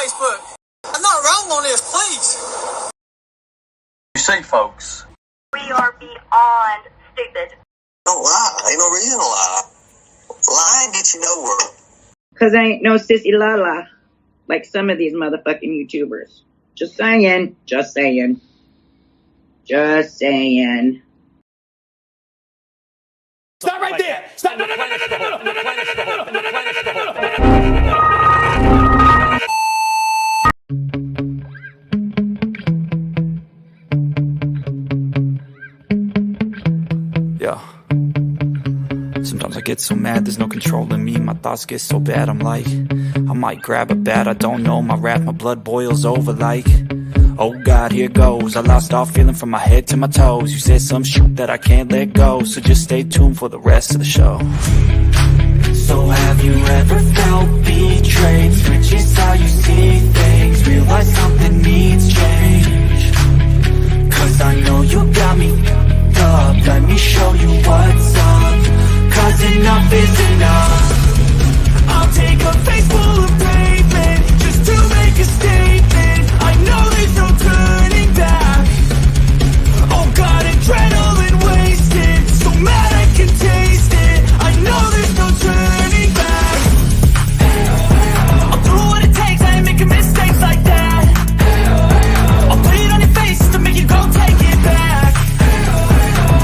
Facebook. I'm not wrong on this, please. You see, folks. We are beyond stupid. Don't lie. Ain't no reason to lie. Lying gets you nowhere. Because I ain't no sissy la-la like some of these motherfucking YouTubers. Just saying. Just saying. Just saying. Stop right there! Stop! No! Yeah. Sometimes I get so mad, there's no controlling me. My thoughts get so bad, I'm like, I might grab a bat, I don't know. My wrath, my blood boils over like, oh God, here goes. I lost all feeling from my head to my toes. You said some shit that I can't let go, so just stay tuned for the rest of the show. So have you ever felt betrayed? Switches how you see things, realize something needs change. Cause I know you got me up, let me show you what's up. Cause enough is enough. I'll take a face full of pavement just to make a statement. I know there's no turning back. Oh God, adrenaline wasted, so mad I can taste it. I know there's no turning back. I'll do what it takes, I ain't making mistakes like that. I'll put it on your face to make you go take it back.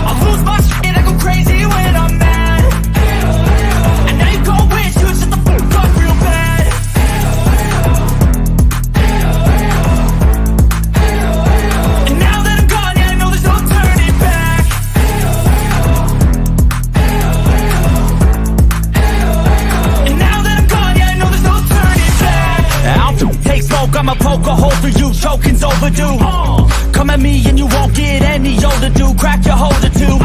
I'll lose my shit, I go crazy when I'm mad. And now you gon' wish you would shut the fuck up real bad. And now that I'm gone, yeah, I know there's no turning back. And now that I'm gone, yeah, I know there's no turning back. I'll take smoke, I'ma poke a hole through you, choking's overdue. Come at me and you won't get any older, dude. Crack your holder too.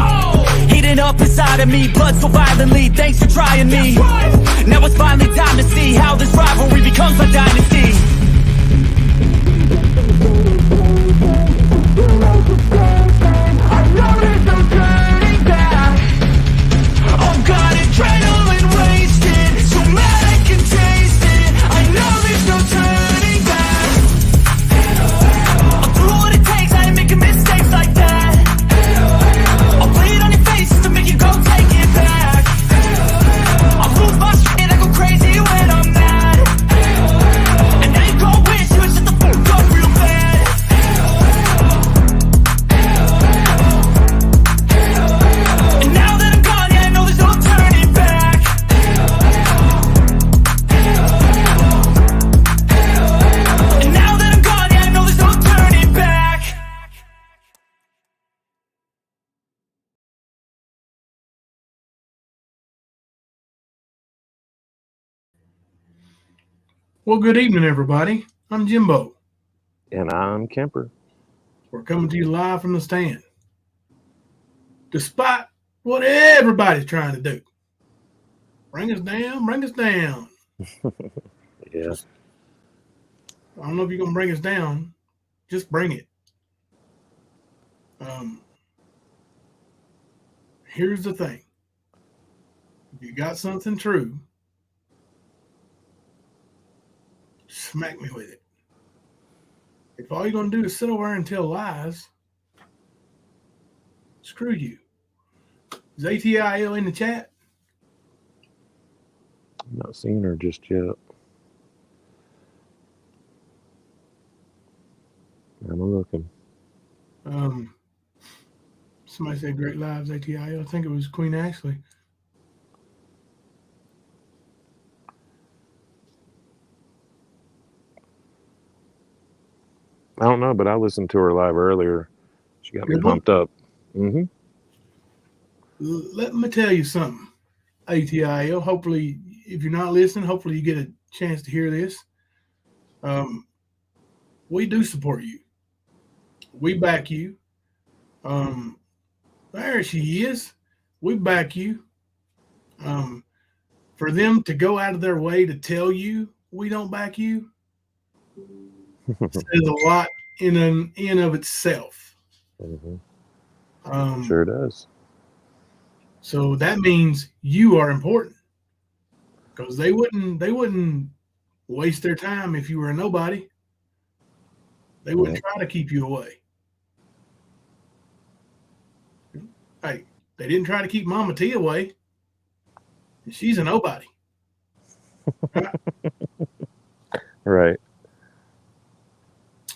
Heating up inside of me, blood so violently. Thanks for trying me. Now it's finally time to see how this rivalry becomes a dynasty. I know there's no turning back. Oh God, adrenaline wasted, so mad I can taste it. I know there's no turning back. I'll do what it takes, I ain't making mistakes like that. I'll play it on your face to make you go take it back. I'll lose my shit, I go crazy when I'm mad. And now you gon' wish you would shut the fuck up real bad. And now that I'm gone, yeah, I know there's no turning back. And now that I'm gone, yeah, I know there's no turning back. Well, good evening, everybody. I'm Jimbo. And I'm Kemper. We're coming to you live from the stand. Despite what everybody's trying to do. Bring us down, bring us down. Yeah. I don't know if you're going to bring us down. Just bring it. Here's the thing. If you got something true, smack me with it. If all you're going to do is sit over there and tell lies, screw you. Is ATIL in the chat? I'm not seeing her just yet. I'm looking. Somebody said great lives, ATIL. I think it was Queen Ashley. I don't know, but I listened to her live earlier. She got me pumped up. Mm-hmm. Let me tell you something, ATIL. Hopefully, if you're not listening, hopefully you get a chance to hear this. We do support you. We back you. There she is. We back you. For them to go out of their way to tell you we don't back you says a lot in and of itself. Mm-hmm. Sure does. So that means you are important, because they wouldn't waste their time if you were a nobody. They wouldn't try to keep you away. Hey, they didn't try to keep Mama T away. She's a nobody. Right.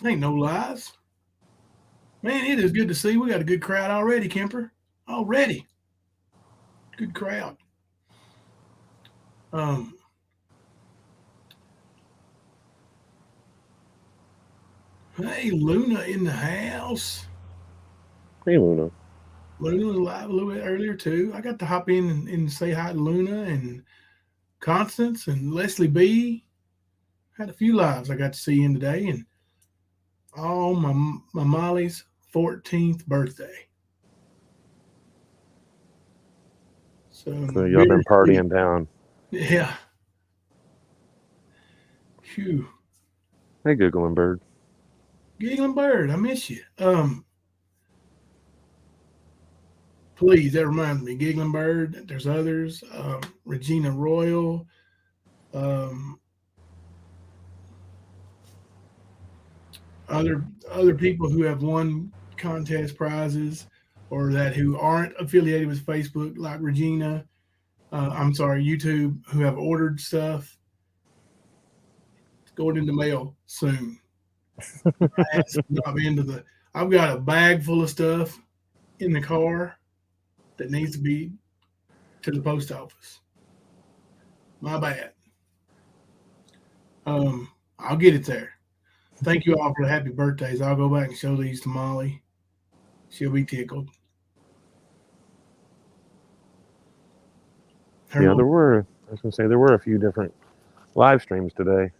Ain't no lies. Man, it is good to see. We got a good crowd already, Kemper. Already. Good crowd. Hey, Luna in the house. Hey, Luna. Luna was live a little bit earlier, too. I got to hop in and say hi to Luna and Constance and Leslie B. Had a few lives I got to see in today. And my Molly's 14th birthday. So y'all been partying down. Yeah. Phew. Hey, Giggling Bird. Giggling Bird, I miss you. Please, that reminds me, Giggling Bird. There's others. Regina Royal. Other people who have won contest prizes or that who aren't affiliated with Facebook, like Regina. YouTube, who have ordered stuff. It's going in the mail soon. I've got a bag full of stuff in the car that needs to be to the post office. My bad. I'll get it there. Thank you all for the happy birthdays. I'll go back and show these to Molly. She'll be tickled. I was going to say, there were a few different live streams today.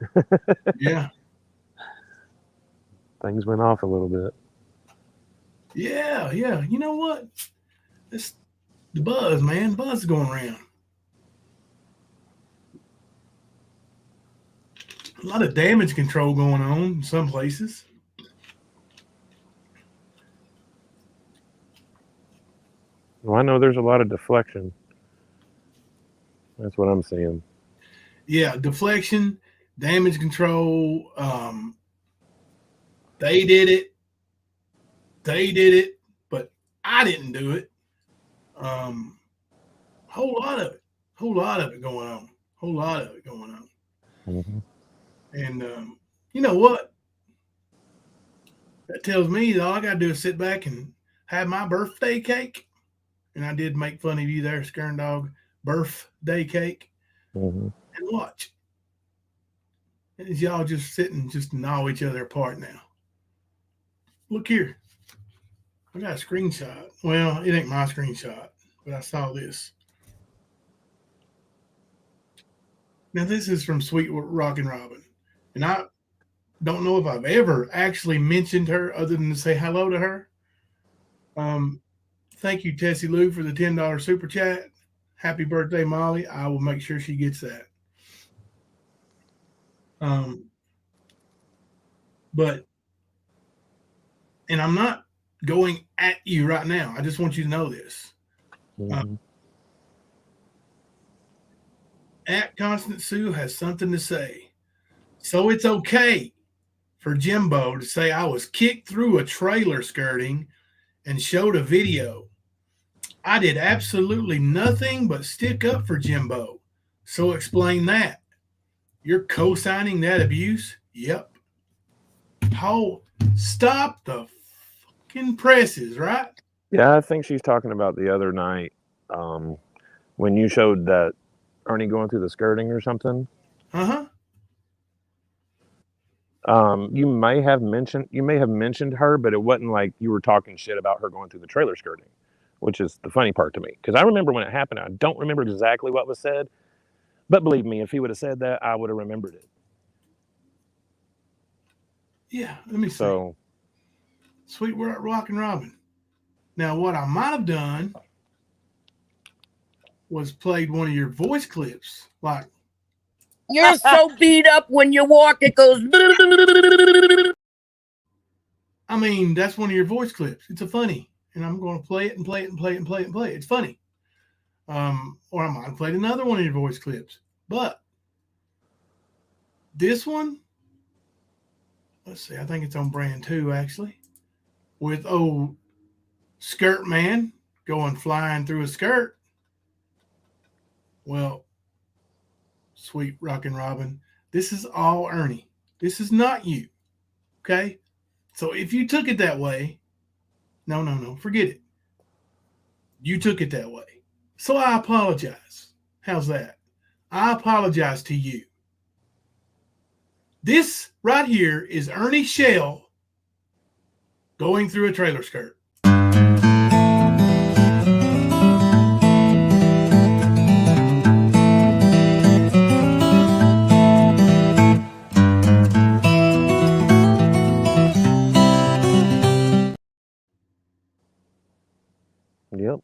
Yeah. Things went off a little bit. Yeah. You know what? It's the buzz, man. Buzz is going around. A lot of damage control going on in some places. Well, I know there's a lot of deflection. That's what I'm seeing. Yeah, deflection, damage control. They did it, but I didn't do it. Whole lot of it going on. Mm-hmm. And you know what? That tells me that all I got to do is sit back and have my birthday cake. And I did make fun of you there, Skern Dog. Birthday cake. Mm-hmm. And watch. And y'all just sitting, just gnaw each other apart now. Look here. I got a screenshot. Well, it ain't my screenshot, but I saw this. Now, this is from Sweet Rockin' Robin. And I don't know if I've ever actually mentioned her other than to say hello to her. Thank you, Tessie Lou, for the $10 super chat. Happy birthday, Molly. I will make sure she gets that. And I'm not going at you right now. I just want you to know this. Mm-hmm. At Constant Sue has something to say. So it's okay for Jimbo to say I was kicked through a trailer skirting and showed a video. I did absolutely nothing but stick up for Jimbo. So explain that. You're co-signing that abuse? Yep. Stop the fucking presses, right? Yeah, I think she's talking about the other night when you showed that Ernie going through the skirting or something. Uh-huh. You may have mentioned her, but it wasn't like you were talking shit about her going through the trailer skirting, which is the funny part to me. Because I remember when it happened. I don't remember exactly what was said, but believe me, if he would have said that, I would have remembered it. Yeah, let me see. Sweet Rockin' Robin. Now, what I might have done was played one of your voice clips. Like, you're so beat up when you walk, it goes. I mean, that's one of your voice clips. It's a funny, and I'm going to play it and play it and play it and play it and play it. It's funny. Or I might have played another one of your voice clips. But This one, let's see, I think it's on brand 2, actually, with old Skirt Man going flying through a skirt. Well, sweet Rockin' Robin, this is all Ernie. This is not you, okay? So if you took it that way, no, forget it. You took it that way. So I apologize. How's that? I apologize to you. This right here is Ernie Shell going through a trailer skirt. Yep.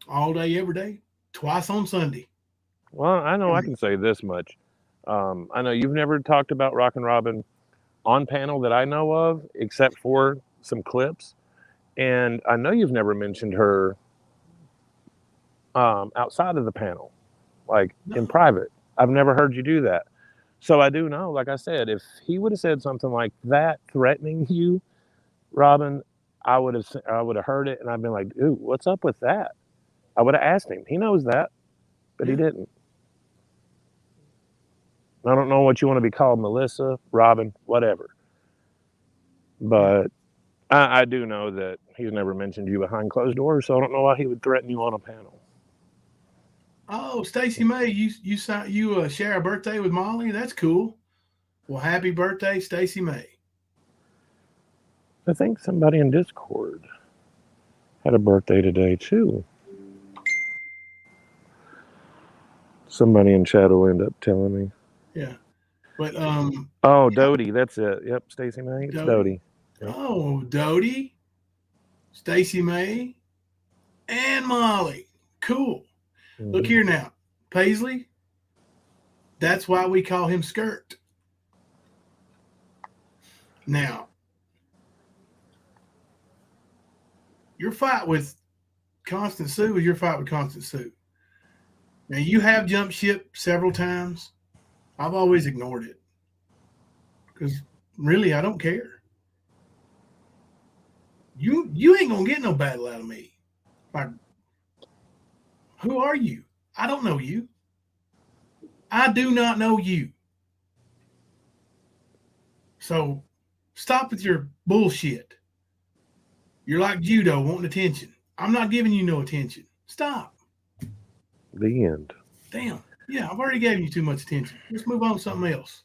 All day, every day, twice on Sunday. Well, I know I can say this much. I know you've never talked about Rockin' Robin on panel that I know of, except for some clips. And I know you've never mentioned her outside of the panel, like in private. I've never heard you do that. So I do know, like I said, if he would have said something like that, threatening you, Robin, I would have heard it, and I've been like, "Dude, what's up with that?" I would have asked him. He knows that, but he didn't. I don't know what you want to be called, Melissa, Robin, whatever. But I do know that he's never mentioned you behind closed doors, so I don't know why he would threaten you on a panel. Oh, Stacey May, you share a birthday with Molly? That's cool. Well, happy birthday, Stacey May. I think somebody in Discord had a birthday today too. Somebody in chat will end up telling me. Yeah, but oh, Dodie, that's it. Yep, Stacey May. It's Dodie. Yep. Oh, Dodie, Stacey May, and Molly. Cool. Mm-hmm. Look here now, Paisley. That's why we call him Skirt. Now, your fight with Constant Sue is your fight with Constant Sue. Now, you have jumped ship several times. I've always ignored it because really, I don't care. You ain't gonna get no battle out of me. Like, who are you? I don't know you. I do not know you. So stop with your bullshit. You're like judo, wanting attention. I'm not giving you no attention. Stop. The end. Damn. Yeah, I've already given you too much attention. Let's move on to something else.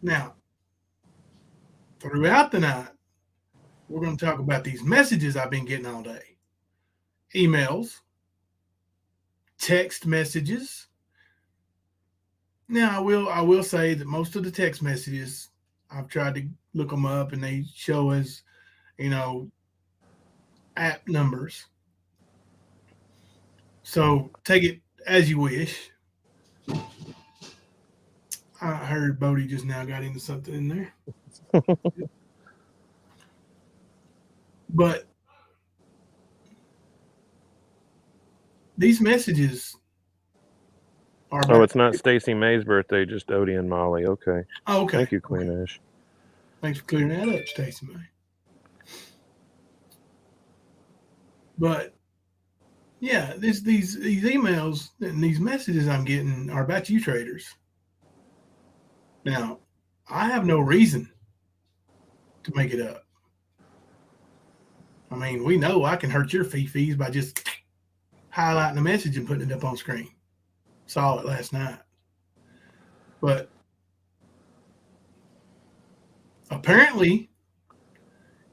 Now, throughout the night, we're going to talk about these messages I've been getting all day. Emails, text messages. Now, I will say that most of the text messages, I've tried to look them up, and they show as, app numbers. So take it as you wish. I heard Bodie just now got into something in there. But these messages are... Oh, it's not Stacey May's birthday, just Dodie and Molly. Okay. Oh, okay. Thank you, Queen Ash. Thanks for clearing that up, Stacey May. But yeah, these emails and these messages I'm getting are about you traders. Now, I have no reason to make it up. I mean, we know I can hurt your fee-fees by just highlighting a message and putting it up on screen. Saw it last night. But apparently,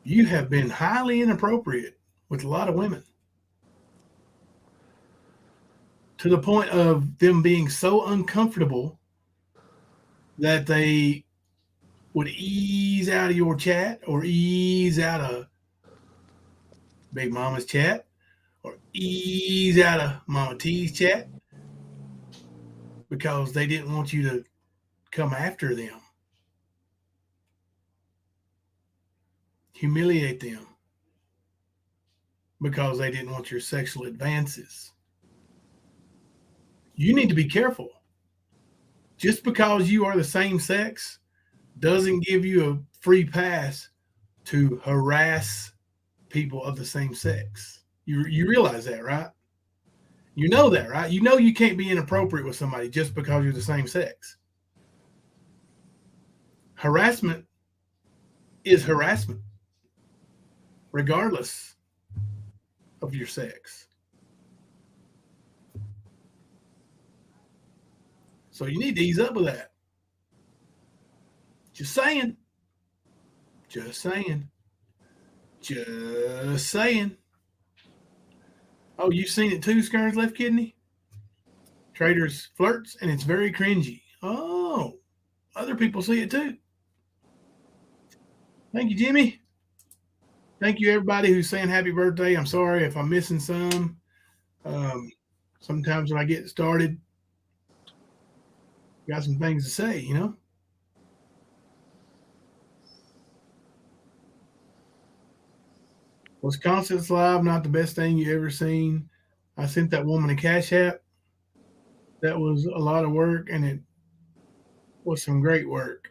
you have been highly inappropriate with a lot of women, to the point of them being so uncomfortable that they would ease out of your chat or ease out of Big Mama's chat or ease out of Mama T's chat because they didn't want you to come after them, humiliate them because they didn't want your sexual advances. You need to be careful. Just because you are the same sex doesn't give you a free pass to harass people of the same sex. You realize that, right? You know that, right? You know you can't be inappropriate with somebody just because you're the same sex. Harassment is harassment, regardless of your sex. So you need to ease up with that. Just saying. Just saying. Just saying. Oh, you've seen it too, Skern's Left Kidney? Traitors flirts, and it's very cringy. Oh, other people see it too. Thank you, Jimmy. Thank you, everybody who's saying happy birthday. I'm sorry if I'm missing some. Sometimes when I get started, got some things to say, you know? Was Constance Live not the best thing you ever seen? I sent that woman a Cash App. That was a lot of work, and it was some great work.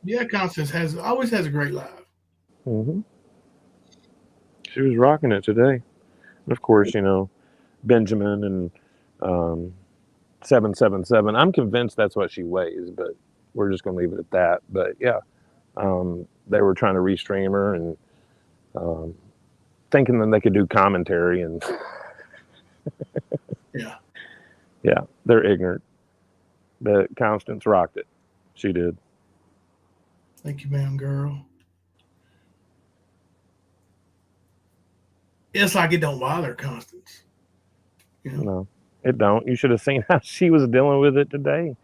Yeah, Constance always has a great live. Mm-hmm. She was rocking it today. And of course, you know, Benjamin and 777. I'm convinced that's what she weighs, but we're just going to leave it at that. But yeah, they were trying to restream her and thinking that they could do commentary, and yeah, they're ignorant. But Constance rocked it. She did. Thank you, ma'am, girl. It's like it don't bother Constance. You know? No, it don't. You should have seen how she was dealing with it today.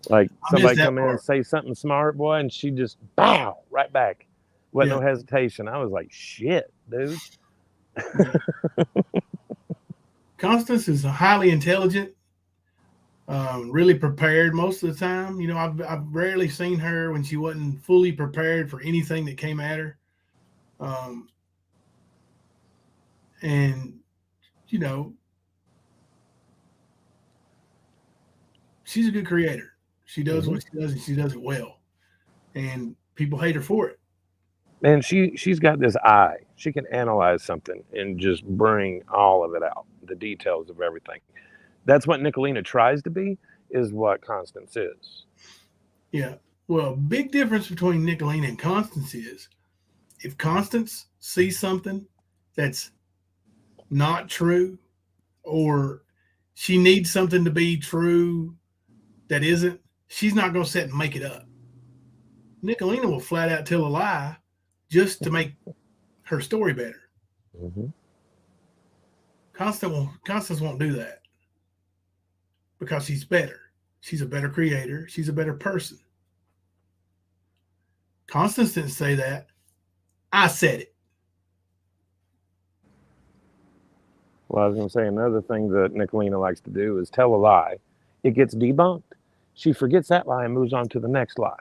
Like somebody come in and say something smart, boy, and she just bow right back. Wasn't no hesitation. I was like, shit, dude. Constance is highly intelligent, really prepared most of the time. You know, I've rarely seen her when she wasn't fully prepared for anything that came at her. And, you know, she's a good creator. She does what she does, and she does it well. And people hate her for it. And she's got this eye. She can analyze something and just bring all of it out, the details of everything. That's what Nicolina tries to be, is what Constance is. Yeah. Well, big difference between Nicolina and Constance is if Constance sees something that's not true, or she needs something to be true that isn't, she's not going to sit and make it up. Nicolina will flat out tell a lie just to make her story better. Mm-hmm. Constance won't do that because she's better. She's a better creator. She's a better person. Constance didn't say that. I said it. Well, I was going to say another thing that Nicolina likes to do is tell a lie. It gets debunked. She forgets that lie and moves on to the next lie.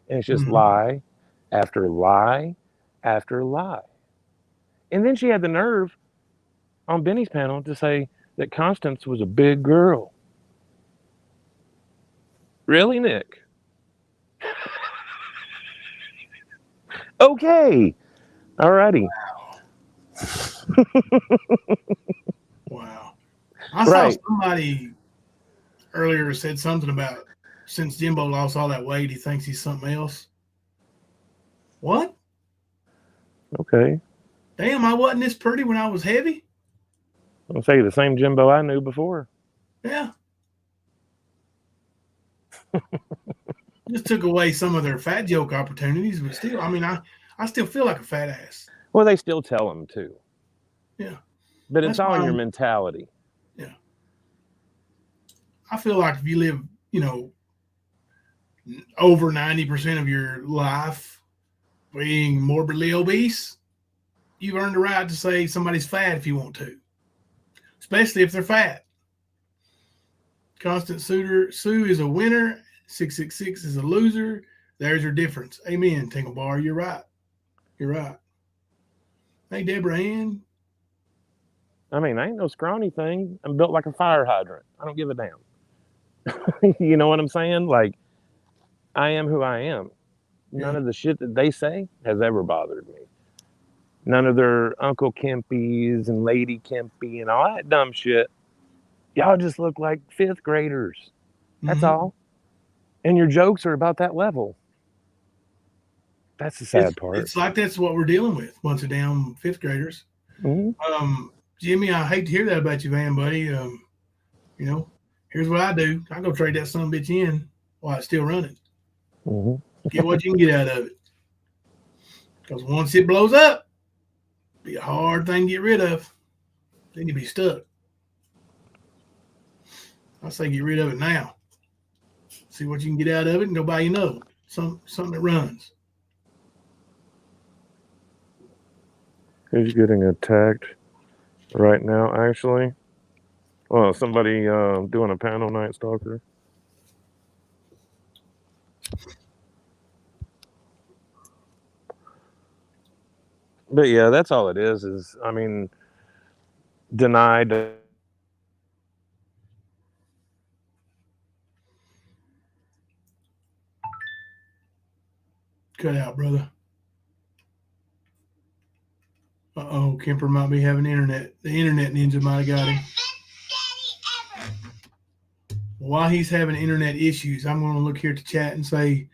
And it's just lie after lie after lie. And then she had the nerve on Benny's panel to say that Constance was a big girl. Really, Nick? Okay. Alrighty. Wow. I saw somebody earlier said something about since Jimbo lost all that weight, he thinks he's something else. What? Okay. Damn, I wasn't this pretty when I was heavy. I'll say the same Jimbo I knew before. Yeah. Just took away some of their fat joke opportunities, but still, I mean, I still feel like a fat ass. Well, they still tell them too. Yeah. But it's all in your mentality. Yeah. I feel like if you live, you know, over 90% of your life being morbidly obese, you've earned the right to say somebody's fat if you want to, especially if they're fat. Constant Sue is a winner. 666 is a loser. There's your difference. Amen, Tingle Bar. You're right. You're right. Hey, Deborah Ann. I mean, I ain't no scrawny thing. I'm built like a fire hydrant. I don't give a damn. You know what I'm saying? Like, I am who I am. None of the shit that they say has ever bothered me. None of their Uncle Kempies and Lady Kempy and all that dumb shit. Y'all just look like 5th graders. That's all. And your jokes are about that level. That's the sad part. It's like that's what we're dealing with. Bunch of damn 5th graders. Jimmy, I hate to hear that about you, Van, buddy. You know, here's what I do. I go trade that son of a bitch in while it's still running. Get what you can get out of it. Because once it blows up, it'll be a hard thing to get rid of. Then you'll be stuck. I say get rid of it now. See what you can get out of it and go buy another one. Something that runs. Who's getting attacked right now, actually? Well, somebody doing a panel, Night Stalker. But yeah, that's all it is, I mean, denied. Cut out, brother. Uh-oh, Kemper might be having internet. The internet ninja might have got him. While he's having internet issues, I'm going to look here to chat and say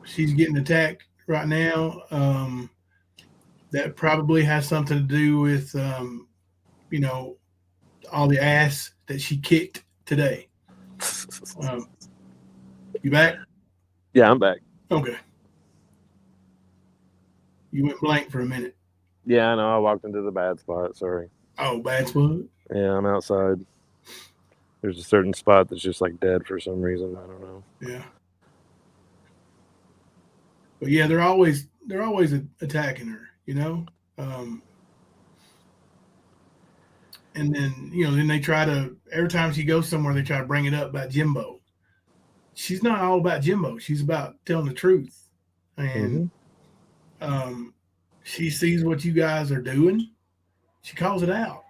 she's getting attacked right now. That probably has something to do with, you know, all the ass that she kicked today. You back? Yeah, I'm back. Okay. You went blank for a minute. Yeah, I know. I walked into the bad spot. Sorry. Oh, bad spot? Yeah, I'm outside. There's a certain spot that's just like dead for some reason. I don't know. Yeah. But yeah, they're always attacking her, you know. And then, you know, then they try to, every time she goes somewhere, they try to bring it up about Jimbo. She's not all about Jimbo. She's about telling the truth. And she sees what you guys are doing. She calls it out.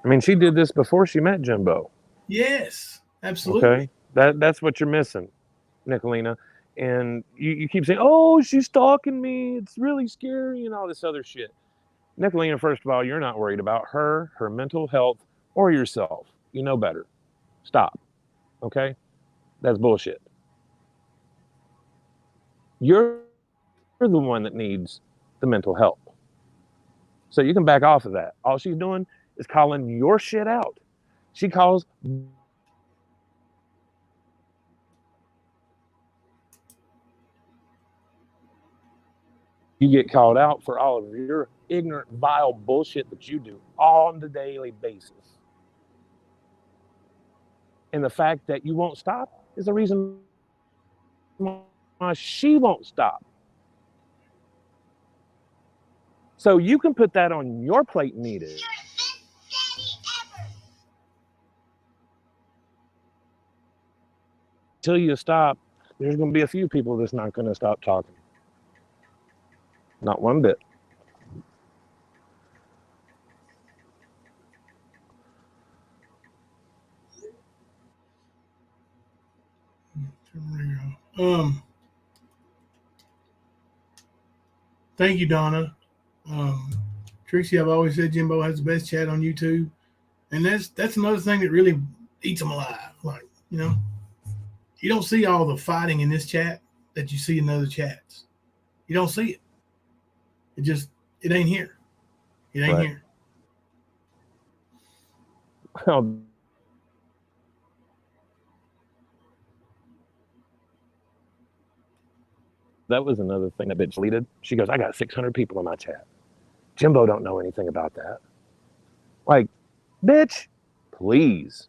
I mean, she did this before she met Jimbo. Yes, absolutely. Okay, that's what you're missing, Nicolina. And you keep saying, oh, she's stalking me. It's really scary and all this other shit. Nicolina, first of all, you're not worried about her mental health, or yourself. You know better. Stop. Okay? That's bullshit. You're the one that needs the mental help. So you can back off of that. All she's doing is calling your shit out. She calls... You get called out for all of your ignorant, vile bullshit that you do on the daily basis. And the fact that you won't stop is the reason why she won't stop. So you can put that on your plate and eat it. Until you stop, there's going to be a few people that's not going to stop talking. Not one bit. Thank you, Donna. Trixie, I've always said Jimbo has the best chat on YouTube. And that's another thing that really eats them alive. Like, you know, you don't see all the fighting in this chat that you see in other chats. You don't see it. It ain't here. It ain't here. Well, that was another thing that bitch deleted. She goes, I got 600 people in my chat. Jimbo don't know anything about that. Like, bitch, please.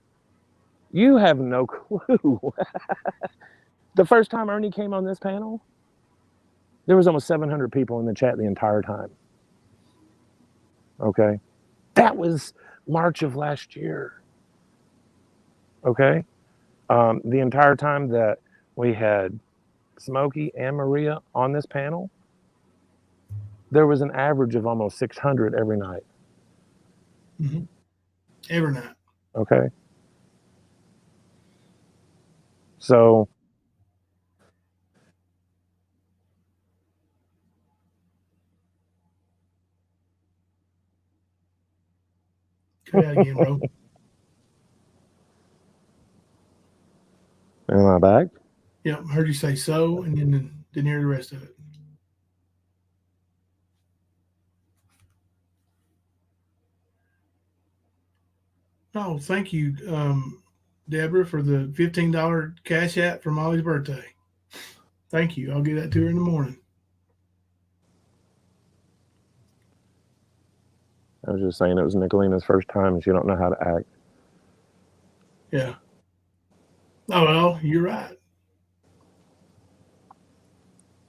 You have no clue. The first time Ernie came on this panel, there was almost 700 people in the chat the entire time. Okay? That was March of last year. Okay? The entire time that we had Smokey and Maria on this panel, there was an average of almost 600 every night. Mm-hmm. Every night. Okay. So cut out again, bro. am I back? Yeah, heard you say so, and then didn't hear the rest of it. Oh, thank you, Deborah, for the $15 cash app for Molly's birthday. Thank you. I'll give that to her in the morning. I was just saying it was Nicolina's first time and she don't know how to act. Yeah. Oh, well, you're right.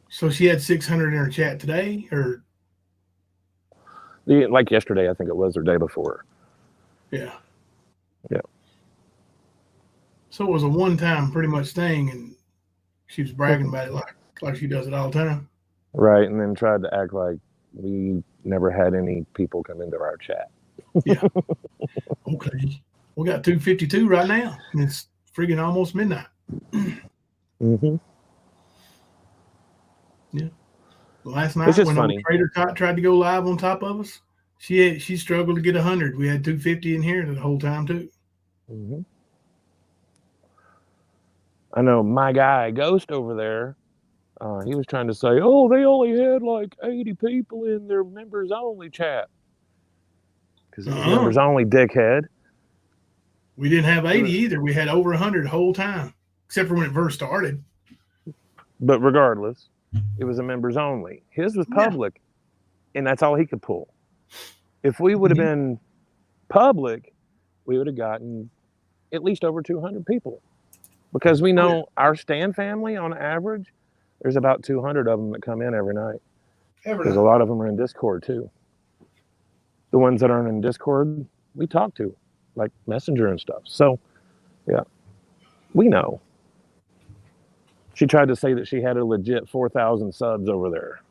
So she had 600 in her chat today, or? Like yesterday, I think it was, or day before. Yeah. Yeah. So it was a one-time pretty much thing, and she was bragging about it like she does it all the time. Right, and then tried to act like we never had any people come into our chat. Yeah. Okay. We got 252 right now, and it's friggin' almost midnight. Mm-hmm. Yeah. Last night, when funny. Trader tried to go live on top of us, she struggled to get 100. We had 250 in here the whole time too. Mm-hmm. I know my guy Ghost over there. He was trying to say, "Oh, they only had like 80 people in their members only chat because it was members only." Dickhead. We didn't have 80 either. We had over 100 the whole time, except for when it first started. But regardless, it was a members only. His was public, and that's all he could pull. If we would have been public, we would have gotten at least over 200 people, because we know our Stan family on average, there's about 200 of them that come in every night. Because a lot of them are in Discord too. The ones that aren't in Discord, we talk to, like Messenger and stuff. So, yeah, we know. She tried to say that she had a legit 4,000 subs over there.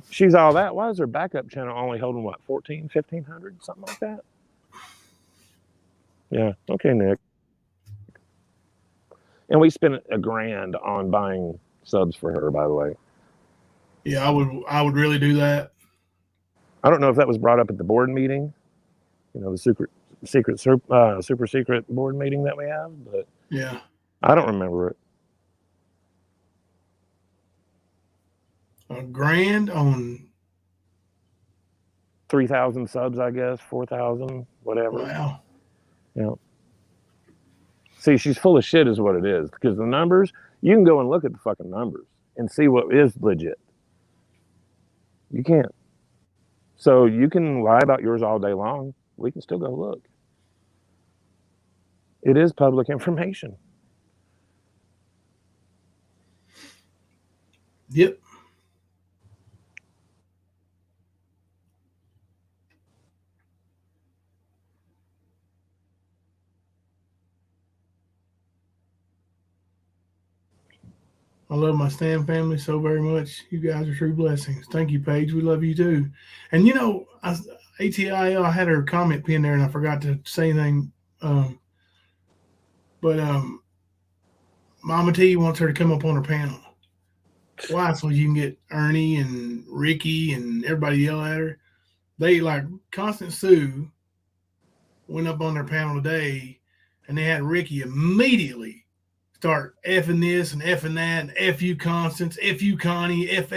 She's all that. Why is her backup channel only holding, what, 1,500, something like that? Yeah, okay, Nick. And we spent $1,000 on buying subs for her, by the way. Yeah, I would really do that. I don't know if that was brought up at the board meeting, you know, the super secret board meeting that we have, but yeah, I don't remember it. $1,000 on 3,000 subs, I guess, 4,000, whatever. Wow. Yeah. See, she's full of shit is what it is, because the numbers, you can go and look at the fucking numbers and see what is legit. You can't. So you can lie about yours all day long. We can still go look. It is public information. Yep. I love my Stan family so very much. You guys are true blessings. Thank you, Paige. We love you too. And you know, ATIL, I had her comment pin there, and I forgot to say anything. But Mama T wants her to come up on her panel. Why? So you can get Ernie and Ricky and everybody yell at her. They, like, Constant Sue went up on their panel today, and they had Ricky immediately start effing this and effing that, and F you Constance, F you Connie, F.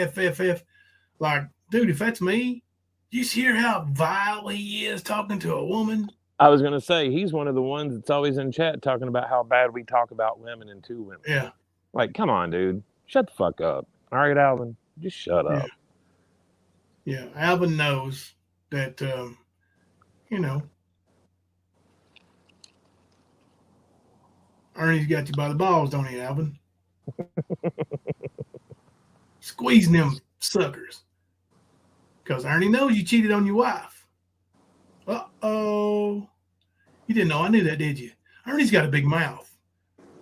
Like, dude, if that's me, you hear how vile he is talking to a woman? I was going to say, he's one of the ones that's always in chat talking about how bad we talk about women and to women. Yeah. Like, come on, dude. Shut the fuck up. All right, Alvin, just shut up. Yeah, Alvin knows that, you know, Ernie's got you by the balls, don't he, Alvin? Squeezing them suckers. Because Ernie knows you cheated on your wife. Uh-oh. You didn't know I knew that, did you? Ernie's got a big mouth.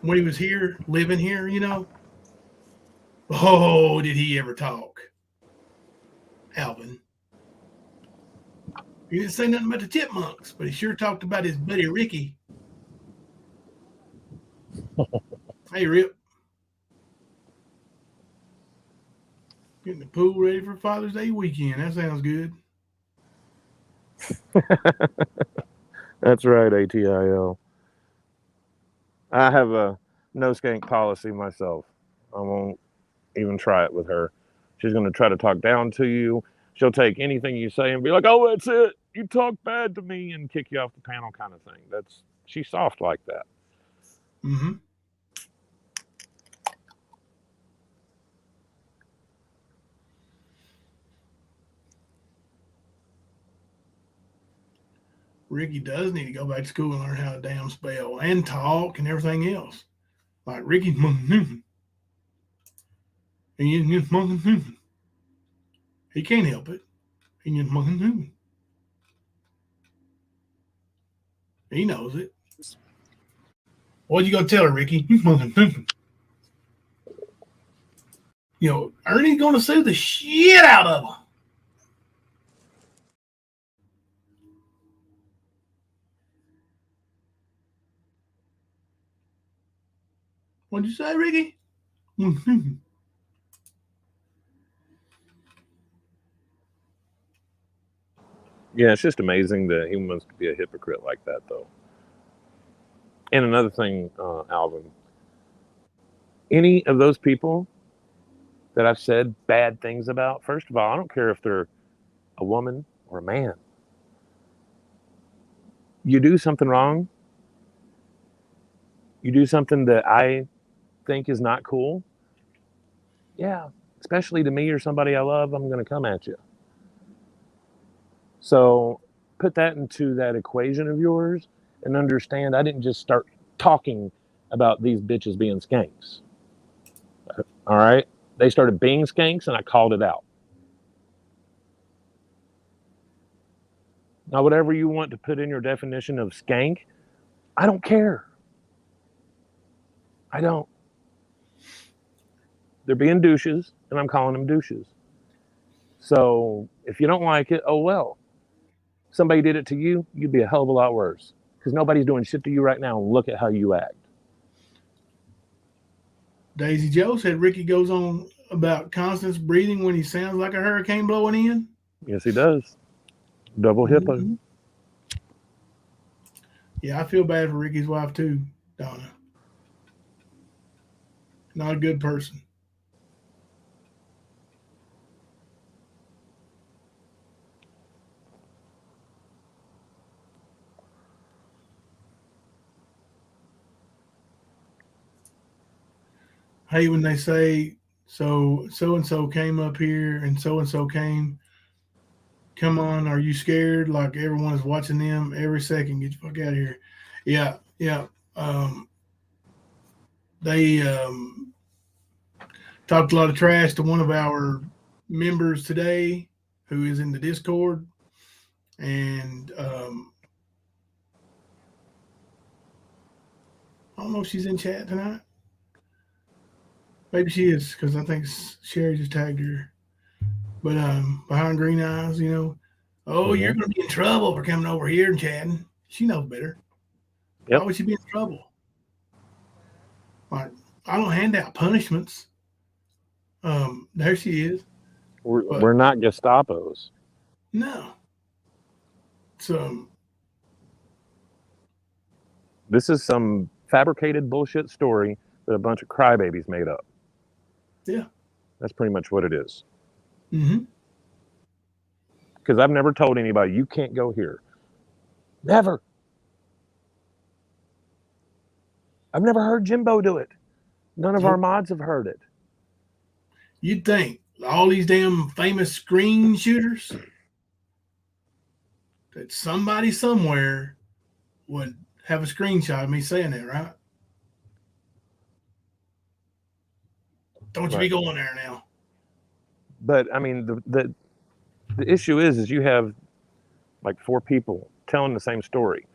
When he was here, living here, you know. Oh, did he ever talk? Alvin. He didn't say nothing about the chipmunks, but he sure talked about his buddy Ricky. Hey, Rip. Getting the pool ready for Father's Day weekend. That sounds good. That's right, ATIL. I have a no skank policy myself. I won't even try it with her. She's going to try to talk down to you. She'll take anything you say and be like, "Oh, that's it. You talk bad to me," and kick you off the panel, kind of thing. She's soft like that. Mm-hmm. Ricky does need to go back to school and learn how to damn spell and talk and everything else. Like Ricky, he can't help it. He knows it. What you gonna tell her, Ricky? You know, Ernie's gonna sue the shit out of him. What'd you say, Ricky? Yeah, it's just amazing that he wants to be a hypocrite like that, though. And another thing, Alvin, any of those people that I've said bad things about, first of all, I don't care if they're a woman or a man. You do something wrong, you do something that I think is not cool, yeah, especially to me or somebody I love, I'm going to come at you. So put that into that equation of yours and understand I didn't just start talking about these bitches being skanks. All right? They started being skanks and I called it out. Now, whatever you want to put in your definition of skank, I don't care. I don't. They're being douches and I'm calling them douches. So if you don't like it, oh well. Somebody did it to you, you'd be a hell of a lot worse. Because nobody's doing shit to you right now. Look at how you act. Daisy Joe said Ricky goes on about Constance breathing when he sounds like a hurricane blowing in. Yes, he does. Double HIPAA. Mm-hmm. Yeah, I feel bad for Ricky's wife too, Donna. Not a good person. Hey, when they say so and so came up here and so came, come on, are you scared? Like everyone is watching them every second. Get the fuck out of here. Yeah. They talked a lot of trash to one of our members today who is in the Discord. And I don't know if she's in chat tonight. Maybe she is, because I think Sherry just tagged her. But behind green eyes, you know, you're going to be in trouble for coming over here and chatting. She knows better. Yep. Why would she be in trouble? Like, I don't hand out punishments. There she is. We're not Gestapos. No. So this is some fabricated bullshit story that a bunch of crybabies made up. Yeah. That's pretty much what it is. Mm-hmm. Because I've never told anybody, you can't go here. Never. I've never heard Jimbo do it. None of our mods have heard it. You'd think all these damn famous screen shooters that somebody somewhere would have a screenshot of me saying that, right? Don't you be going there now. But I mean, the issue is you have like 4 people telling the same story.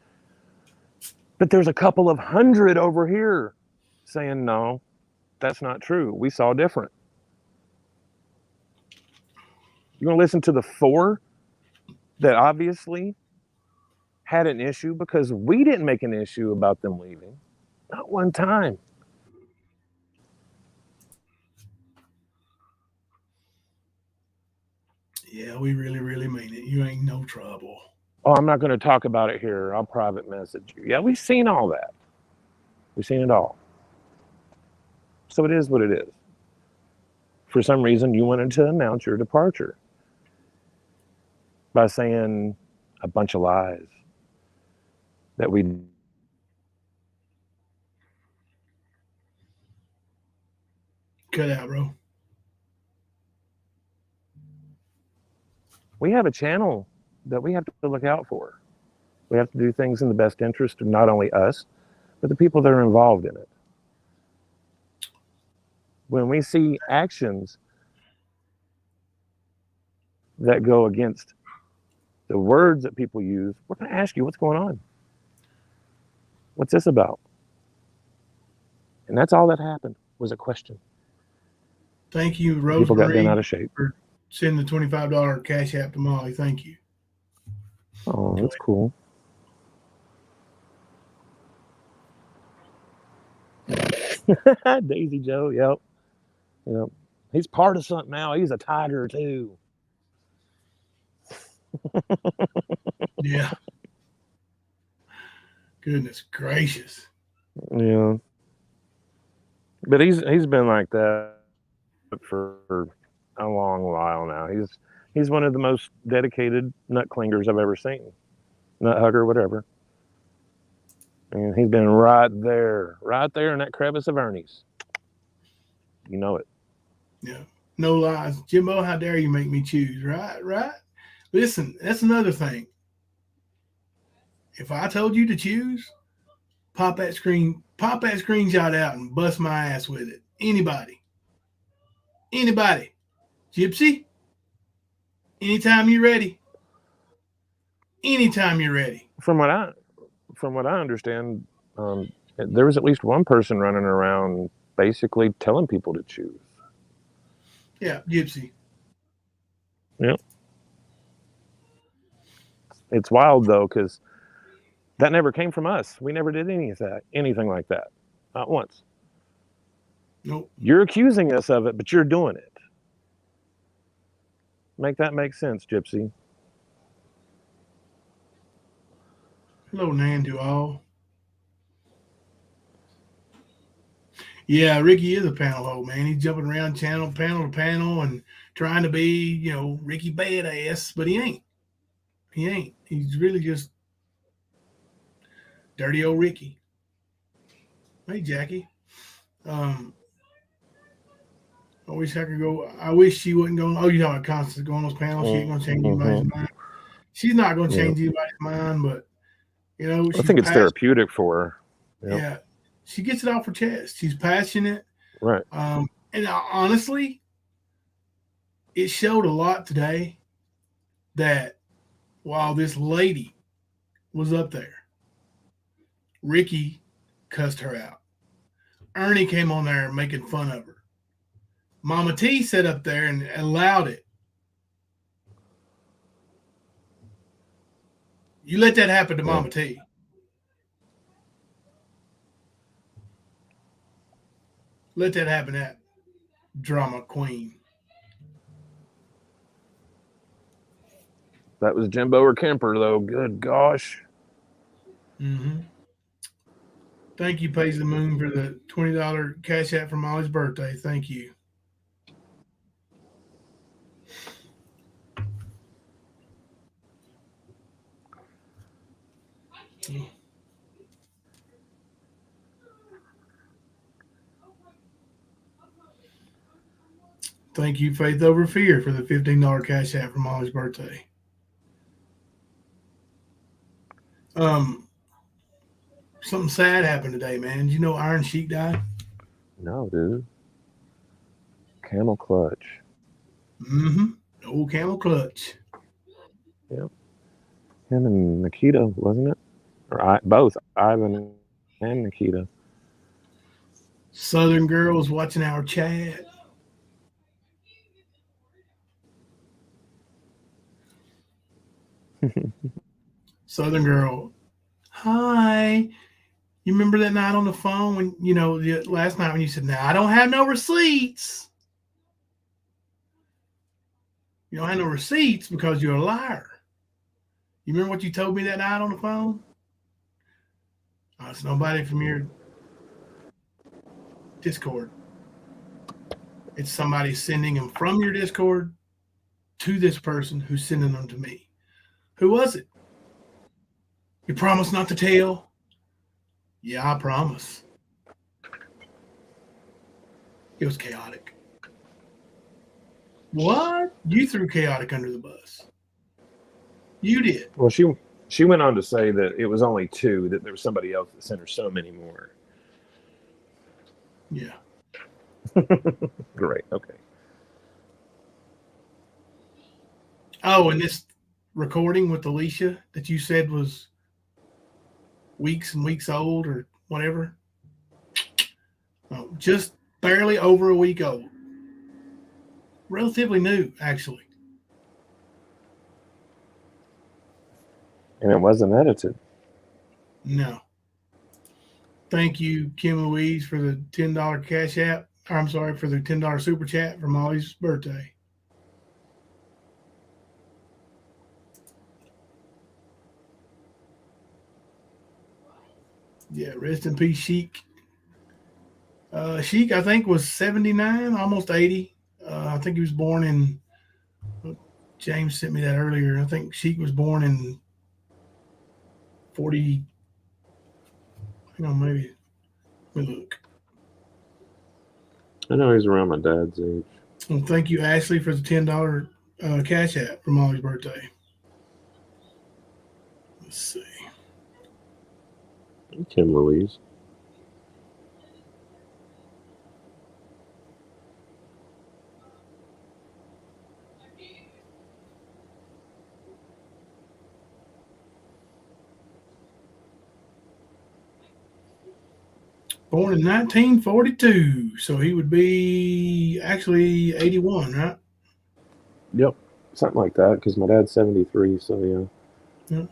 But there's a couple of hundred over here saying, no, that's not true. We saw different. You're going to listen to the 4 that obviously had an issue because we didn't make an issue about them leaving. Not one time. Yeah, we really, really mean it. You ain't no trouble. Oh, I'm not going to talk about it here. I'll private message you. Yeah, we've seen all that. We've seen it all. So it is what it is. For some reason, you wanted to announce your departure by saying a bunch of lies that we... Cut out, bro. We have a channel that we have to look out for. We have to do things in the best interest of not only us, but the people that are involved in it. When we see actions that go against the words that people use, we're going to ask you, what's going on? What's this about? And that's all that happened, was a question. Thank you, Rosemary. People got bent out of shape. For sending the $25 cash app to Molly. Thank you. Oh, that's cool. Daisy Joe, yep. He's part of something now. He's a tiger too. Yeah. Goodness gracious. Yeah. But he's been like that for a long while now. He's one of the most dedicated nut clingers I've ever seen. Nut hugger, whatever. And he's been right there in that crevice of Ernie's. You know it. Yeah. No lies. Jimbo, how dare you make me choose, right? Listen, that's another thing. If I told you to choose, pop that screenshot out and bust my ass with it. Anybody. Gypsy, anytime you're ready. From what I understand, there was at least one person running around basically telling people to choose. Yeah, Gypsy. Yep. It's wild though, because that never came from us. We never did anything like that. Not once. Nope. You're accusing us of it, but you're doing it. Make that make sense, Gypsy. Hello, Nan to all. Yeah, Ricky is a panel hoe, man. He's jumping around panel to panel and trying to be, Ricky badass, but he ain't. He's really just dirty old Ricky. Hey, Jackie. I wish I could go. I wish she wouldn't go. Oh, you're talking about Constance going on those panels. She ain't going to change anybody's mind. She's not going to change anybody's mind, but, I think it's therapeutic for her. Yep. Yeah. She gets it off her chest. She's passionate. Right. And honestly, it showed a lot today that while this lady was up there, Ricky cussed her out. Ernie came on there making fun of her. Mama T sat up there and allowed it. You let that happen to Mama T. Let that happen, that drama queen. That was Jimbo or Kemper, though. Good gosh. Mm-hmm. Thank you, Pays the Moon, for the $20 cash app for Molly's birthday. Thank you. Thank you, Faith Over Fear, for the $15 cash app for Molly's birthday. Something sad happened today, man. Did you know Iron Sheik died? No, dude. Camel Clutch. Mm-hmm. Old Camel Clutch. Yep. Him and Nikita, wasn't it? Or both, Ivan and Nikita. Southern girls watching our chat. Southern girl. Hi. You remember that night on the phone when, last night when you said, "Now I don't have no receipts." You don't have no receipts because you're a liar. You remember what you told me that night on the phone? Oh, it's nobody from your Discord. It's somebody sending them from your Discord to this person who's sending them to me. Who was it? You promise not to tell? Yeah, I promise. It was chaotic. What? You threw chaotic under the bus. You did. Well, she went on to say that it was only 2, that there was somebody else that sent her so many more. Yeah. Great. Okay. Oh, and this recording with Alicia that you said was weeks and weeks old or whatever. Oh, just barely over a week old. Relatively new, actually. And it wasn't edited. No. Thank you, Kim Louise, for the $10 cash app. I'm sorry, for the $10 super chat for Molly's birthday. Yeah, rest in peace, Sheik. Sheik, I think, was 79, almost 80. I think he was born in, James sent me that earlier. I think Sheik was born in 40, maybe. Let me look. I know he's around my dad's age. Well, thank you, Ashley, for the $10 cash app for Molly's birthday. Let's see. Kim Louise. Born in 1942, so he would be actually 81, right? Yep, something like that, because my dad's 73, so yeah. Yep.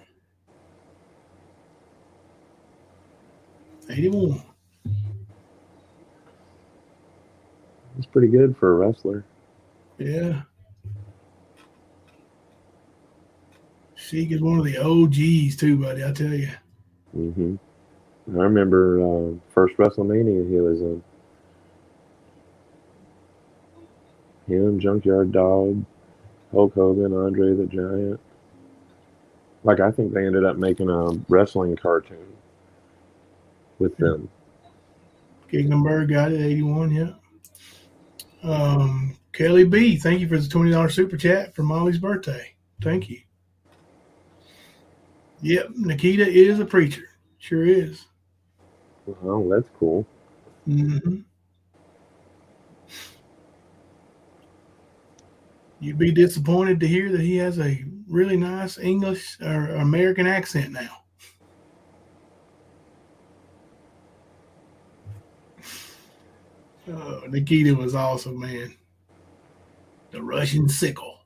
81. That's pretty good for a wrestler. Yeah. Sheik is one of the OGs too, buddy, I tell you. Mm-hmm. I remember first WrestleMania he was in. Him, Junkyard Dog, Hulk Hogan, Andre the Giant. Like, I think they ended up making a wrestling cartoon with them. Kiggenberg got it, 81, yeah. Kelly B, thank you for the $20 super chat for Molly's birthday. Thank you. Yep, Nikita is a preacher. Sure is. Oh, that's cool. Mm-hmm. You'd be disappointed to hear that he has a really nice English or American accent now. Oh, Nikita was awesome, man. The Russian sickle.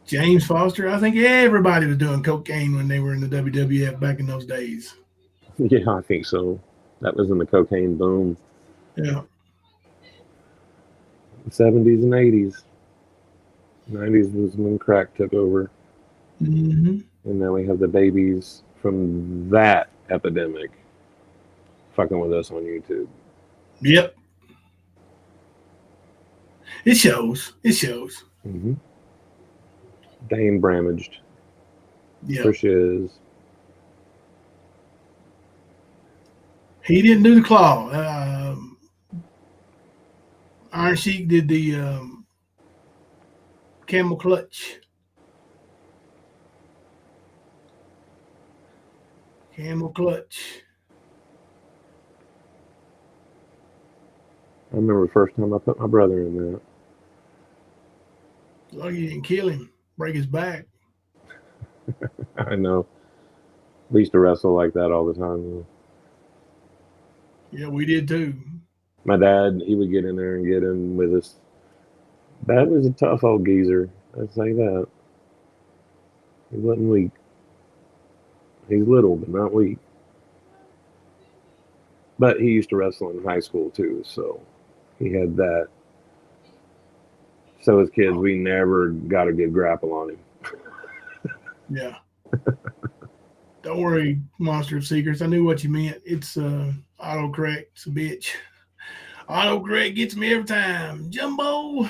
James Foster, I think everybody was doing cocaine when they were in the WWF back in those days. Yeah, I think so. That was in the cocaine boom. Yeah. 70s and 80s. 90s was when crack took over. Mm-hmm. And now we have the babies from that epidemic fucking with us on YouTube. Yep. It shows. It shows. Mm-hmm. Dane Bramaged. Yeah. For shiz. He didn't do the claw. Iron Sheik did the camel clutch. Camel clutch. I remember the first time I put my brother in that. Lucky you didn't kill him. Break his back. I know. We used to wrestle like that all the time. Yeah, we did too. My dad, he would get in there and get in with us. Dad was a tough old geezer. I'd say that. He wasn't weak. He's little, but not weak. But he used to wrestle in high school too, so he had that. So as kids, we never got a good grapple on him. Yeah. Don't worry, Monster of Secrets. I knew what you meant. It's autocorrect. It's a bitch. Autocorrect gets me every time. Jumbo.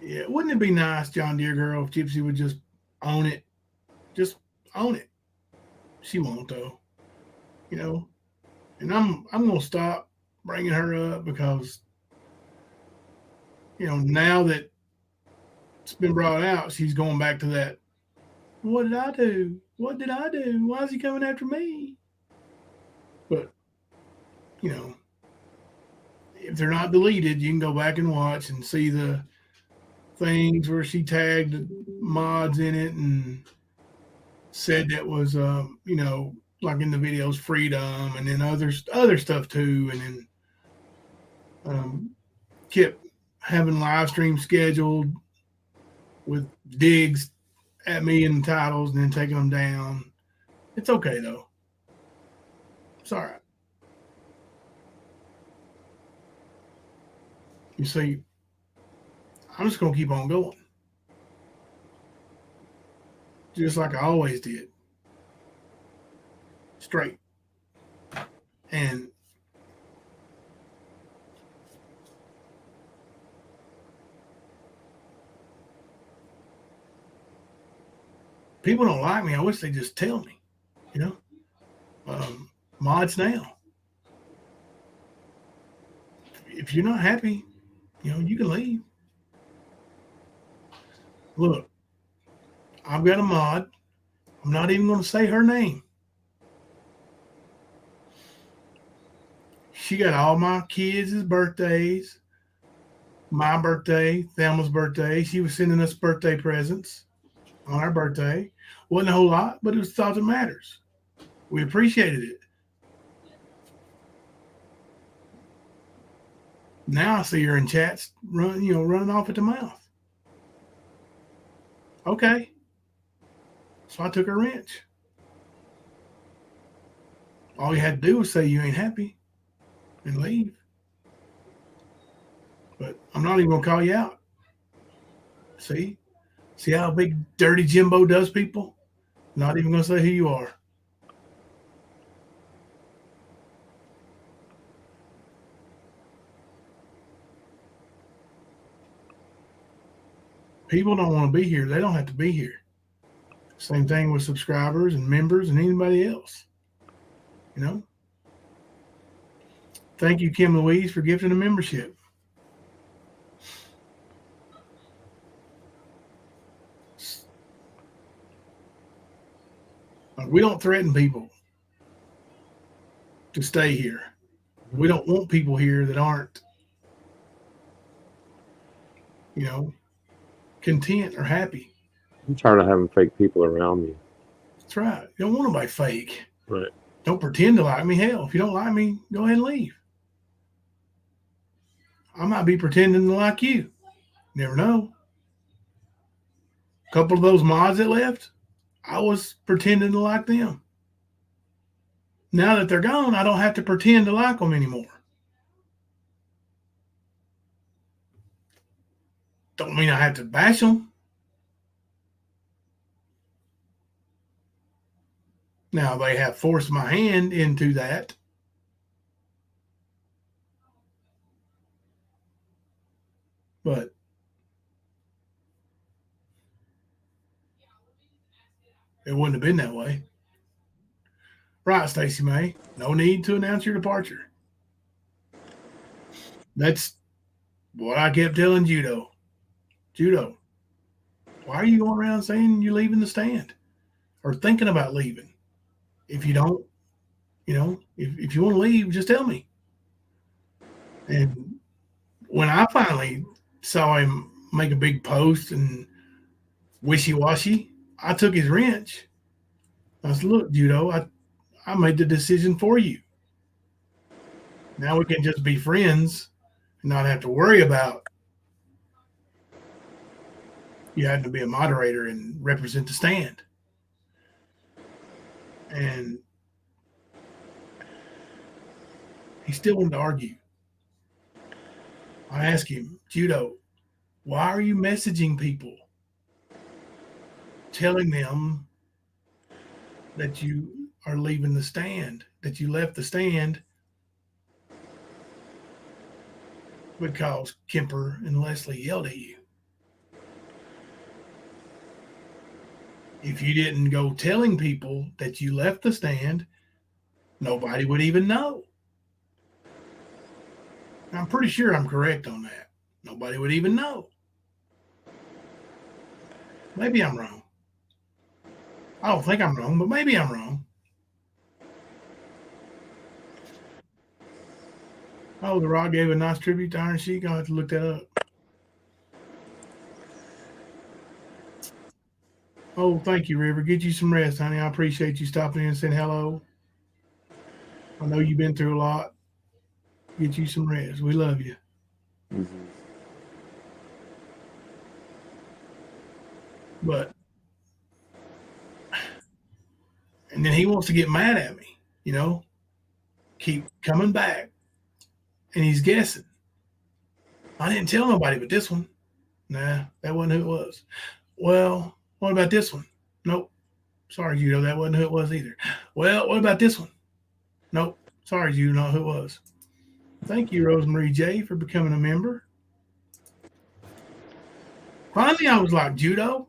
Yeah, wouldn't it be nice, John Deere girl, if Gypsy would just own it? Just own it. She won't though, you know. And I'm gonna stop bringing her up because, you know, now that it's been brought out, she's going back to that. What did I do? What did I do? Why is he coming after me? But, you know, if they're not deleted, you can go back and watch and see the things where she tagged mods in it and said that was, you know, like in the videos, freedom, and then other stuff too, and then kept having live streams scheduled with digs at me in the titles and then taking them down. It's okay though. It's all right. You see, I'm just gonna keep on going, just like I always did, straight. And people don't like me. I wish they just tell me, you know. Mods now. If you're not happy, you know, you can leave. Look, I've got a mod. I'm not even going to say her name. She got all my kids' birthdays, my birthday, Thelma's birthday. She was sending us birthday presents on our birthday. Wasn't a whole lot, but it was thought that matters. We appreciated it. Now I see her in chats running off at the mouth. Okay. So I took her wrench. All you had to do was say you ain't happy and leave. But I'm not even gonna call you out. See how big dirty Jimbo does people? Not even gonna say who you are. People don't want to be here. They don't have to be here. Same thing with subscribers and members and anybody else. You know? Thank you, Kim Louise, for gifting a membership. We don't threaten people to stay here. We don't want people here that aren't, you know, content or happy. I'm tired of having fake people around me. That's right. You don't want nobody fake. Right. Don't pretend to like me. Hell, if you don't like me, go ahead and leave. I might be pretending to like you. Never know. A couple of those mods that left, I was pretending to like them. Now that they're gone, I don't have to pretend to like them anymore. Don't mean I have to bash them. Now they have forced my hand into that. But it wouldn't have been that way. Right, Stacey May. No need to announce your departure. That's what I kept telling Judo. Judo, why are you going around saying you're leaving the stand or thinking about leaving? If you don't, you know, if you want to leave, just tell me. And when I finally saw him make a big post and wishy-washy, I took his wrench. I said, look, Judo, I made the decision for you. Now we can just be friends and not have to worry about you having to be a moderator and represent the stand. And he still wanted to argue. I asked him, Judo, why are you messaging people, telling them that you are leaving the stand, that you left the stand because Kemper and Leslie yelled at you? If you didn't go telling people that you left the stand, nobody would even know. I'm pretty sure I'm correct on that. Nobody would even know. Maybe I'm wrong. I don't think I'm wrong, but maybe I'm wrong. Oh, The Rock gave a nice tribute to Iron Sheik. I'll have to look that up. Oh, thank you, River. Get you some rest, honey. I appreciate you stopping in and saying hello. I know you've been through a lot. Get you some rest. We love you. Mm-hmm. But, and then he wants to get mad at me, you know, keep coming back. And he's guessing. I didn't tell nobody but this one. Nah, that wasn't who it was. Well, what about this one? Nope. Sorry, Judo, that wasn't who it was either. Well, what about this one? Nope. Sorry, Judo, not who it was. Thank you, Rosemary J, for becoming a member. Finally, I was like, Judo,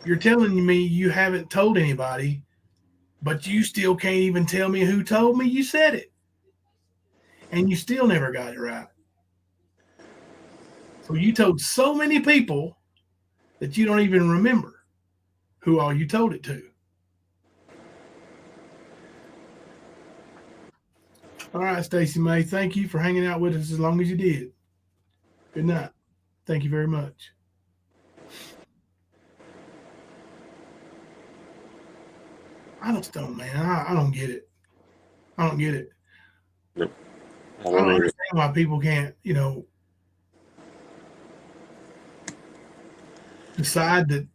you're telling me you haven't told anybody, but you still can't even tell me who told me you said it. And you still never got it right. So you told so many people that you don't even remember who all you told it to. All right, Stacey May, thank you for hanging out with us as long as you did. Good night. Thank you very much. I just don't, man. I don't get it. I don't get it. Nope. I don't understand why people can't, you know, decide that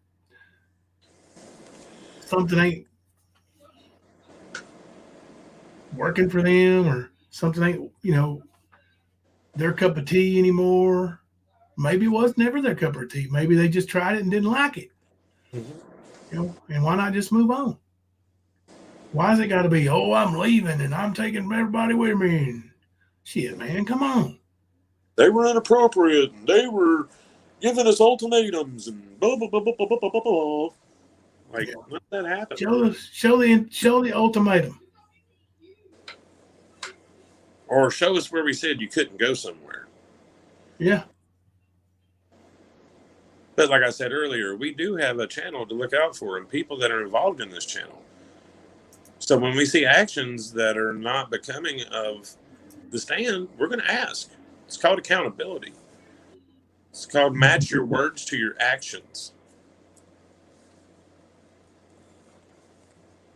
something ain't working for them or something ain't, you know, their cup of tea anymore. Maybe it was never their cup of tea. Maybe they just tried it and didn't like it. Mm-hmm. You know, and why not just move on? Why has it got to be, oh, I'm leaving and I'm taking everybody with me? And shit, man, come on. They were inappropriate and they were giving us ultimatums and blah, blah, blah, blah, blah, blah, blah, blah. Like, let that happen. Show the ultimatum. Or show us where we said you couldn't go somewhere. Yeah. But like I said earlier, we do have a channel to look out for and people that are involved in this channel. So when we see actions that are not becoming of the stand, we're going to ask. It's called accountability. It's called match your words to your actions.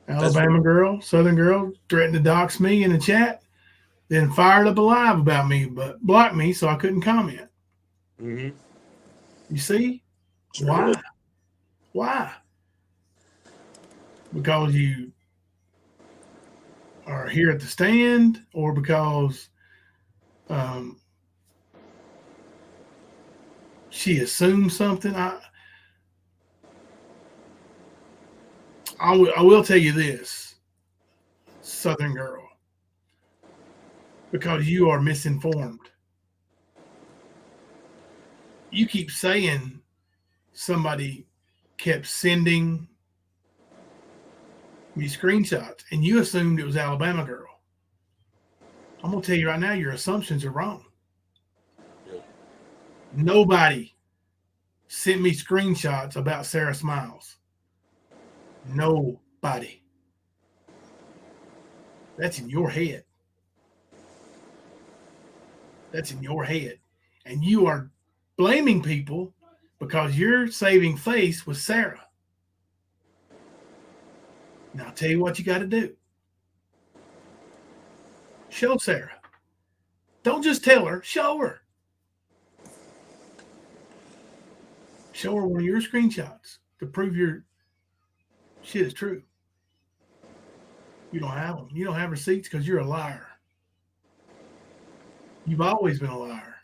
Alabama girl, Southern girl, threatened to dox me in the chat, then fired up a live about me, but blocked me so I couldn't comment. Mm-hmm. You see? Sure Why? is. Why? Because you are here at the stand, or because she assumed something? I will tell you this, Southern girl, because you are misinformed. You keep saying somebody kept sending me screenshots, and you assumed it was Alabama girl. I'm going to tell you right now, your assumptions are wrong. Yeah. Nobody sent me screenshots about Sarah Smiles. Nobody. That's in your head. That's in your head. And you are blaming people because you're saving face with Sarah. Now, I'll tell you what you got to do. Show Sarah. Don't just tell her. Show her. Show her one of your screenshots to prove your shit is true. You don't have them. You don't have receipts because you're a liar. You've always been a liar.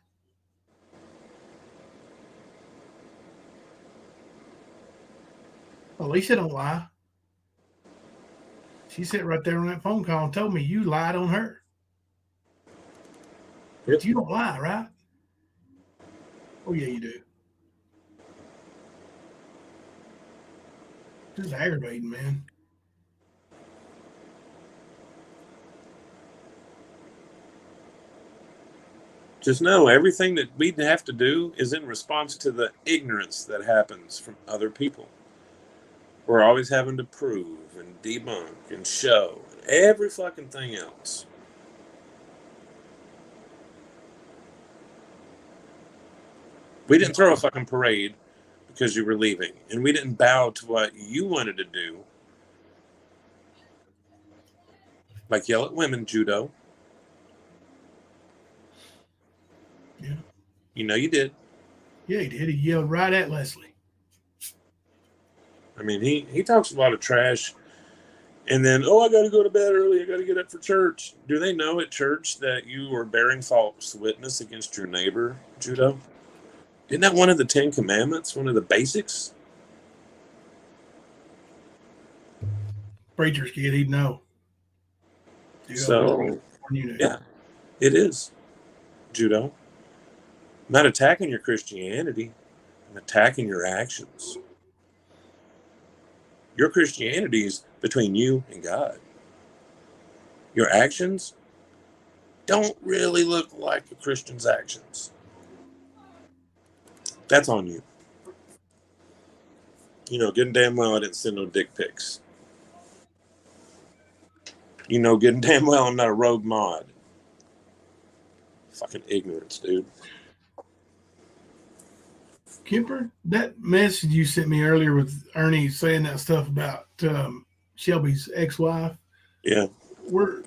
Alicia don't lie. She sat right there on that phone call and told me you lied on her. But you don't lie, right? Oh, yeah, you do. This is aggravating, man. Just know everything that we have to do is in response to the ignorance that happens from other people. We're always having to prove and debunk and show and every fucking thing else. We didn't throw a fucking parade because you were leaving, and we didn't bow to what you wanted to do, like yell at women, judo. Yeah. You know you did. Yeah, he did. He yelled right at Leslie. I mean, he talks a lot of trash, and then, oh, I got to go to bed early. I got to get up for church. Do they know at church that you are bearing false witness against your neighbor, judo? Isn't that one of the 10 Commandments, one of the basics? Preacher's kid, he'd know. So, yeah, it is, judo. I'm not attacking your Christianity. I'm attacking your actions. Your Christianity is between you and God. Your actions don't really look like a Christian's actions. That's on you. You know, good and damn well I didn't send no dick pics. You know good and damn well I'm not a rogue mod. Fucking ignorance, dude. Kemper, that message you sent me earlier with Ernie saying that stuff about Shelby's ex-wife. Yeah. Where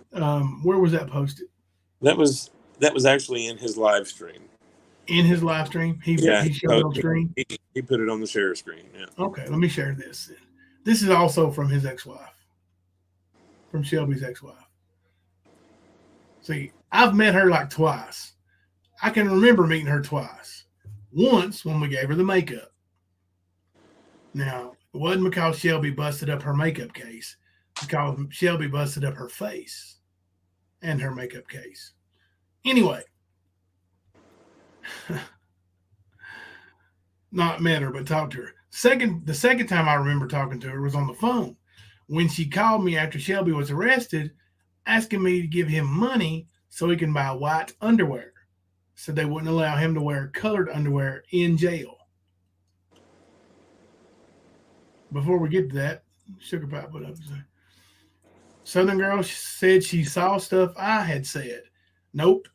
was that posted? That was actually in his live stream. In his live stream? He showed it on screen? He put it on the share screen, yeah. Okay, let me share this. This is also from his ex-wife. From Shelby's ex-wife. See, I've met her like twice. I can remember meeting her twice. Once when we gave her the makeup. Now, it wasn't because Shelby busted up her makeup case. Because Shelby busted up her face and her makeup case. Anyway. Not met her, but talked to her. The second time I remember talking to her was on the phone when she called me after Shelby was arrested, asking me to give him money so he can buy white underwear. Said they wouldn't allow him to wear colored underwear in jail. Before we get to that, Sugar Pie put up. Southern Girl said she saw stuff I had said. Nope.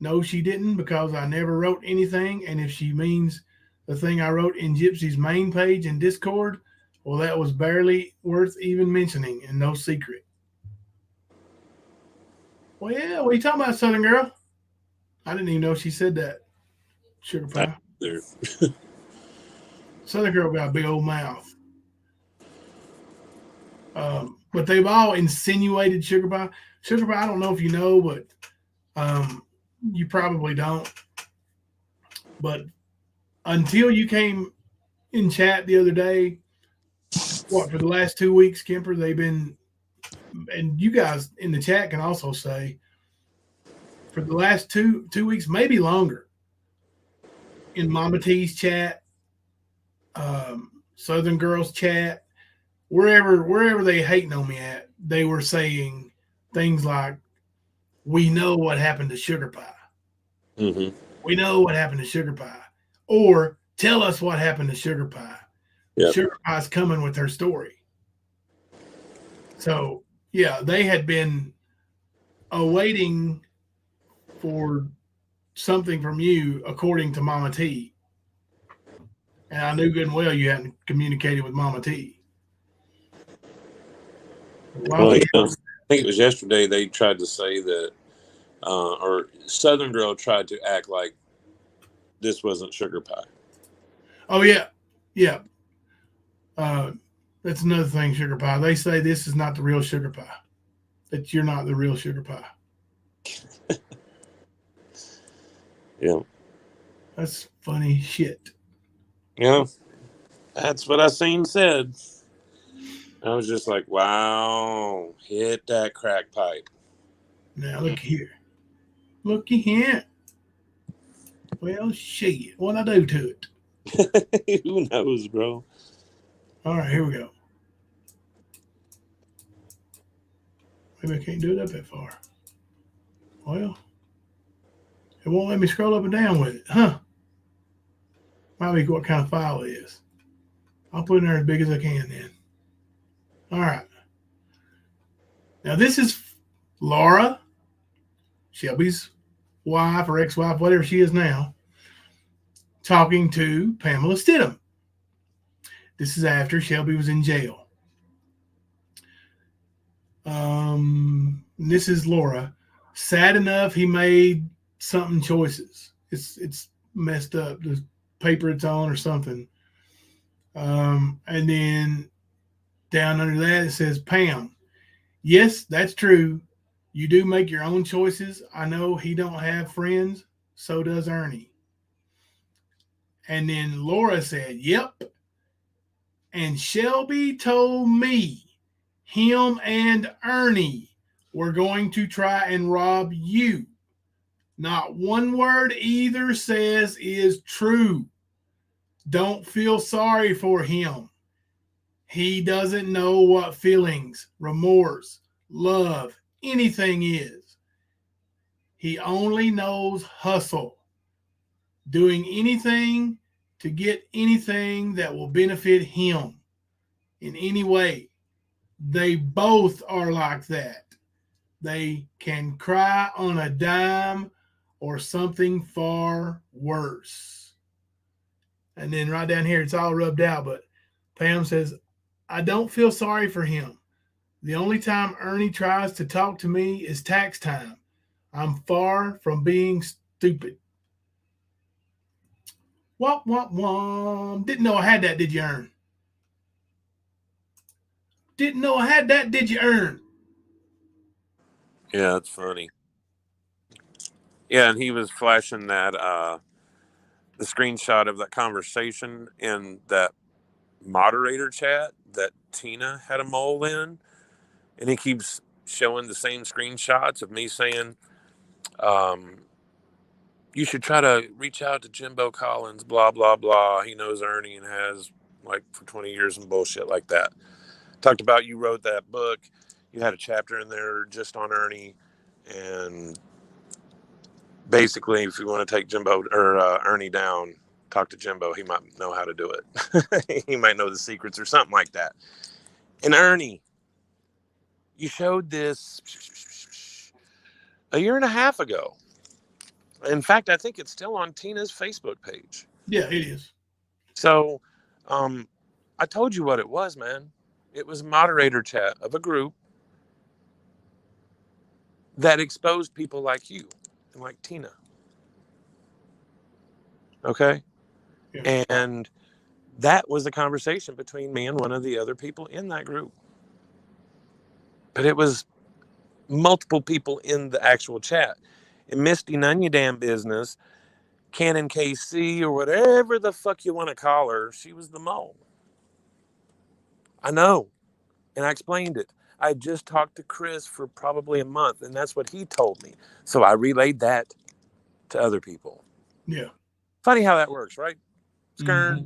No, she didn't, because I never wrote anything. And if she means the thing I wrote in Gypsy's main page in Discord, well, that was barely worth even mentioning and no secret. Well, yeah, what are you talking about, Southern Girl? I didn't even know she said that. Sugar Pie. Southern Girl got a big old mouth. But they've all insinuated Sugar Pie. Sugar Pie, I don't know if you know, but you probably don't. But until you came in chat the other day, for the last 2 weeks, Kemper, they've been, and you guys in the chat can also say, for the last two weeks, maybe longer, in Mama T's chat, Southern Girls chat, wherever they hating on me at, they were saying things like, we know what happened to Sugar Pie. Mm-hmm. We know what happened to Sugar Pie. Or tell us what happened to Sugar Pie. Yep. Sugar Pie's coming with her story. So, yeah, they had been awaiting for something from you, according to Mama T. And I knew good and well you hadn't communicated with Mama T. Well, yeah, I think it was yesterday they tried to say that, or Southern Girl tried to act like this wasn't sugar pie. Oh, yeah. Yeah. That's another thing, sugar pie. They say this is not the real sugar pie. That you're not the real sugar pie. Yeah. That's funny shit. Yeah. That's what I seen said. I was just like, wow, hit that crack pipe. Now, look here. Looky here. Well, shit. What'd I do to it? Who knows, bro? All right, here we go. Maybe I can't do it up that far. Well, it won't let me scroll up and down with it, huh? Might be what kind of file it is. I'll put it in there as big as I can then. All right. Now, this is Laura, Shelby's wife or ex-wife, whatever she is now, talking to Pamela Stidham. This is after Shelby was in jail. This is Laura. Sad enough, he made something choices. It's messed up. The paper it's on or something. And then down under that it says, Pam, yes, that's true. You do make your own choices. I know he don't have friends. So does Ernie. And then Laura said, yep. And Shelby told me him and Ernie were going to try and rob you. Not one word either says is true. Don't feel sorry for him. He doesn't know what feelings, remorse, love, anything is. He only knows hustle. Doing anything to get anything that will benefit him in any way. They both are like that. They can cry on a dime or something far worse. And then right down here, it's all rubbed out, but Pam says, I don't feel sorry for him. The only time Ernie tries to talk to me is tax time. I'm far from being stupid. Womp, womp, womp. Didn't know I had that, did you, Ern? Didn't know I had that, did you, Ern? Yeah, it's funny. Yeah, and he was flashing that the screenshot of that conversation in that moderator chat that Tina had a mole in, and he keeps showing the same screenshots of me saying, you should try to reach out to Jimbo Collins, blah, blah, blah. He knows Ernie and has like for 20 years and bullshit like that. Talked about you wrote that book. You had a chapter in there just on Ernie, and basically, if you want to take Jimbo or Ernie down, talk to Jimbo. He might know how to do it. He might know the secrets or something like that. And Ernie, you showed this a year and a half ago. In fact, I think it's still on Tina's Facebook page. Yeah, it is. So, I told you what it was, man. It was a moderator chat of a group that exposed people like you and like Tina. Okay? Yeah. And that was the conversation between me and one of the other people in that group. But it was multiple people in the actual chat. And Misty None You Damn Business, Canon KC, or whatever the fuck you want to call her, she was the mole. I know. And I explained it. I just talked to Chris for probably a month, and that's what he told me. So I relayed that to other people. Yeah. Funny how that works, right? Skern. Mm-hmm.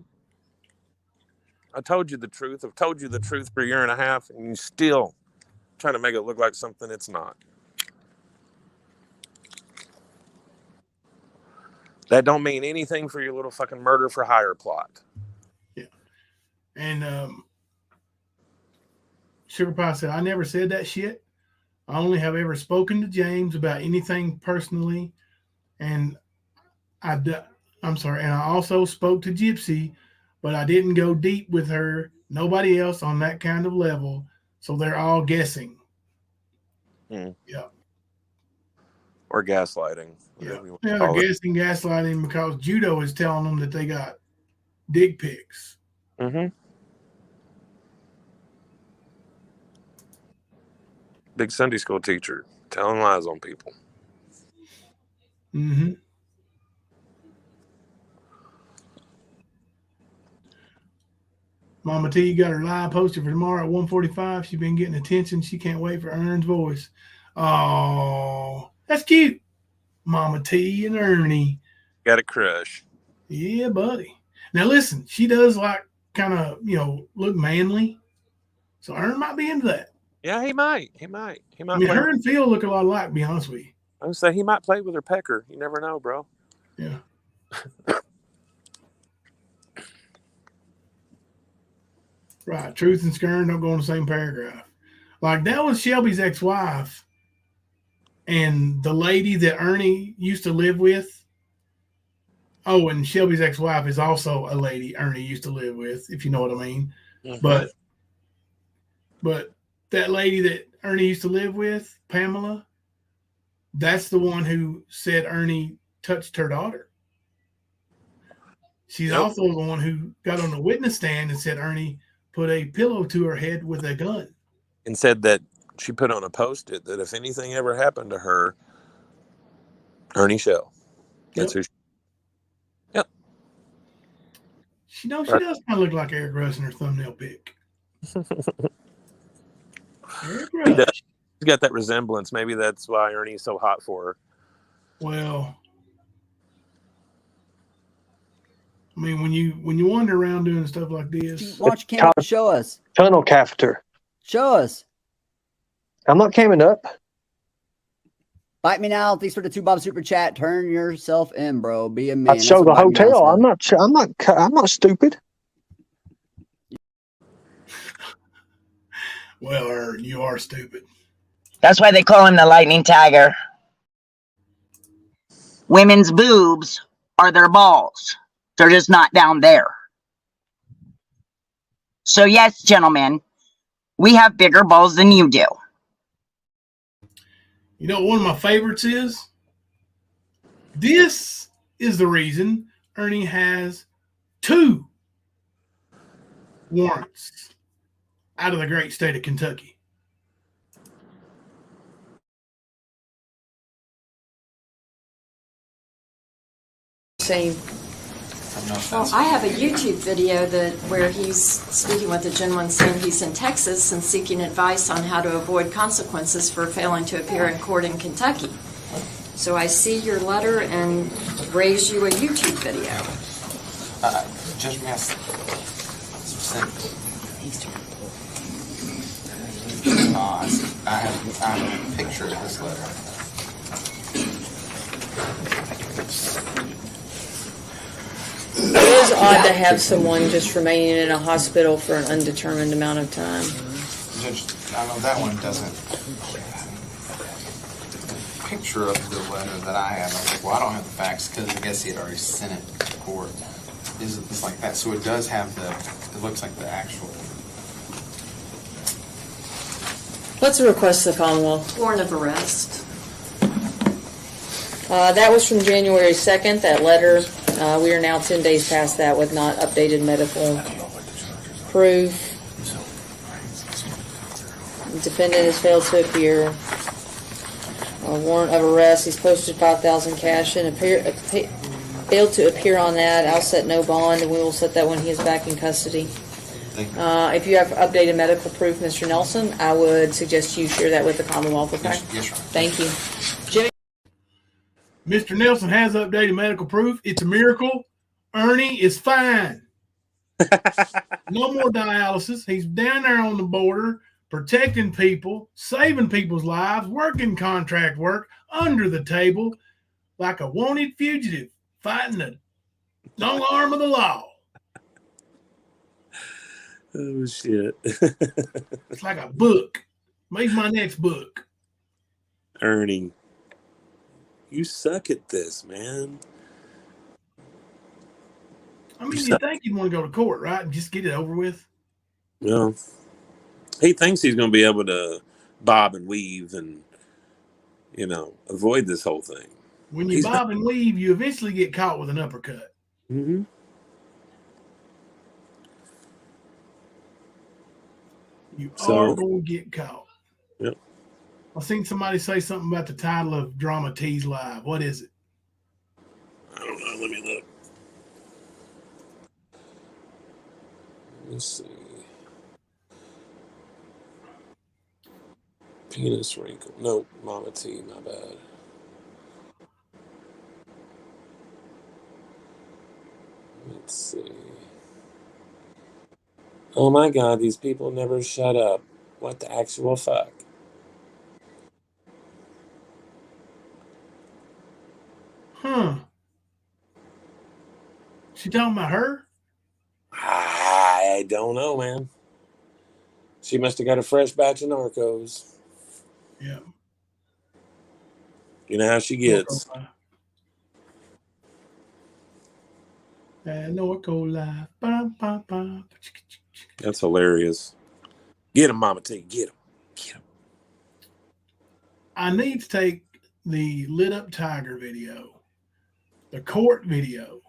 I told you the truth. I've told you the truth for a year and a half, and you still trying to make it look like something it's not. That don't mean anything for your little fucking murder for hire plot. Yeah. And Sugar Pie said, I never said that shit. I only have ever spoken to James about anything personally. And I'm sorry. And I also spoke to Gypsy, but I didn't go deep with her. Nobody else on that kind of level. So they're all guessing. Hmm. Yeah. Or gaslighting. Yeah. whatever you want Yeah, to they're call it. guessing, gaslighting because Judo is telling them that they got dick pics. Mm-hmm. Big Sunday school teacher telling lies on people. Mm-hmm. Mama T got her live posted for tomorrow at 1:45. She's been getting attention. She can't wait for Ern's voice. Oh, that's cute. Mama T and Ernie. Got a crush. Yeah, buddy. Now listen, she does like kind of, look manly. So Ern might be into that. Yeah, he might. He might I mean, play. her and Phil look a lot alike, to be honest with you. I would say he might play with her pecker. You never know, bro. Yeah. Right. Truth and Skern don't go in the same paragraph. Like, that was Shelby's ex-wife. And the lady that Ernie used to live with. Oh, and Shelby's ex-wife is also a lady Ernie used to live with, if you know what I mean. Mm-hmm. But that lady that Ernie used to live with, Pamela, that's the one who said Ernie touched her daughter. She's also the one who got on the witness stand and said Ernie put a pillow to her head with a gun. And said that she put on a post-it that if anything ever happened to her, Ernie Shell. That's who she... Yep. She does kind of look like Eric Russ in her thumbnail pic. Eric Russ. She's got that resemblance. Maybe that's why Ernie's so hot for her. Well, I mean, when you wander around doing stuff like this, why don't you come up and show us? Tunnel catheter. Show us. I'm not coming up. Bite me now. Thanks for the $2 super chat. Turn yourself in, bro. Be a man. I'd show the hotel. I'm not stupid. Well, you are stupid. That's why they call him the Lightning Tiger. Women's boobs are their balls. They're just not down there. So yes, gentlemen, we have bigger balls than you do. You know what one of my favorites is? This is the reason Ernie has 2 warrants out of the great state of Kentucky. Same. Well, I have a YouTube video where he's speaking with a gentleman saying he's in Texas and seeking advice on how to avoid consequences for failing to appear in court in Kentucky. So I see your letter and raise you a YouTube video. Judge Mass I have a picture of this letter. It is odd to have someone just remaining in a hospital for an undetermined amount of time. Judge, I know that one doesn't. Picture of the letter that I have. I was like, well, I don't have the facts because I guess he had already sent it to court. It's like that. So it does have it looks like the actual. What's the request of the Commonwealth? Warrant of arrest. That was from January 2nd, that letter. We are now 10 days past that with not updated medical proof. The defendant has failed to appear. A warrant of arrest. He's posted $5,000 cash and failed to appear on that. I'll set no bond, and we will set that when he is back in custody. If you have updated medical proof, Mr. Nelson, I would suggest you share that with the Commonwealth. Okay? Yes, sir. Thank you. Jimmy? Mr. Nelson has updated medical proof. It's a miracle. Ernie is fine. No more dialysis. He's down there on the border, protecting people, saving people's lives, working contract work under the table like a wanted fugitive, fighting the long arm of the law. Oh, shit. It's like a book. Make my next book. Ernie, you suck at this, man. I mean, you think you'd want to go to court, right? And just get it over with? Well, He thinks he's going to be able to bob and weave and, avoid this whole thing. When you bob and weave, you eventually get caught with an uppercut. Mm-hmm. You are going to get caught. Yep. I seen somebody say something about the title of Drama Tease Live. What is it? I don't know. Let me look. Let's see. Penis wrinkle. Nope. Mama T. My bad. Let's see. Oh my God, these people never shut up. What the actual fuck? Huh. She talking about her? I don't know, man. She must have got a fresh batch of Narcos. Yeah. You know how she gets. Norco Live. Ba, ba, ba. That's hilarious. Get him, Mama T. Get him. Get him. I need to take the lit up tiger video, the court video,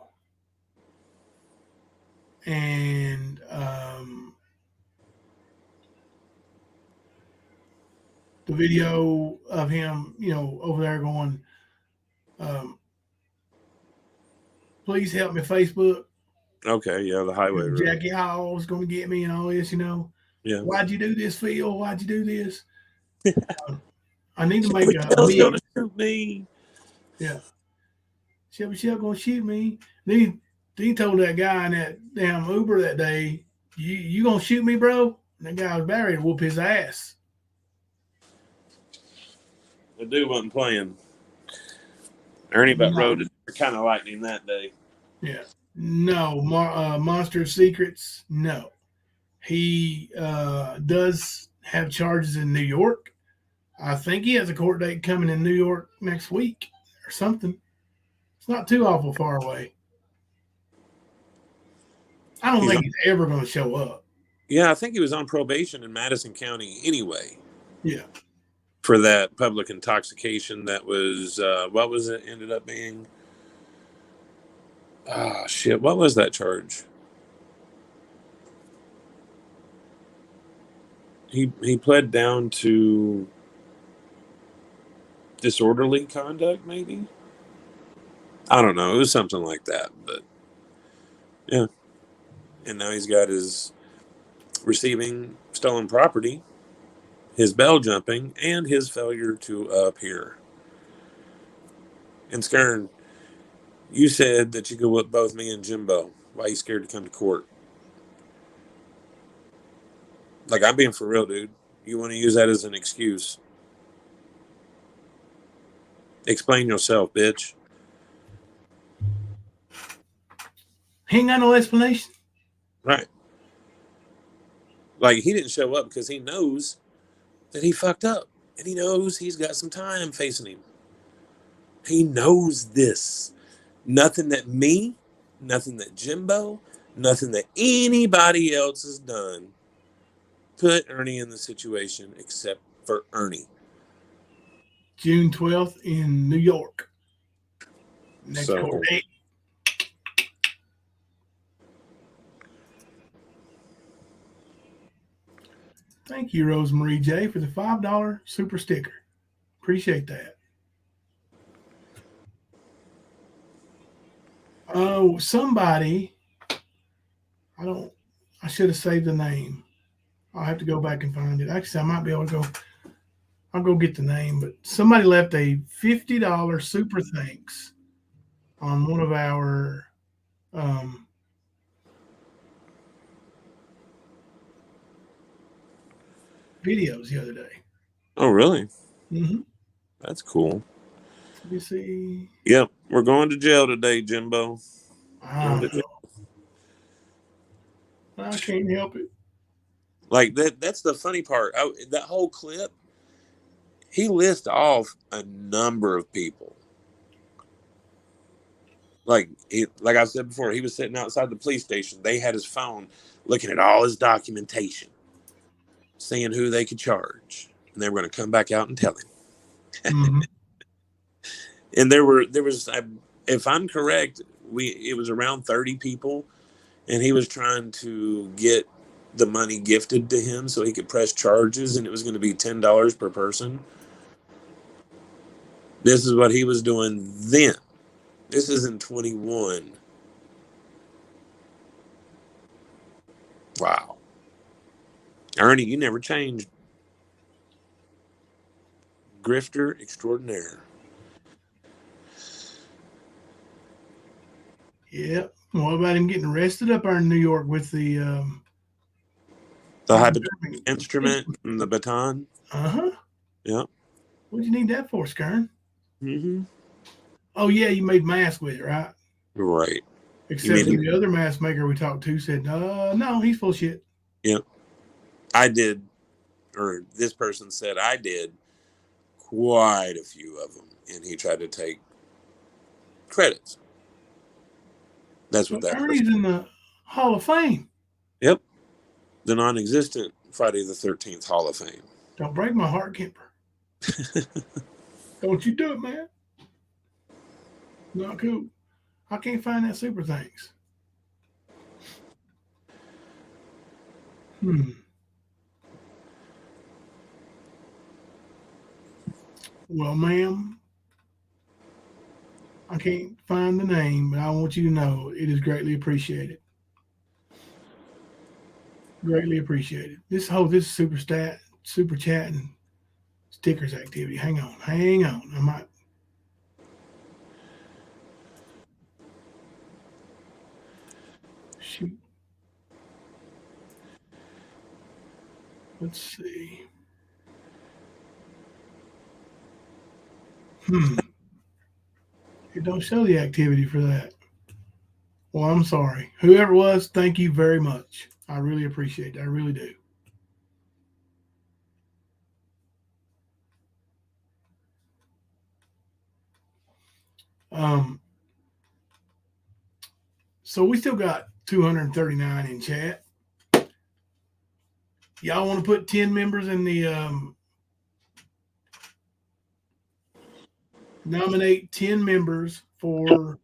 and the video of him, over there going, please help me, Facebook. Okay, yeah, the highway road. Jackie Hall's going to get me and all this, Yeah. Why'd you do this, Phil? Why'd you do this? I need to make a going to shoot me. Yeah. Shelby going to shoot me. Then he told that guy in that damn Uber that day, you going to shoot me, bro? And that guy was about ready to whoop his ass. The dude wasn't playing. Ernie but rode it kind of lightning that day. Yeah. No. Monster Secrets, no. He does have charges in New York. I think he has a court date coming in New York next week or something. It's not too awful far away. I don't think he's ever going to show up. Yeah, I think he was on probation in Madison County anyway. Yeah. For that public intoxication that was, what was it ended up being? Oh, shit. What was that charge? He pled down to disorderly conduct, maybe? I don't know. It was something like that, but yeah. And now he's got his receiving stolen property, his bail jumping, and his failure to appear. And Skern, you said that you could whip both me and Jimbo. Why are you scared to come to court? Like, I'm being for real, dude. You want to use that as an excuse? Explain yourself, bitch. He ain't got no explanation. Right. Like, he didn't show up because he knows that he fucked up. And he knows he's got some time facing him. He knows this. Nothing that me, nothing that Jimbo, nothing that anybody else has done put Ernie in the situation except for Ernie. June 12th in New York. Next court date. Thank you, Rosemary J, for the $5 super sticker. Appreciate that. Oh, somebody. I should have saved the name. I'll have to go back and find it. Actually, I might be able to go. I'll go get the name, but somebody left a $50 super thanks on one of our videos the other day. Oh, really? Mm-hmm. That's cool. Let me see. Yep, we're going to jail today, Jimbo. I can't help it. Like, that's the funny part. That whole clip, he lists off a number of people. Like I said before, he was sitting outside the police station. They had his phone looking at all his documentation. seeing who they could charge, and they were going to come back out and tell him. Mm-hmm. And there was, if I'm correct, it was around 30 people, and he was trying to get the money gifted to him so he could press charges, and it was going to be $10 per person. This is what he was doing then. This is in 21. Wow. Ernie, you never changed. Grifter extraordinaire. Yeah. What about him getting arrested up there in New York with the hypodermic instrument and the baton? Uh-huh. Yeah. What'd you need that for, Skern? Mm-hmm. Oh, yeah, you made masks with it, right? Right. Except for the other mask maker we talked to said, no, he's full of shit. Yep. I did, or this person said I did quite a few of them, and he tried to take credits. That's what that Ernie's in the Hall of Fame. Yep. The non-existent Friday the 13th Hall of Fame. Don't break my heart, Kemper. Don't you do it, man. Not cool. I can't find that super thanks. Well, ma'am, I can't find the name, but I want you to know it is greatly appreciated. Greatly appreciated. This super chat and stickers activity. Hang on. I might. Shoot. Let's see. It don't show the activity for that. Well, I'm sorry. Whoever it was, thank you very much. I really appreciate it. I really do. So we still got 239 in chat. Y'all want to put 10 members in the nominate 10 members for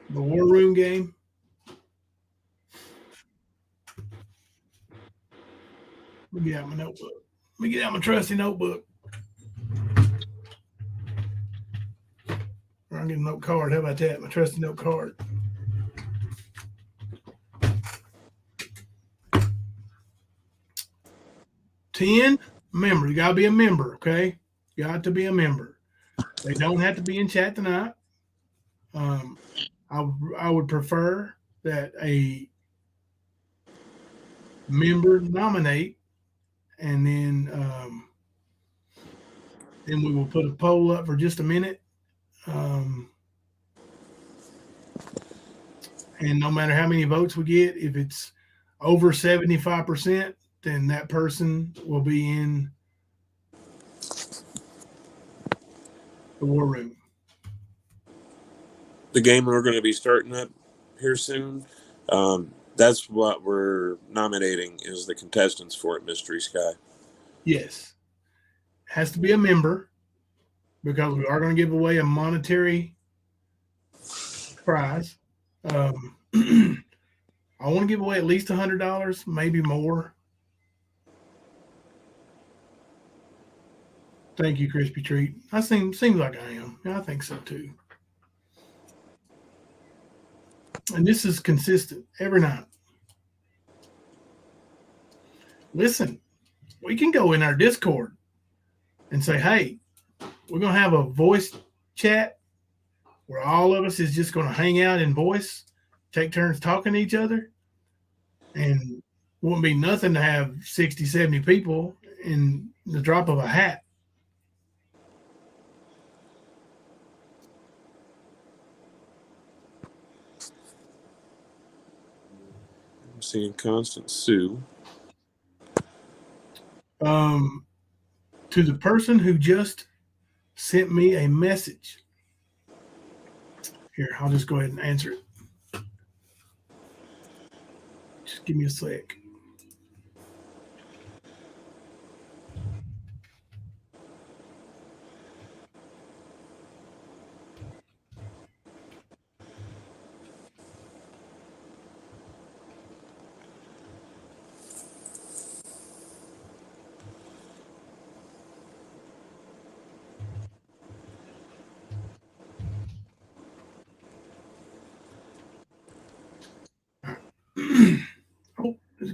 the War Room game? Let me get out my notebook. Let me get out my trusty notebook. Or I'll get a note card. How about that? My trusty note card. $10 members. You got to be a member, okay? You got to be a member. They don't have to be in chat tonight. I would prefer that a member nominate, and then we will put a poll up for just a minute. And no matter how many votes we get, if it's over 75%, then that person will be in the War Room. The game we're going to be starting up here soon, that's what we're nominating is the contestants for it, Mystery Sky. Yes. Has to be a member, because we are going to give away a monetary prize. I want to give away at least $100, maybe more. Thank you, Crispy Treat. Seems like I am. Yeah, I think so too. And this is consistent every night. Listen, we can go in our Discord and say, hey, we're going to have a voice chat where all of us is just going to hang out in voice, take turns talking to each other, and won't be nothing to have 60, 70 people in the drop of a hat. I'm seeing Constant Sue. To the person who just sent me a message. Here, I'll just go ahead and answer it. Just give me a sec.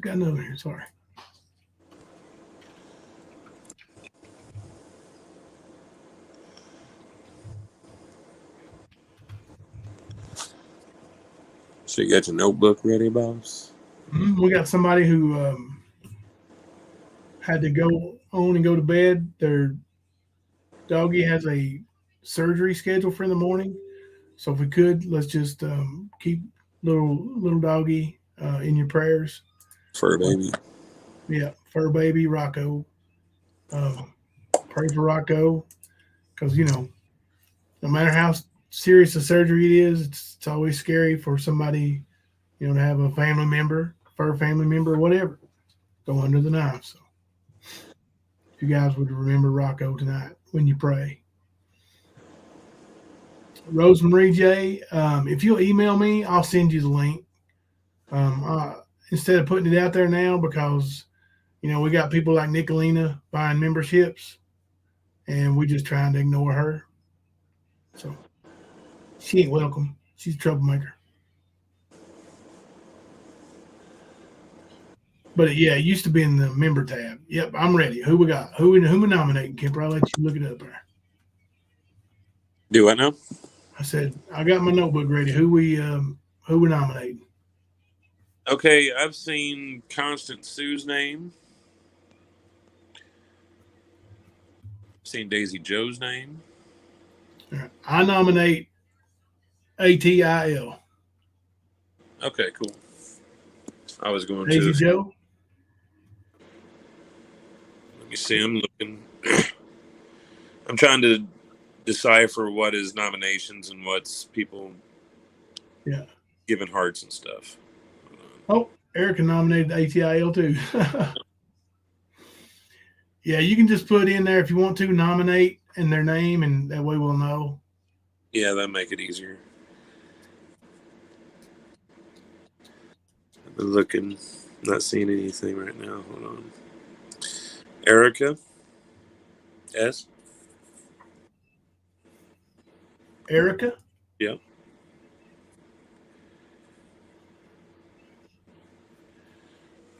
just got another here. Sorry. So you got your notebook ready, boss? We got somebody who had to go on and go to bed. Their doggy has a surgery scheduled for in the morning. So if we could, let's just keep little doggy in your prayers. Fur baby. Yeah, fur baby Rocco. Pray for Rocco, because no matter how serious the surgery it is, it's always scary for somebody, to have a family member, fur family member, or whatever, go under the knife. So if you guys would remember Rocco tonight when you pray. Rosemarie J, if you'll email me, I'll send you the link. Instead of putting it out there now, because we got people like Nicolina buying memberships, and we just trying to ignore her. So she ain't welcome. She's a troublemaker. But yeah, it used to be in the member tab. Yep, I'm ready. Who we got? Who we nominating, Kipper? I'll let you look it up there. Do what now? I said I got my notebook ready. Who we nominating? Okay, I've seen Constant Sue's name. I've seen Daisy Joe's name. Right. I nominate ATIL. Okay, cool. I was going Daisy to. Joe. Let me see. I'm looking. I'm trying to decipher what is nominations and what's people giving hearts and stuff. Oh, Erica nominated ATIL too. Yeah, you can just put in there if you want to nominate and their name, and that way we'll know. Yeah, that'd make it easier. I've been looking, not seeing anything right now. Hold on. Erica S. Erica? Yeah.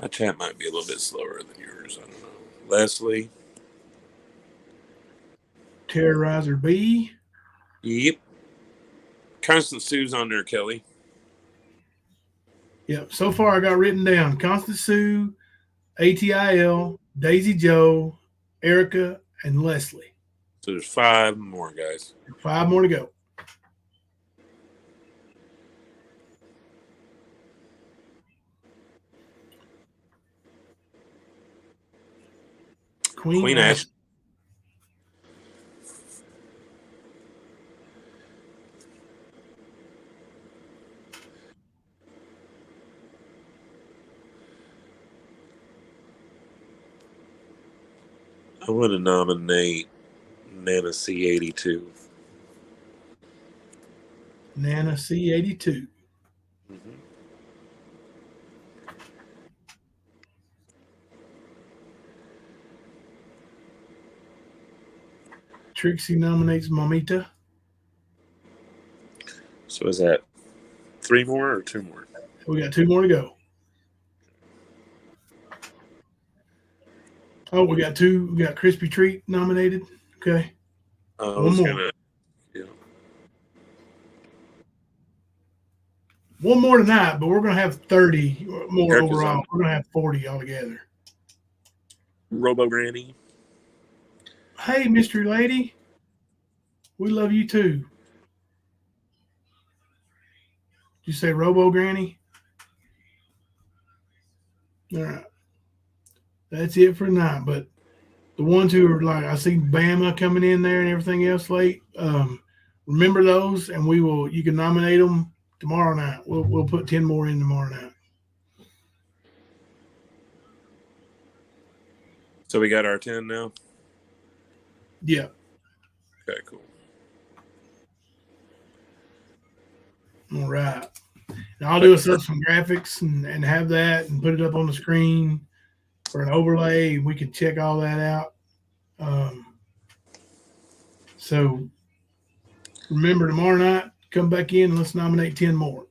My chat might be a little bit slower than yours. I don't know. Leslie. Terrorizer B. Yep. Constant Sue's on there, Kelly. Yep. So far, I got written down Constant Sue, ATIL, Daisy Joe, Erica, and Leslie. So there's 5 more, guys. 5 more to go. Queen Ash. I want to nominate Nana C82. Nana C82. Mm-hmm. Trixie nominates Mamita. So is that 3 more or 2 more? We got 2 more to go. Oh, we got 2. We got Crispy Treat nominated. Okay. One more. One more tonight, but we're going to have 30 more overall. We're going to have 40 altogether. Robo Granny. Hey, mystery lady. We love you too. Did you say Robo Granny? All right. That's it for tonight. But the ones who are like, I see Bama coming in there and everything else late. Remember those, and you can nominate them tomorrow night. We'll put 10 more in tomorrow night. So we got our 10 now? Yeah. Okay, cool. All right. And I'll do some graphics and have that and put it up on the screen for an overlay. We can check all that out. So remember, tomorrow night, come back in and let's nominate 10 more.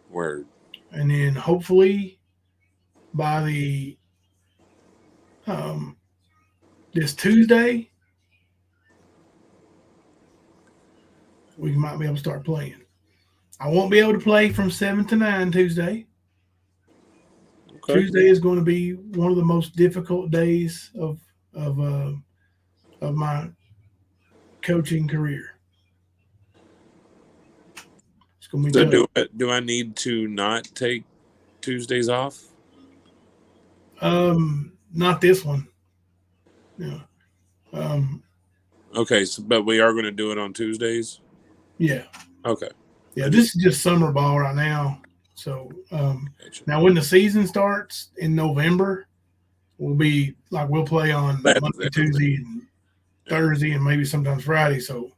Word. And then hopefully by this Tuesday, we might be able to start playing. I won't be able to play from 7 to 9 Tuesday. Okay. Tuesday is going to be one of the most difficult days of my coaching career. It's going to be tough. Do I need to not take Tuesdays off? Not this one. Yeah. Okay, but we are going to do it on Tuesdays? Yeah. Okay. Yeah, this is just summer ball right now. So now when the season starts in November, we'll play on Monday, Tuesday, and Thursday, and maybe sometimes Friday. So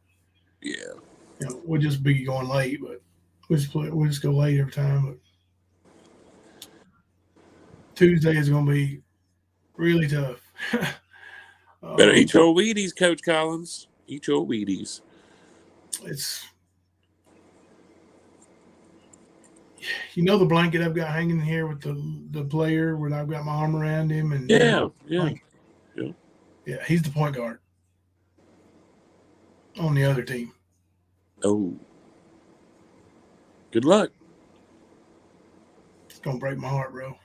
we'll just be going late, but we'll just go late every time. But Tuesday is going to be really tough. Better eat your Wheaties, Coach Collins. Eat your Wheaties. The blanket I've got hanging here with the player where I've got my arm around him, and yeah, he's the point guard on the other team. Oh, good luck. It's gonna break my heart, bro.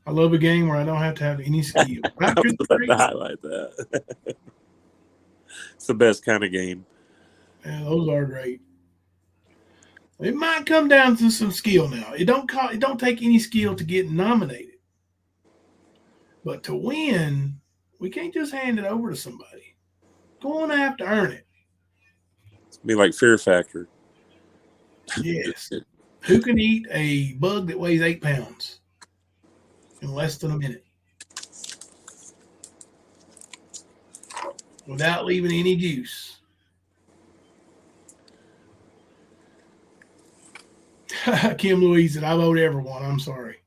I love a game where I don't have to have any skill. I was about to highlight that. It's the best kind of game. Yeah, those are great. It might come down to some skill now. It don't take any skill to get nominated. But to win, we can't just hand it over to somebody. Going to have to earn it. It's be like Fear Factor. Yes. Who can eat a bug that weighs 8 pounds in less than a minute without leaving any juice? Kim Louise said, I vote everyone. I'm sorry.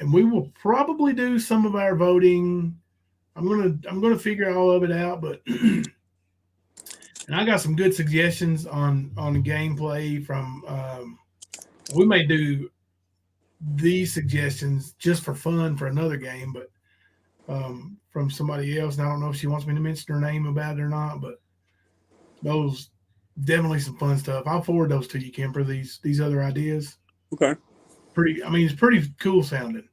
And we will probably do some of our voting. I'm gonna figure all of it out, but and I got some good suggestions on gameplay from. We may do these suggestions just for fun for another game, but from somebody else. And I don't know if she wants me to mention her name about it or not, but those definitely some fun stuff. I'll forward those to you, Kemper. These other ideas. Okay. It's pretty cool sounding.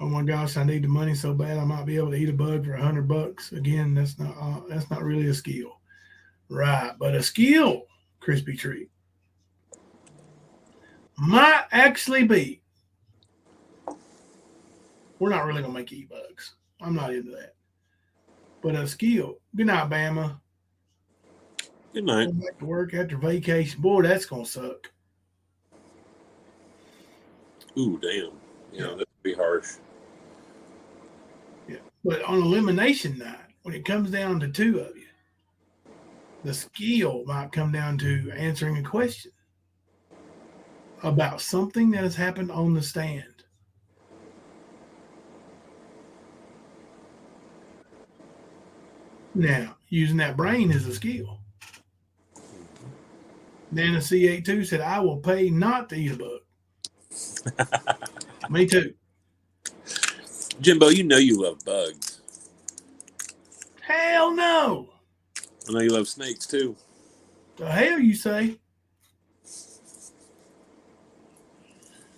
Oh my gosh, I need the money so bad I might be able to eat a bug for $100. Again, that's not really a skill, right? But a skill, crispy treat, might actually be. We're not really gonna make you eat bugs. I'm not into that. But a skill. Good night, Bama. Good night. Go back to work after vacation. Boy, that's gonna suck. Ooh, damn. Yeah, that'd be harsh. Yeah. But on elimination night, when it comes down to 2 of you, the skill might come down to answering a question about something that has happened on the stand. Now, using that brain is a skill. Nana C82 said, I will pay not to eat a bug. Me too. Jimbo, you know you love bugs. Hell no. I know you love snakes too. The hell you say?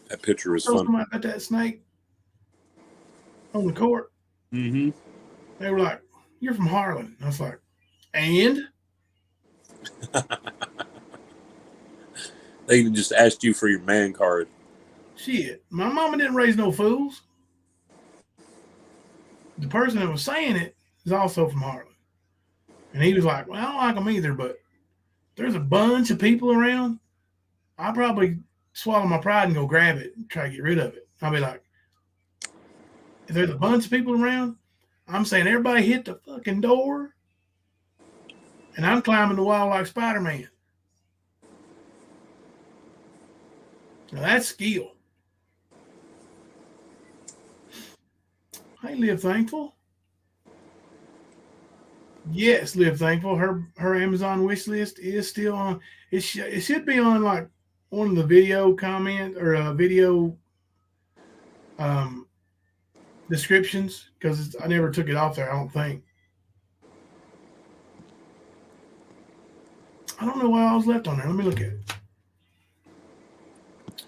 That picture was fun. Somebody about that snake on the court. Mm-hmm. They were like, you're from Harlan. I was like, and? They just asked you for your man card. Shit, my mama didn't raise no fools. The person that was saying it is also from Harlan. And he was like, well, I don't like them either, but there's a bunch of people around. I'll probably swallow my pride and go grab it and try to get rid of it. I'll be like, if there's a bunch of people around, I'm saying everybody hit the fucking door, and I'm climbing the wall like Spider-Man. Now that's skill. Hey, Live Thankful. Yes, Live Thankful. Her Amazon wish list is still on. It should be on like one of the video comment or video descriptions because I never took it off there. I don't think. I don't know why I was left on there. Let me look at it.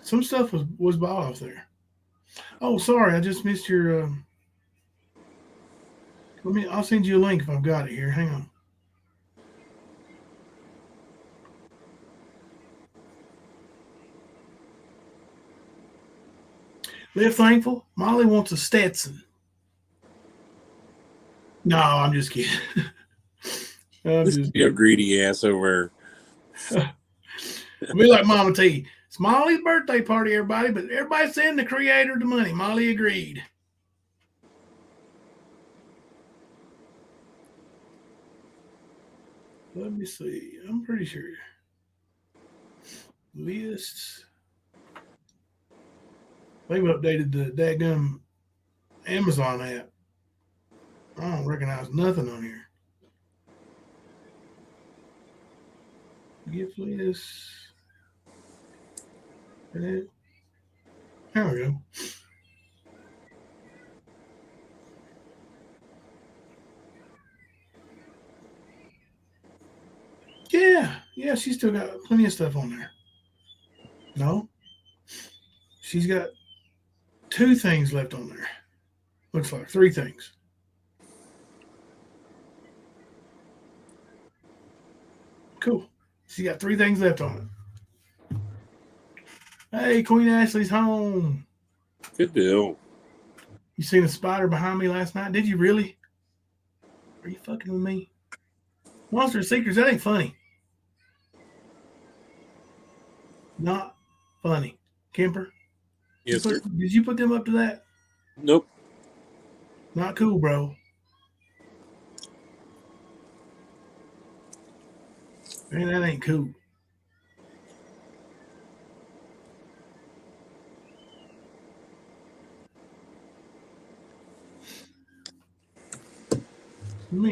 Some stuff was bought off there. Oh, sorry, I just missed your. I'll send you a link if I've got it here. Hang on. Live Thankful. Molly wants a Stetson. No, I'm just kidding. You're a greedy ass over. Be like Mama T. It's Molly's birthday party, everybody, but everybody send the creator the money. Molly agreed. Let me see. I'm pretty sure. Lists. They've updated the daggum Amazon app. I don't recognize nothing on here. Gift list. There we go. Yeah, she's still got plenty of stuff on there. No, she's got 2 things left on there. Looks like 3 things. Cool. She got 3 things left on it. Hey, Queen Ashley's home. Good deal. You seen a spider behind me last night? Did you really? Are you fucking with me? Monster Seekers, that ain't funny. Not funny. Kemper? Yes, sir. Did you put them up to that? Nope. Not cool, bro. Man, that ain't cool. Let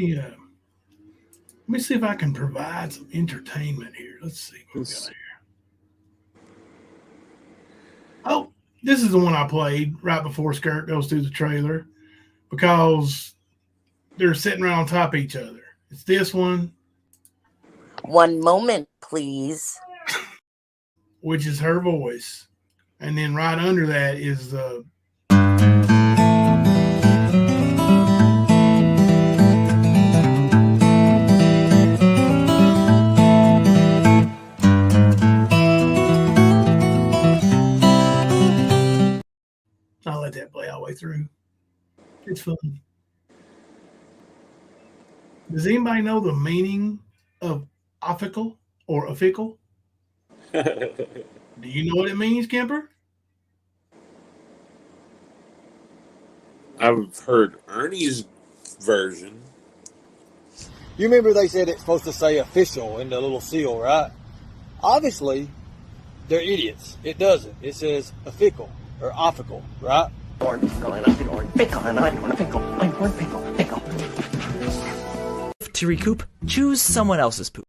me see if I can provide some entertainment here. Let's see what we got here. Oh, this is the one I played right before Skirt goes through the trailer because they're sitting right on top of each other. It's this one. One moment, please. Which is her voice. And then right under that is the I'll let that play all the way through. It's fun. Does anybody know the meaning of offical or offical? Do you know what it means, Kemper? I've heard Ernie's version. You remember they said it's supposed to say official in the little seal, right? Obviously, they're idiots. It doesn't. It says official or offical, right? To recoup, choose someone else's poop.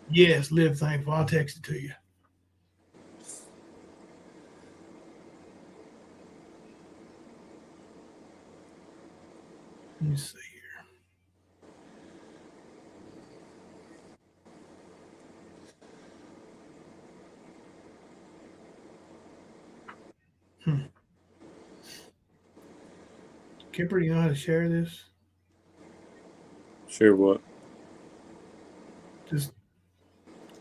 Yes, Live Thankful. I'll text it to you. Let me see here. Kemper, do you know how to share this? Share what? Just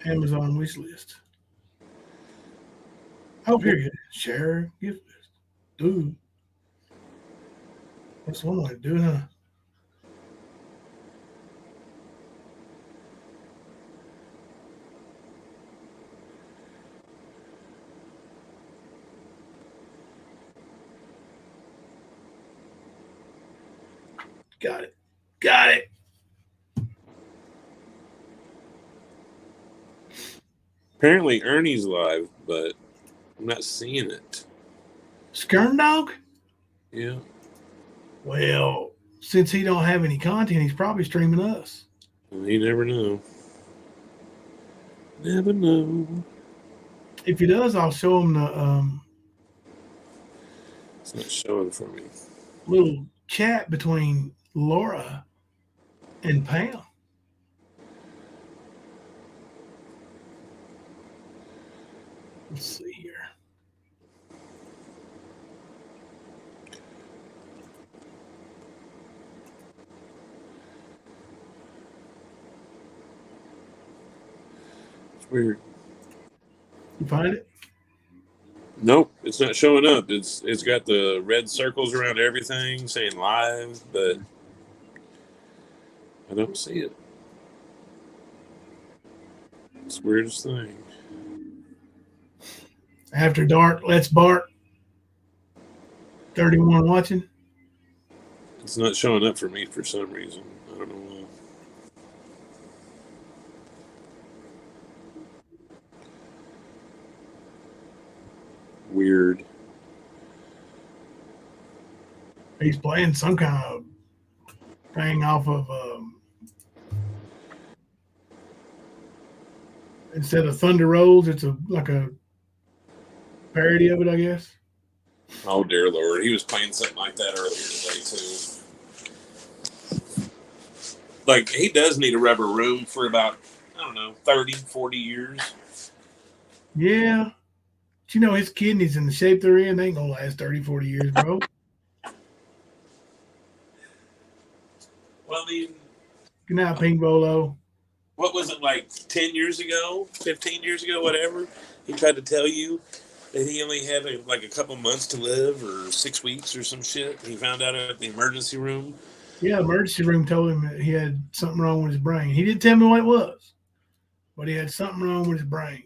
Amazon wish list. Oh, here you go. Share gift list. Dude. That's one way to do it, huh? Got it. Got it. Apparently Ernie's live, but I'm not seeing it. Skern Dog? Yeah. Well, since he don't have any content, he's probably streaming us. Well, you never know. Never know. If he does, I'll show him the It's not showing for me. little chat between Laura and Pam. Let's see here. It's weird. You find it? Nope, it's not showing up. It's got the red circles around everything saying live, but I don't see it. It's the weirdest thing. After dark, let's Bart. 31 watching. It's not showing up for me for some reason. I don't know why. Weird. He's playing some kind of thing off of instead of Thunder Rolls, it's like a parody of it, I guess. Oh dear Lord, he was playing something like that earlier today too. Like, he does need a rubber room for about, I don't know, 30, 40 years. Yeah. But you know, his kidneys in the shape they're in, they ain't gonna last 30, 40 years, bro. Well, I mean, Good night, Pink Bolo. what was it, like 10 years ago, 15 years ago, whatever? He tried to tell you that he only had like a couple months to live or 6 weeks or some shit. He found out at the emergency room. Yeah, the emergency room told him that he had something wrong with his brain. He didn't tell me what it was, but he had something wrong with his brain.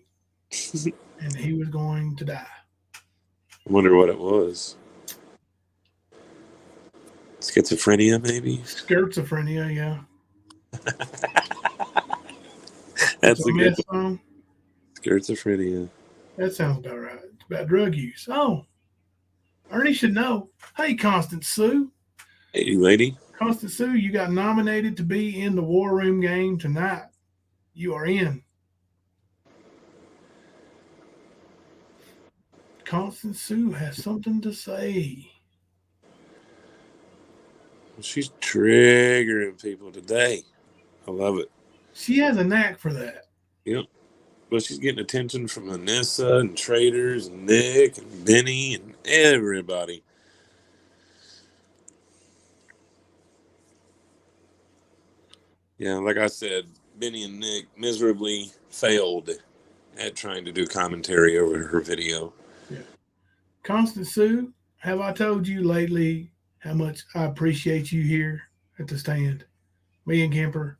And he was going to die. I wonder what it was. Schizophrenia, maybe? Schizophrenia, yeah. That's a good one. Schizophrenia. That sounds about right. It's about drug use. Oh, Ernie should know. Hey, Constance Sue. Hey, lady. Constance Sue, you got nominated to be in the War Room game tonight. You are in. Constance Sue has something to say. She's triggering people today. I love it. She has a knack for that. Yep. Well, she's getting attention from Anissa and Traitors and Nick and Benny and everybody. Yeah, like I said, Benny and Nick miserably failed at trying to do commentary over her video. Yeah. Constance Sue, have I told you lately how much I appreciate you here at the stand? Me and Kemper.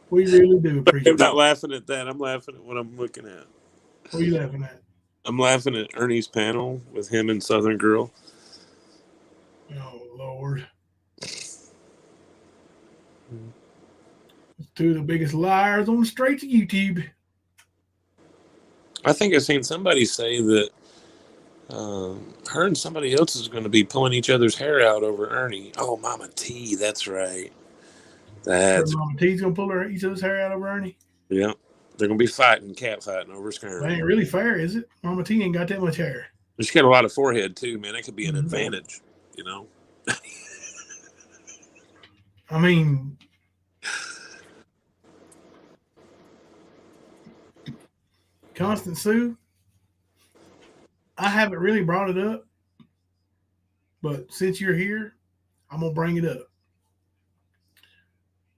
We really do appreciate I'm not laughing at that. I'm laughing at what I'm looking at. What are you laughing at? I'm laughing at Ernie's panel with him and Southern Girl. Oh, Lord. Two of the biggest liars on the streets of YouTube. I think I've seen somebody say that her and somebody else is going to be pulling each other's hair out over Ernie. Oh, Mama T, that's right. That's Mama T's going to pull each other's hair out over Ernie? Yeah. They're going to be fighting, cat fighting over Skern. That ain't really fair, is it? Mama T ain't got that much hair. She's got a lot of forehead, too, man. That could be an advantage, you know? I mean, Constance Sue, I haven't really brought it up, but since you're here, I'm going to bring it up.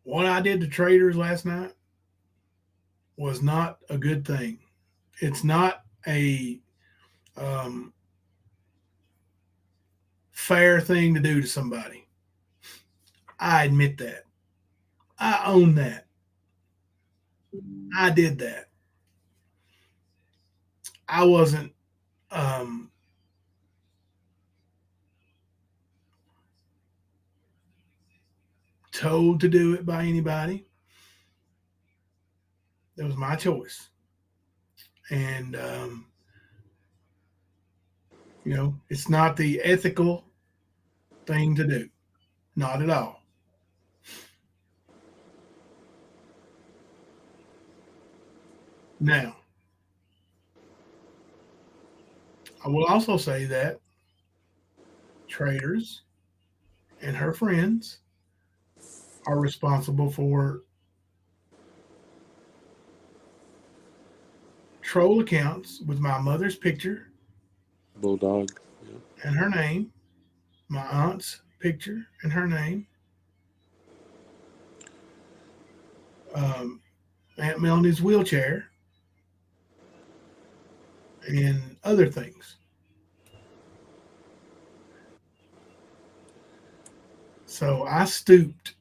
What I did to Traitors last night was not a good thing. It's not a fair thing to do to somebody. I admit that. I own that. I did that. I wasn't told to do it by anybody. That was my choice. And, you know, it's not the ethical thing to do. Not at all. Now, I will also say that Traitors and her friends are responsible for troll accounts with my mother's picture, Bulldog, and her name, my aunt's picture and her name, Aunt Melanie's wheelchair, and other things. So I stooped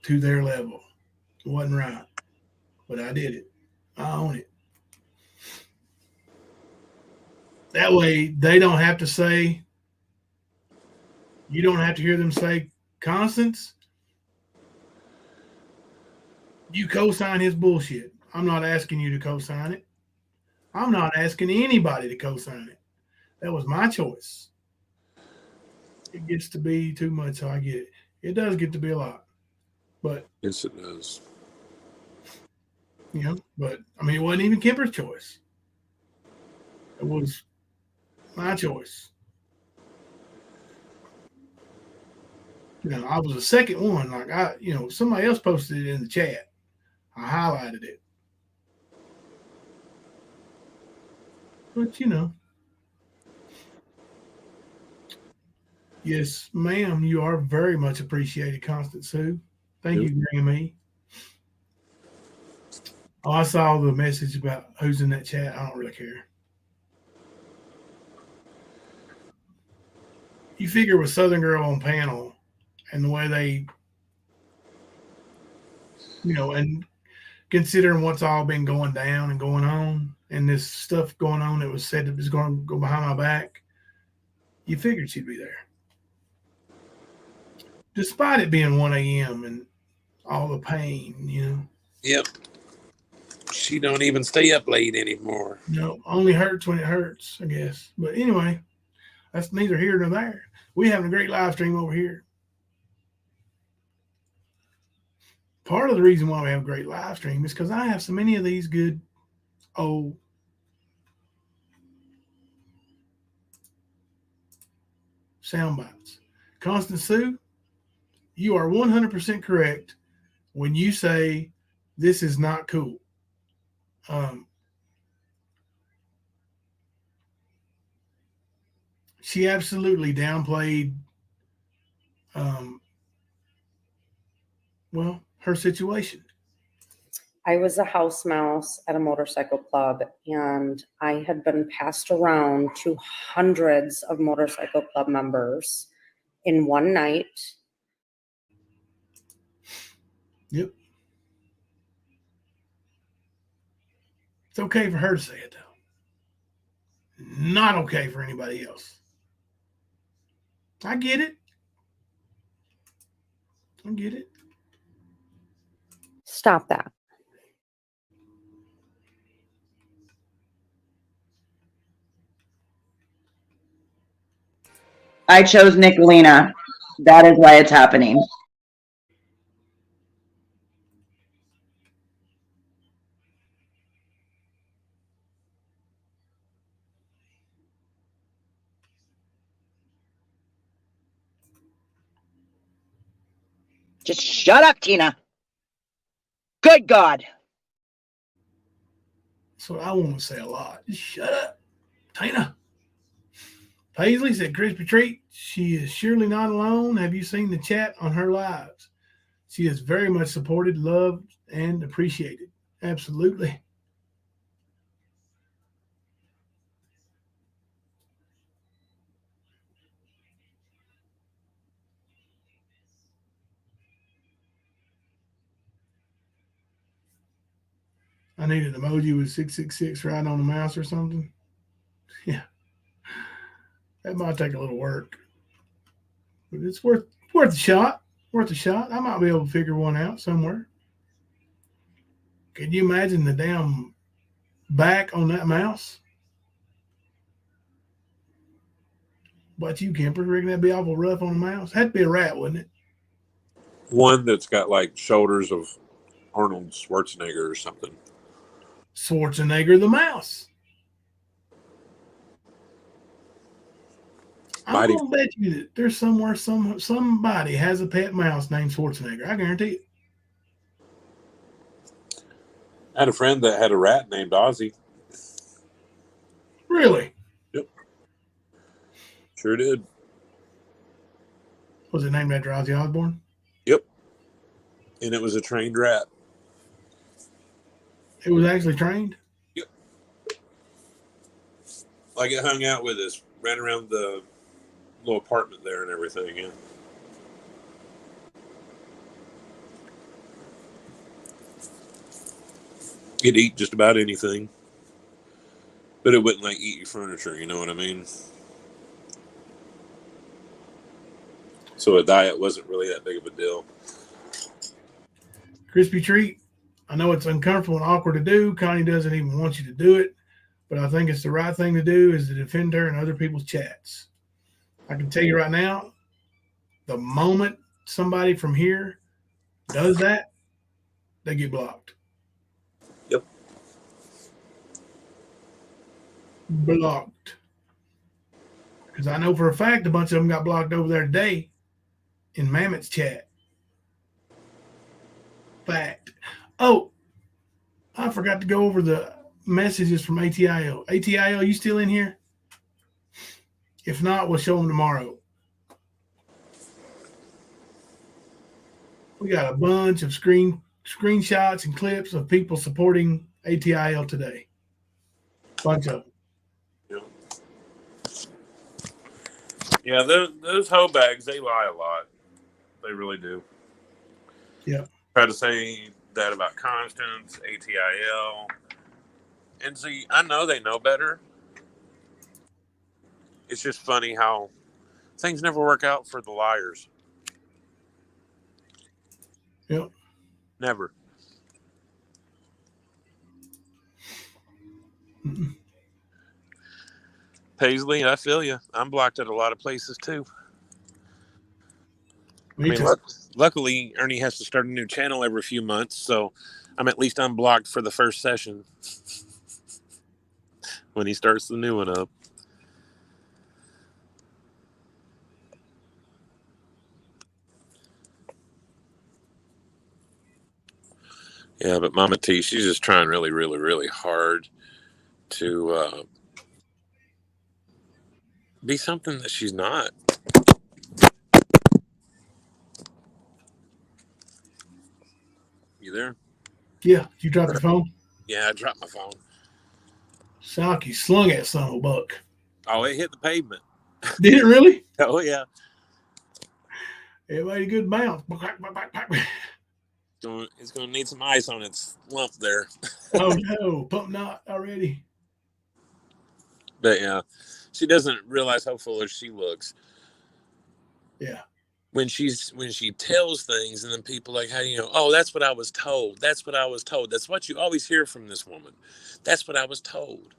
to their level. It wasn't right, but I did it. I own it. That way they don't have to say, you don't have to hear them say, Constance, you co-sign his bullshit. I'm not asking you to co-sign it. I'm not asking anybody to co-sign it. That was my choice. It gets to be too much, so I get it. It does get to be a lot. But yes, it does. You know, but I mean, it wasn't even Kemper's choice. It was my choice. You know, I was the second one. Like somebody else posted it in the chat. I highlighted it. But yes, ma'am, you are very much appreciated, Constance Sue. Thank you, Grammy. Oh, I saw the message about who's in that chat. I don't really care. You figure with Southern Girl on panel and the way they, and considering what's all been going down and going on and this stuff going on that was said that was going to go behind my back, you figured she'd be there. Despite it being 1 a.m. and all the pain, Yep. She don't even stay up late anymore. No, only hurts when it hurts, I guess. But anyway, that's neither here nor there. We having a great live stream over here. Part of the reason why we have a great live stream is because I have so many of these good old sound bites. Constance Sue, you are 100% correct when you say this is not cool. She absolutely downplayed, her situation. I was a house mouse at a motorcycle club, and I had been passed around to hundreds of motorcycle club members in one night. Yep. It's okay for her to say it, though. Not okay for anybody else. I get it. I get it. Stop that. I chose Nicolina. That is why it's happening. Just shut up, Tina. Good God. That's what I want to say a lot. Just shut up, Tina. Paisley said, Crispy Treat, she is surely not alone. Have you seen the chat on her lives? She is very much supported, loved, and appreciated. Absolutely. I need an emoji with 666 right on the mouse or something. Yeah. That might take a little work. But it's worth a shot. Worth a shot. I might be able to figure one out somewhere. Can you imagine the damn back on that mouse? But you campers reckon that'd be awful rough on a mouse? That'd be a rat, wouldn't it? One that's got like shoulders of Arnold Schwarzenegger or something. Schwarzenegger the mouse. I'm Mighty. gonna bet you that there's somewhere somebody has a pet mouse named Schwarzenegger. I guarantee it. I had a friend that had a rat named Ozzy. Really? Yep. Sure did. Was it named after Ozzy Osbourne? Yep. And it was a trained rat. It was actually trained? Yep. Like it hung out with us, ran around the little apartment there and everything, yeah. It'd eat just about anything. But it wouldn't like eat your furniture, you know what I mean? So a diet wasn't really that big of a deal. Crispy treat. I know it's uncomfortable and awkward to do. Connie doesn't even want you to do it, but I think it's the right thing to do is to defend her in other people's chats. I can tell you right now, the moment somebody from here does that, they get blocked. Yep. Blocked. Because I know for a fact a bunch of them got blocked over there today in Mammoth's chat. Fact. Oh, I forgot to go over the messages from ATIL. ATIL, you still in here? If not, we'll show them tomorrow. We got a bunch of screenshots and clips of people supporting ATIL today. Bunch of them. Yeah, those hoe bags, they lie a lot. They really do. Yeah. Try to say that about Constance, ATIL. And see, I know they know better. It's just funny how things never work out for the liars. Yep. Never. Mm-mm. Paisley, I feel you. I'm blocked at a lot of places too. Me too. Luckily, Ernie has to start a new channel every few months, so I'm at least unblocked for the first session when he starts the new one up. Yeah, but Mama T, she's just trying really, really, really hard to be something that she's not. You there? Yeah, you dropped your phone? Yeah, I dropped my phone. Sock, you slung that son of a buck. Oh, it hit the pavement. Did it really? Oh, yeah. It made a good bounce. It's going to need some ice on its lump there. Oh, no. Pump knot already. But, yeah, she doesn't realize how foolish she looks. Yeah. When she tells things and then people like, how do you know? Oh, that's what I was told. That's what I was told. That's what you always hear from this woman. That's what I was told.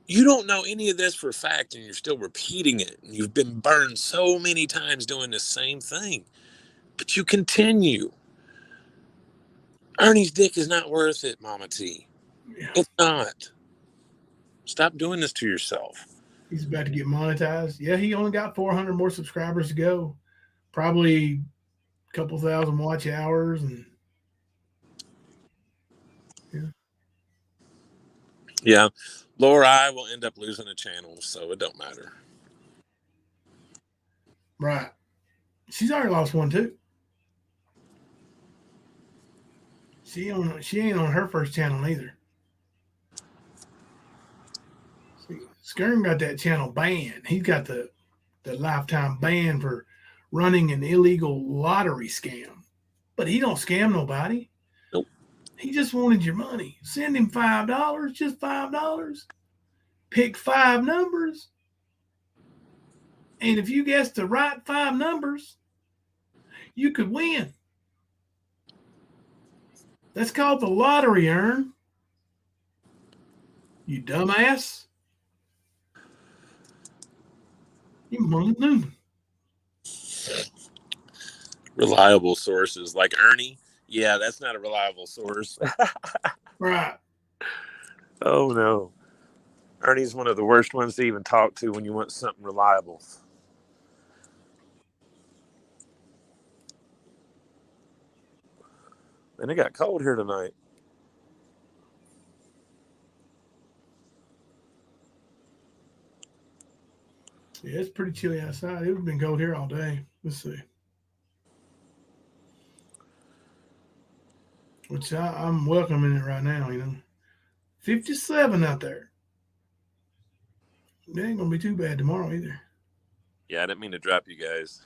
You don't know any of this for a fact and you're still repeating it. And you've been burned so many times doing the same thing. But you continue. Ernie's dick is not worth it, Mama T. Yeah. It's not. Stop doing this to yourself. He's about to get monetized. Yeah, he only got 400 more subscribers to go. Probably a couple thousand watch hours. And Yeah. Laura, I will end up losing a channel, so it don't matter. Right. She's already lost one too. She ain't on her first channel either. See, Skern got that channel banned. He's got the lifetime ban for running an illegal lottery scam. But he don't scam nobody. Nope. He just wanted your money. Send him $5, just $5. Pick 5 numbers. And if you guess the right 5 numbers, you could win. That's called the lottery, Ern. You dumbass. You moon. Reliable sources like Ernie. Yeah, that's not a reliable source. Right. Oh no. Ernie's one of the worst ones to even talk to when you want something reliable. And it got cold here tonight. Yeah, it's pretty chilly outside. It's been cold here all day. Let's see. Which I'm welcoming it right now, 57 out there. It ain't going to be too bad tomorrow either. Yeah, I didn't mean to drop you guys.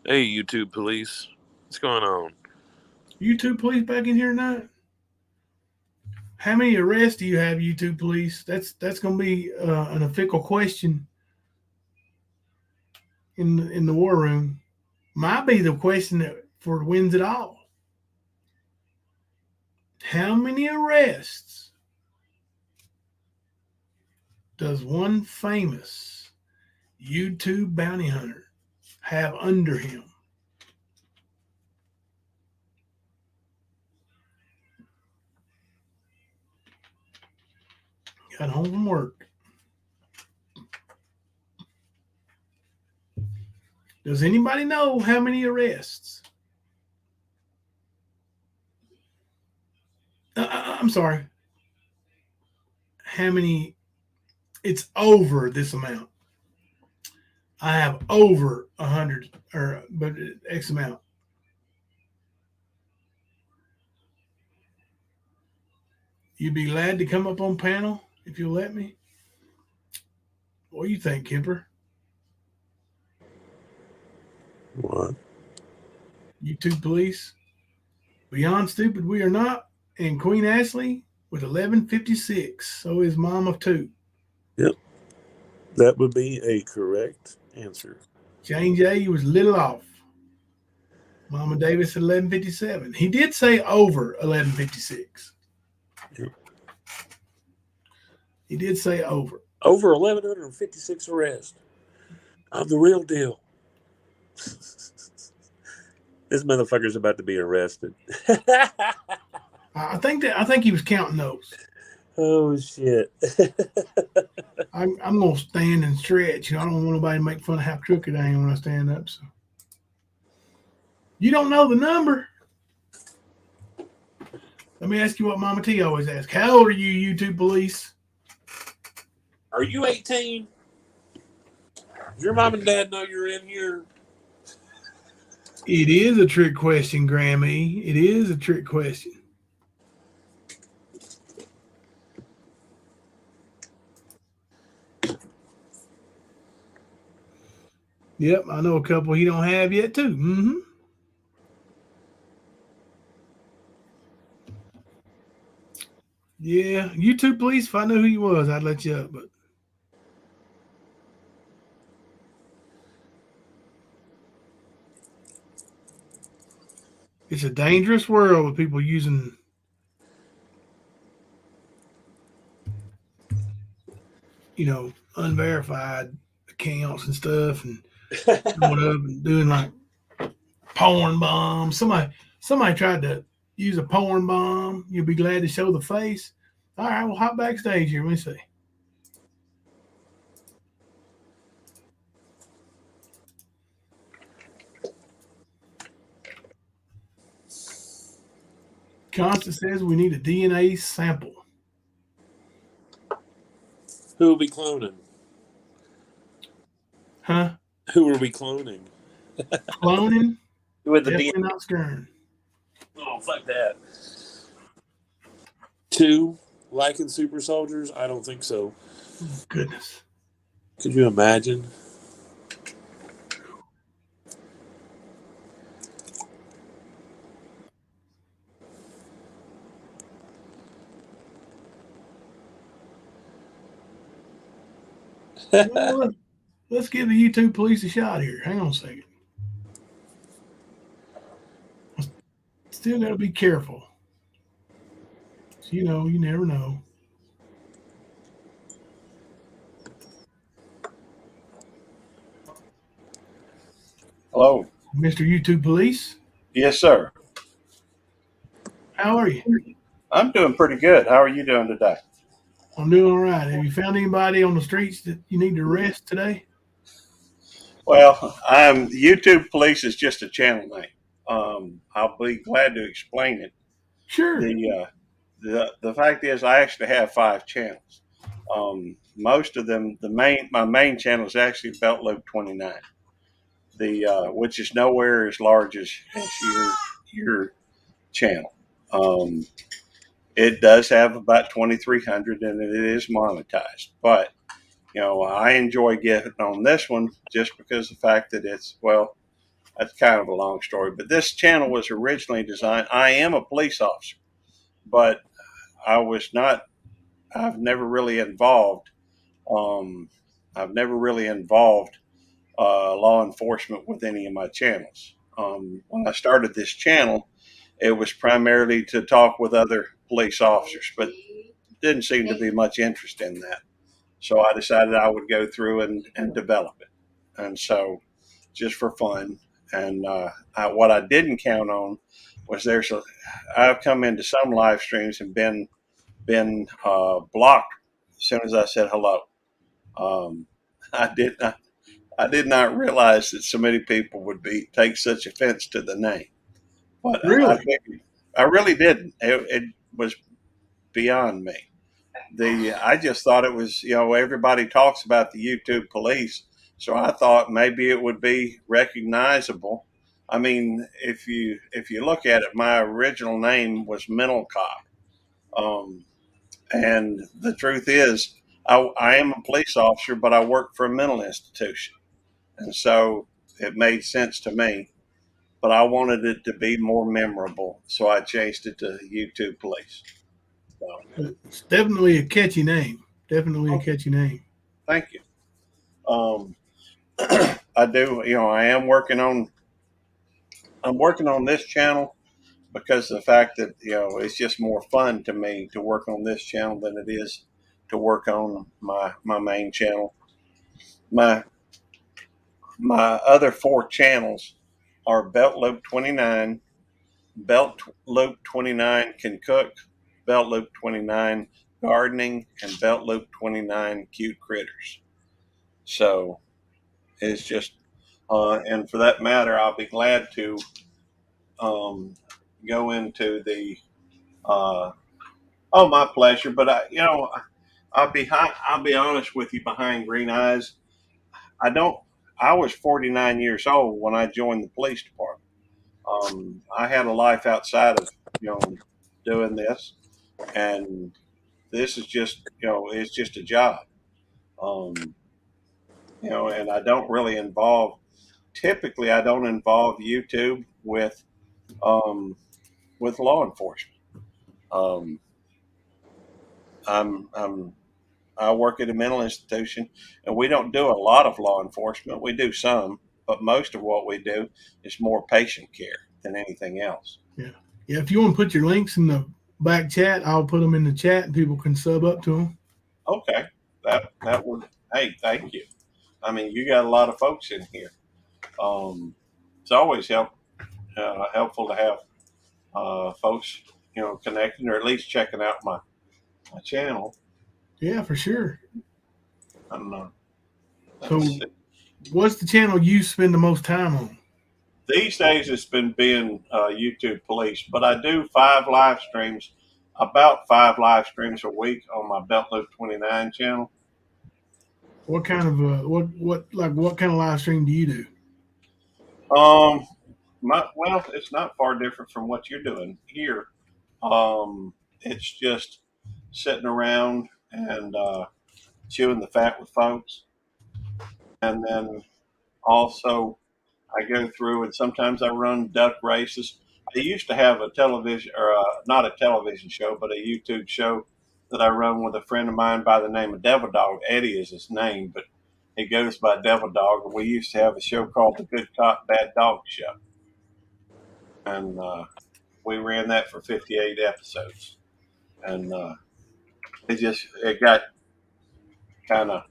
Hey, YouTube police. What's going on? YouTube police back in here tonight? How many arrests do you have, YouTube police? That's going to be an official question in the war room. Might be the question that for wins it all. How many arrests does one famous YouTube bounty hunter have under him? Got home from work. Does anybody know how many arrests? I'm sorry. How many? It's over this amount. I have over 100, but X amount. You'd be glad to come up on panel if you'll let me. What do you think, Kemper? What? YouTube police. Beyond stupid, we are not. And Queen Ashley with 1156. So is mom of two. Yep. That would be a correct answer. Jane J was little off. Mama Davis at 1157. He did say over 1156. Yep. He did say over. Over 1,156 arrests. I'm the real deal. This motherfucker's about to be arrested. I think he was counting those. Oh shit! I'm gonna stand and stretch. I don't want nobody to make fun of how crooked I am when I stand up. So you don't know the number. Let me ask you what Mama T always asks. How old are you, YouTube police? Are you 18? Does your mom and dad know you're in here? It is a trick question, Grammy. It is a trick question. Yep, I know a couple he don't have yet too. Mm-hmm. Yeah, YouTube police. If I knew who he was, I'd let you up. But it's a dangerous world with people using unverified accounts and stuff, and going up and doing like porn bombs. Somebody tried to use a porn bomb. You'll be glad to show the face. All right, we'll hop backstage here. Let me see. Constance says we need a DNA sample. Who will be cloning? Huh? Who are we cloning? Cloning? With the Definitely DNA. not skirting. Oh, fuck that. 2 Lycan super soldiers? I don't think so. Oh, goodness. Could you imagine? Well, let's give the YouTube police a shot here. Hang on a second. Still got to be careful. You know, you never know. Hello. Mr. YouTube Police? Yes, sir. How are you? I'm doing pretty good. How are you doing today? I'm doing all right. Have you found anybody on the streets that you need to arrest today? Well, YouTube Police is just a channel name. I'll be glad to explain it. Sure. The fact is, I actually have 5 channels. Most of them, my main channel is actually Belt Loop 29, which is nowhere as large as your channel. It does have about 2,300, and it is monetized. But I enjoy getting on this one just because of the fact that that's kind of a long story. But this channel was originally designed. I am a police officer, but I've never really involved. I've never really involved law enforcement with any of my channels. When I started this channel, it was primarily to talk with other police officers, but didn't seem to be much interest in that. So I decided I would go through and develop it. And so just for fun. And what I didn't count on was I've come into some live streams and been blocked as soon as I said hello. I did not realize that so many people would take such offense to the name. But really? I really didn't. It was beyond me. I just thought it was, everybody talks about the YouTube police, so I thought maybe it would be recognizable. I mean, if you look at it, my original name was Mental Cop, and the truth is, I am a police officer, but I work for a mental institution, and so it made sense to me. But I wanted it to be more memorable, so I changed it to YouTube Police. So, it's definitely a catchy name. Definitely a catchy name. Thank you. I do. I am working on. I'm working on this channel because of the fact that it's just more fun to me to work on this channel than it is to work on my main channel. My other 4 channels are Belt Loop 29, Belt Loop 29 Can Cook, Belt Loop 29 Gardening, and Belt Loop 29 Cute Critters. So it's just, and for that matter, I'll be glad to go into the, my pleasure. But I'll be honest with you. Behind green eyes, I was 49 years old when I joined the police department. I had a life outside of doing this, and this is just it's just a job. And I don't really involve. Typically, I don't involve YouTube with law enforcement. I work at a mental institution, and we don't do a lot of law enforcement. We do some, but most of what we do is more patient care than anything else. Yeah. If you want to put your links in the back chat, I'll put them in the chat, and people can sub up to them. Okay, that would. Hey, thank you. I mean, you got a lot of folks in here. It's always helpful to have folks, connecting or at least checking out my channel. Yeah, for sure. I don't know. So, what's the channel you spend the most time on? These days, it's been being YouTube Police, but I do 5 live streams, about 5 live streams a week on my Belt Loop 29 channel. What kind of what kind of live stream do you do? Well, it's not far different from what you're doing here. It's just sitting around and chewing the fat with folks, and then also I go through and sometimes I run duck races. I used to have a television, or not a television show, but a YouTube show that I run with a friend of mine by the name of Devil Dog. Eddie is his name, but he goes by Devil Dog. And we used to have a show called The Good Cop, Bad Dog Show. And we ran that for 58 episodes. And it got kind of,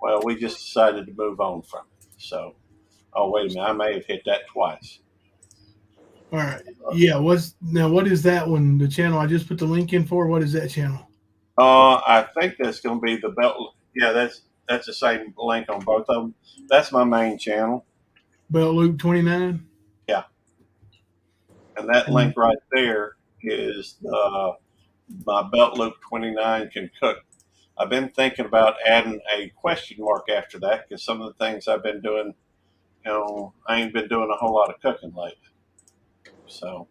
well, we just decided to move on from it. So, oh, wait a minute, I may have hit that twice. All right. Yeah. What is that one? The channel I just put the link in for? What is that channel? I think that's going to be the belt. Yeah, that's the same link on both of them. That's my main channel. Belt Loop 29. Yeah, and that link right there is my Belt Loop 29 can cook. I've been thinking about adding a question mark after that because some of the things I've been doing, I ain't been doing a whole lot of cooking lately. So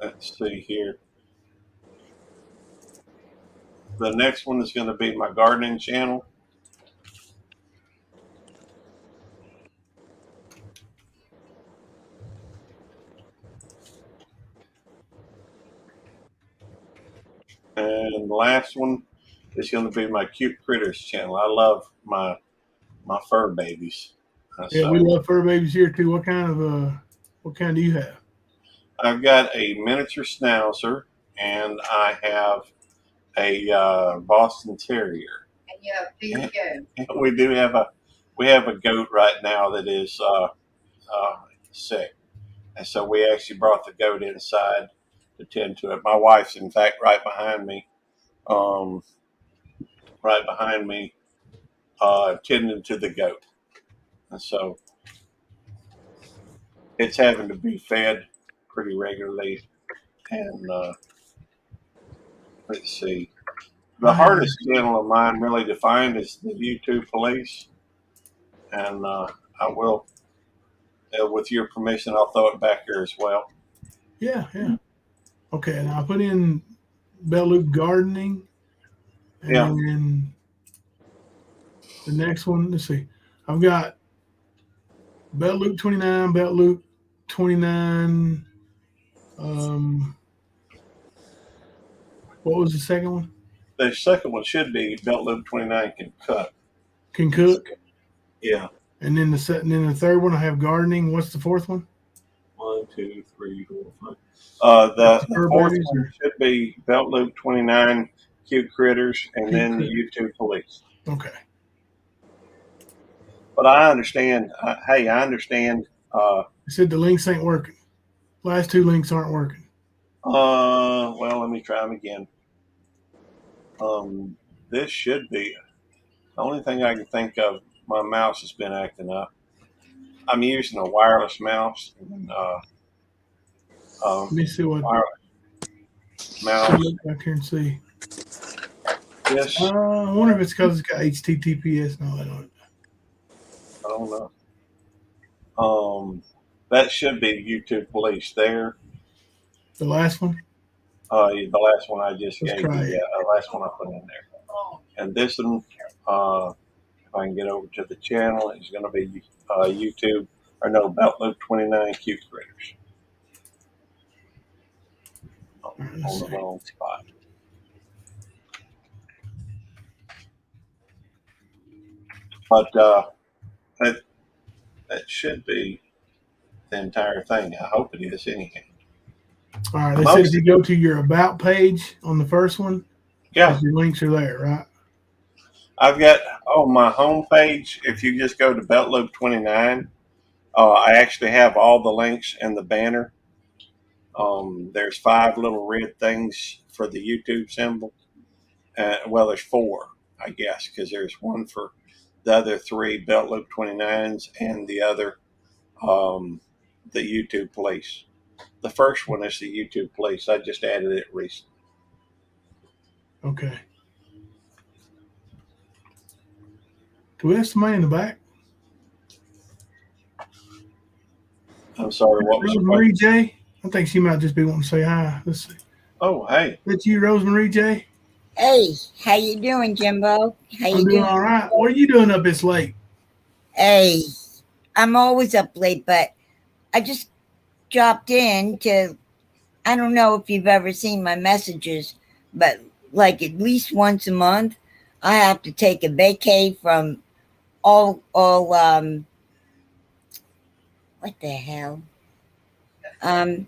let's see here. The next one is going to be my gardening channel. And the last one is going to be my Cute Critters channel. I love my fur babies. Yeah, we love fur babies here too. What kind do you have? I've got a miniature schnauzer and I have a Boston Terrier. And you have two goats. We have a goat right now that is sick, and so we actually brought the goat inside to tend to it. My wife's in fact right behind me, tending to the goat, and so it's having to be fed pretty regularly. And let's see. The hardest channel of mine really defined is the YouTube police. And I will, with your permission, I'll throw it back here as well. Yeah. Okay, and I'll put in Belt Loop Gardening. And then the next one, let's see. I've got Belt Loop 29, Belt Loop 29. What was the second one? The second one should be Belt Loop 29 can cook. Can cook? Yeah. And then the third one, I have gardening. What's the fourth one? 1, 2, 3, 4, 5. The fourth one should be Belt Loop 29 Cute Critters, and then the YouTube police. Okay. But I understand. I understand. I said the links ain't working. Last two links aren't working. Well, let me try them again. This should be the only thing I can think of. My mouse has been acting up. I'm using a wireless mouse. And, let me see what mouse. Look back here and see. Yes. I wonder if it's because it's got HTTPS. No, I don't know. That should be YouTube police there. The last one? The last one I just Let's gave you. try it. Yeah, the last one I put in there. And this one, if I can get over to the channel, is going to be YouTube, or no, Belt Loop 29 Cute Critters. On the wrong spot. But that should be the entire thing. I hope it is anyhow. All right. They said if you go to your About page on the first one, yeah, your links are there, right? I've got on my home page, if you just go to Belt Loop 29, I actually have all the links and the banner. There's 5 little red things for the YouTube symbol. Well, there's 4, I guess, because there's one for the other 3 Belt Loop 29s and the other, the YouTube police. The first one is the YouTube police. I just added it recently. Okay. Do we have somebody in the back? I'm sorry, what was the Rosemary question? J? I think she might just be wanting to say hi. Let's see. Oh, hey. That's you, Rosemary J? Hey, how you doing, Jimbo? How I'm you doing doing? all right. What are you doing up this late? Hey, I'm always up late, but I just dropped in to, I don't know if you've ever seen my messages, but like at least once a month, I have to take a vacay from all what the hell? Um,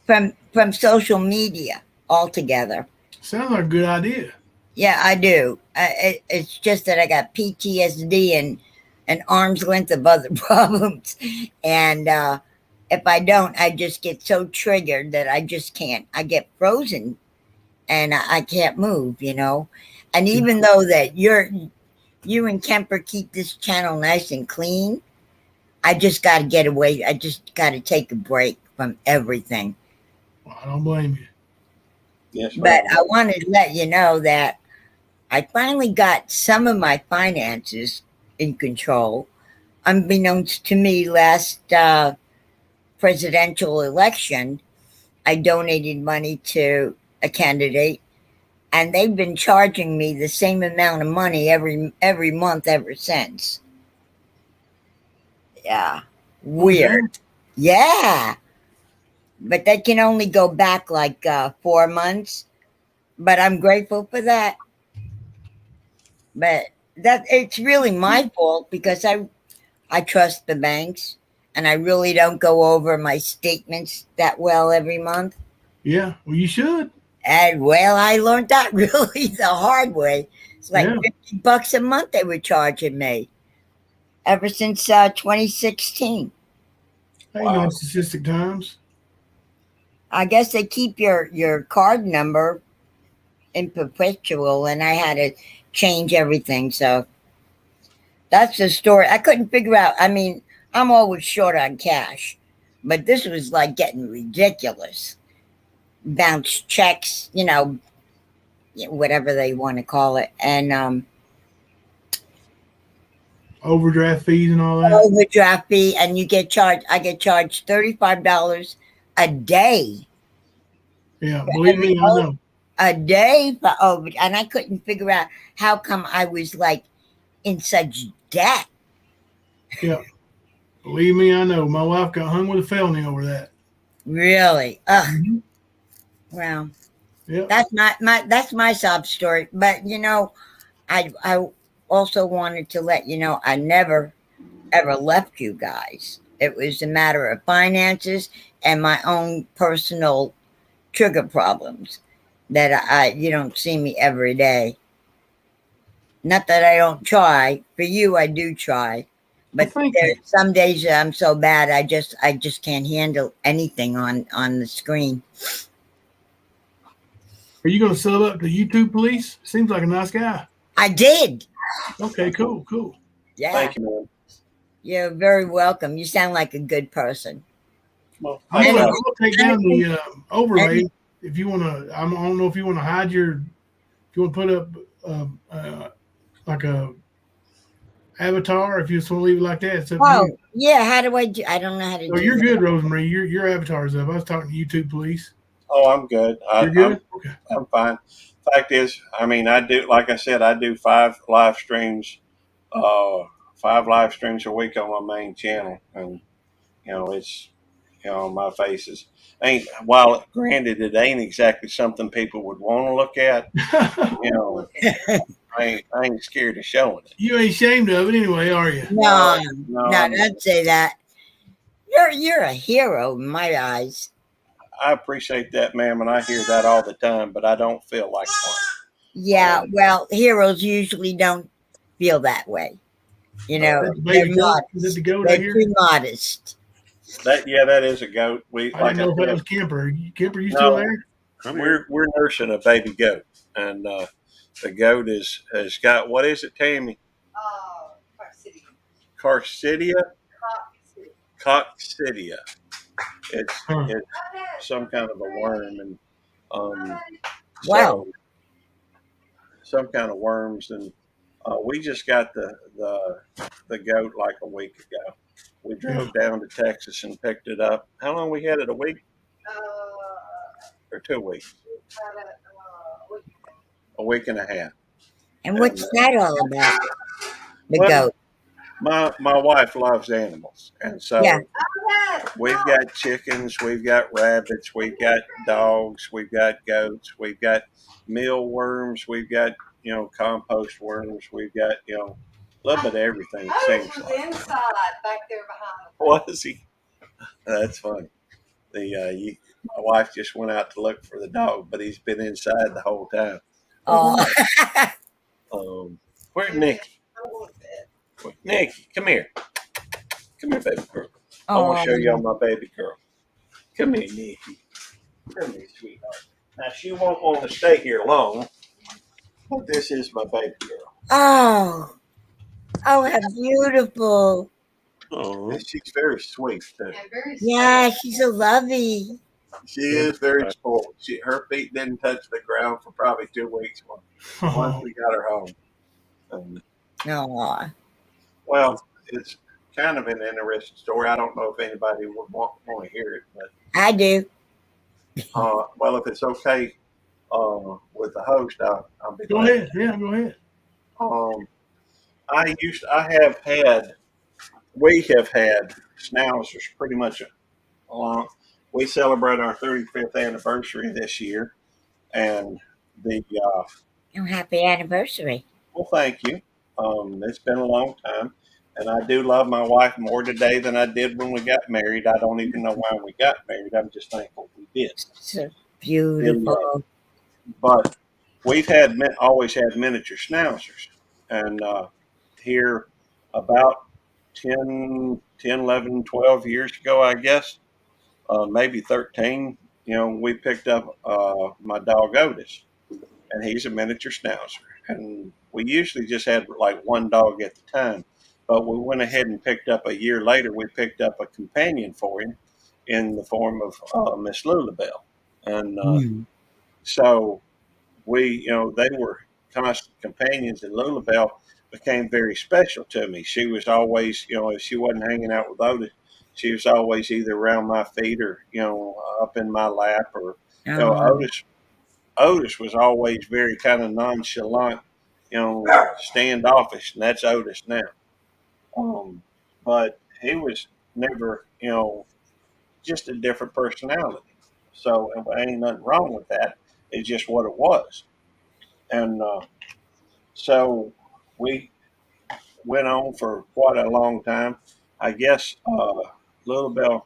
from social media altogether. Sounds like a good idea. Yeah, I do. It's just that I got PTSD and an arm's length of other problems, and if I don't, I just get so triggered that I just can't. I get frozen, and I can't move. And even though that you and Kemper keep this channel nice and clean, I just got to get away. I just got to take a break from everything. Well, I don't blame you. Yes, But ma'am. I wanted to let you know that I finally got some of my finances in control. Unbeknownst to me, last presidential election, I donated money to a candidate, and they've been charging me the same amount of money every month ever since. Yeah, weird. Yeah, but that can only go back like 4 months. But I'm grateful for that. But that it's really my fault because I trust the banks, and I really don't go over my statements that well every month. Yeah, well, you should. And well, I learned that really the hard way. It's like Yeah. $50 a month they were charging me ever since 2016. Hey, narcissistic times. I guess they keep your card number in perpetual, and I had to change everything. So that's the story. I couldn't figure out. I mean, I'm always short on cash, but this was like getting ridiculous. Bounce checks, whatever they want to call it, and Overdraft fees and all that. overdraft fee, and you get charged. I get charged $35 a day. Yeah, believe me, I know. A day for over, and I couldn't figure out how come I was like in such debt. Yeah, believe me, I know. My wife got hung with a felony over that. Really? Well, yeah, that's my sob story. But I also wanted to let you know I never ever left you guys. It was a matter of finances and my own personal trigger problems that you don't see me every day. Not that I don't try. For you, I do try. But there's some days that I'm so bad I just can't handle anything on the screen. Are you going to sub up to YouTube police? Seems like a nice guy. I did. Okay, cool. Yeah. Thank you, man. You're very welcome. You sound like a good person. Well, I'm going to take down the overlay if you want to. I don't know if you want to hide your. If you want to put up like a avatar, if you just want to leave it like that, it's up to you. Yeah. How do I do? I don't know how to do. You're that. good, Rosemary. Your avatar's up. I was talking to YouTube police. Oh, I'm good. You're good. I'm fine. Fact is, I mean, I do, like I said, I do 5 live streams, 5 live streams a week on my main channel, and it's, my faces ain't. While granted, it ain't exactly something people would want to look at. I ain't scared of showing it. You ain't ashamed of it anyway, are you? No, don't say that. You're a hero in my eyes. I appreciate that, ma'am, and I hear that all the time, but I don't feel like one. Yeah, well, heroes usually don't feel that way. They're modest. Is it the goat They're I hear? too modest. That is a goat. I didn't know if that was Kemper. Kemper, you still there? We're nursing a baby goat, and the goat has got, what is it, Tammy? Carcidia. Coccidia. It's some kind of a worm, and wow, some kind of worms, and we just got the goat like a week ago. we drove down to Texas and picked it up. How long we had it? A week or 2 weeks? A week and a half. And what's that all about? The Well, goat. my wife loves animals, and so Yeah. we've got chickens, we've got rabbits, we've got dogs, we've got goats, we've got mealworms, we've got compost worms, we've got a little bit of everything. It seems like. Inside back there behind. What is he? That's funny. My wife just went out to look for the dog, but he's been inside the whole time. Oh. Where's Nikki? Nikki, come here. Come here, baby girl. I want to show y'all my baby girl. Come here, Nikki. Come here, sweetheart. Now, she won't want to stay here long, but this is my baby girl. Oh. Oh, how beautiful. Oh, she's very sweet, too. Yeah, she's so lovely. She is very spoiled. Her feet didn't touch the ground for probably 2 weeks once we got her home. Aw. Well, it's kind of an interesting story. I don't know if anybody would want to hear it, but I do. well, if it's okay with the host, I'll be Go glad. ahead. Yeah, go ahead. We have had schnauzers pretty much along. We celebrate our 35th anniversary this year, and Happy anniversary. well, thank you. It's been a long time, and I do love my wife more today than I did when we got married. I don't even know why we got married. I'm just thankful we did. So beautiful. But we've always had miniature schnauzers, and here about 10, 11, 12 years ago, I guess, maybe 13, we picked up my dog Otis, and he's a miniature schnauzer. And we usually just had like one dog at the time, but we went ahead and picked up a year later, we picked up a companion for him in the form of Miss Lulabelle. And so they were constant companions, and Lulabelle became very special to me. She was always, if she wasn't hanging out with Otis, she was always either around my feet or, up in my lap, or, Otis was always very kind of nonchalant, standoffish, and that's Otis now. But he was never, just a different personality. So ain't nothing wrong with that. It's just what it was. And so we went on for quite a long time. I guess Lulabelle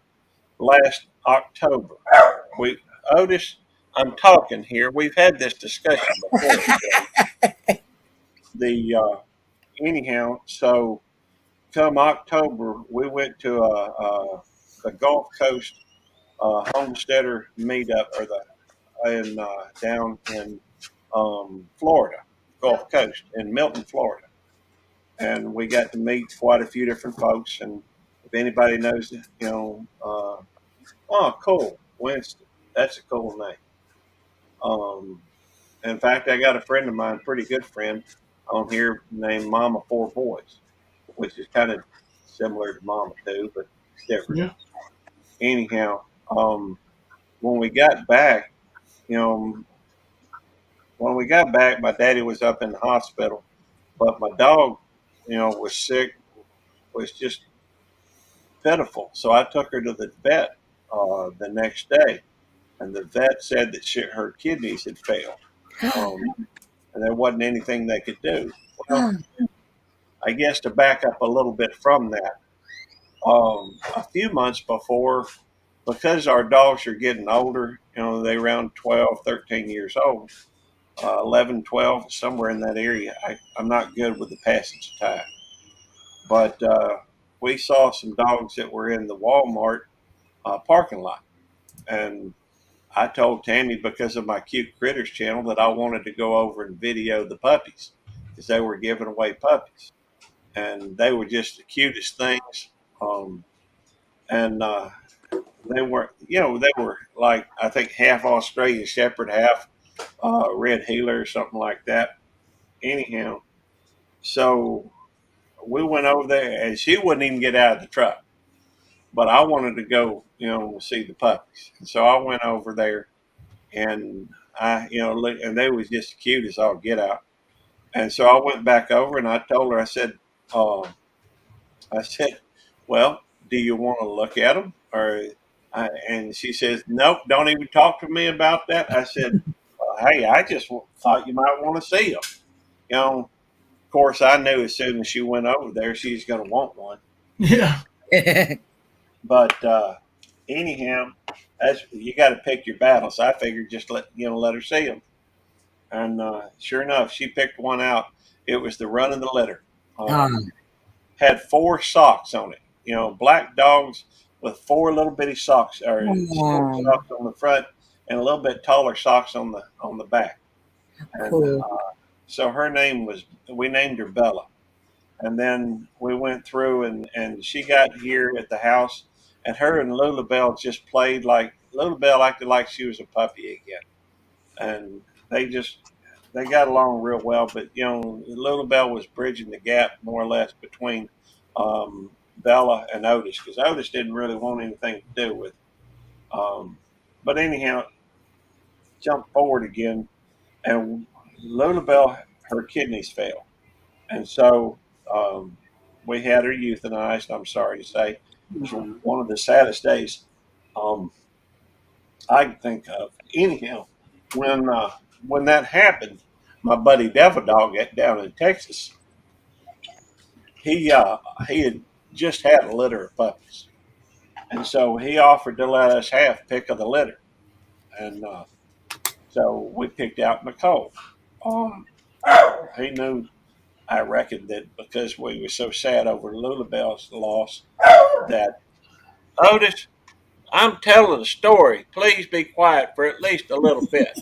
last October. Otis, I'm talking here. We've had this discussion before. Anyhow, so come October, we went to the Gulf Coast homesteader meetup, down in Florida, Gulf Coast in Milton, Florida, and we got to meet quite a few different folks. And if anybody knows, cool, Winston, that's a cool name. In fact, I got a friend of mine, pretty good friend, on here named Mama Four Boys, which is kind of similar to Mama Two, but it's different. Yeah. Anyhow, when we got back, my daddy was up in the hospital, but my dog, was sick, was just pitiful. So I took her to the vet the next day, and the vet said that her kidneys had failed. And there wasn't anything they could do. Well, I guess to back up a little bit from that, a few months before, because our dogs are getting older, they around 12, 13 years old, 11, 12, somewhere in that area. I'm not good with the passage of time. But we saw some dogs that were in the Walmart parking lot. And I told Tammy, because of my Cute Critters channel, that I wanted to go over and video the puppies, because they were giving away puppies. And they were just the cutest things. And they were like, I think half Australian Shepherd, half Red Heeler or something like that. Anyhow, so we went over there, and she wouldn't even get out of the truck. but I wanted to go, see the puppies. And so I went over there, and and they was just cute as all get out. And so I went back over and I told her, uh, I said, well, do you want to look at them? And she says, nope, don't even talk to me about that. I said, well, hey, I just thought you might want to see them. Of course, I knew as soon as she went over there, she's going to want one. Yeah. But anyhow, you got to pick your battles. I figured just let her see them. And sure enough, she picked one out. It was the run of the litter. Had 4 socks on it. Black dogs with 4 little bitty socks, or short socks on the front, and a little bit taller socks on the back. And so we named her Bella. And then we went through, and she got here at the house, and her and Lulabelle just played like Lulabelle acted like she was a puppy again, and they got along real well. But Lulabelle was bridging the gap more or less between Bella and Otis, because Otis didn't really want anything to do with it. But anyhow, jump forward again, and Lulabelle, her kidneys failed, and so we had her euthanized. I'm sorry to say, it was one of the saddest days I can think of. Anyhow, when that happened, my buddy Devil Dog down in Texas, he had just had a litter of puppies, and so he offered to let us have pick of the litter, and so we picked out Nicole. He knew, I reckon, that because we were so sad over Lulabelle's loss, that Otis, I'm telling a story. Please be quiet for at least a little bit.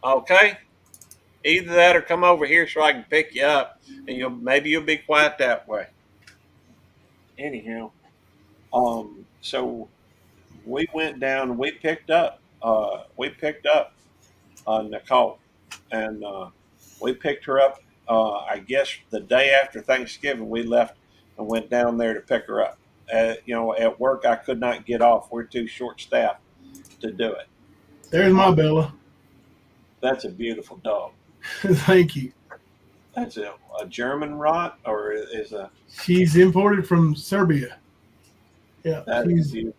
Okay? Either that or come over here so I can pick you up, and maybe you'll be quiet that way. Anyhow, so we went down and we picked up Nicole, and we picked her up. I guess the day after Thanksgiving, we left and went down there to pick her up. At work, I could not get off. We're too short staffed to do it. There's my Bella. That's a beautiful dog. Thank you. That's a German rot, or is a? She's imported from Serbia. Yeah, that's beautiful.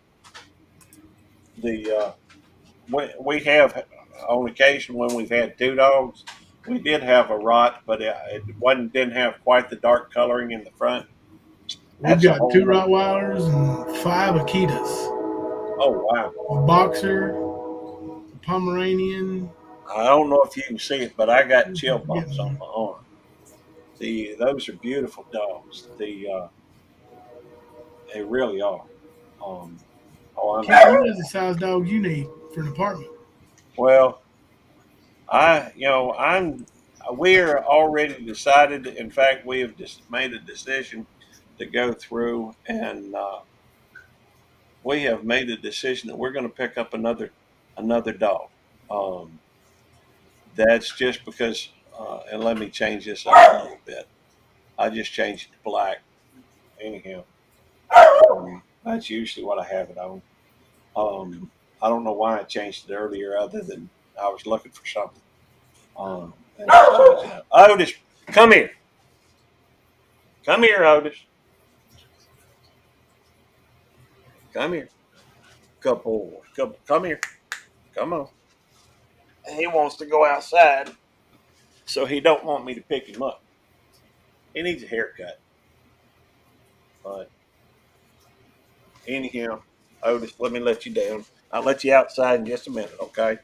We have, on occasion when we've had 2 dogs, we did have a rot, but it didn't have quite the dark coloring in the front. We've got 2 Rottweilers and 5 Akitas. Oh wow! A boxer, a Pomeranian. I don't know if you can see it, but I got chill bumps on my arm. Those are beautiful dogs. They really are. What is the size dog you need for an apartment? Well, we're already decided. In fact, we have just made a decision to go through, and we have made a decision that we're going to pick up another dog. That's just because, and let me change this up a little bit. I just changed it to black. Anyhow, that's usually what I have it on. I don't know why I changed it earlier, other than I was looking for something. Otis, come here. Come here, Otis. Come here. Good boy. Come here. Come on. He wants to go outside, so he don't want me to pick him up. He needs a haircut. But anyhow, Otis, let me let you down. I'll let you outside in just a minute, okay?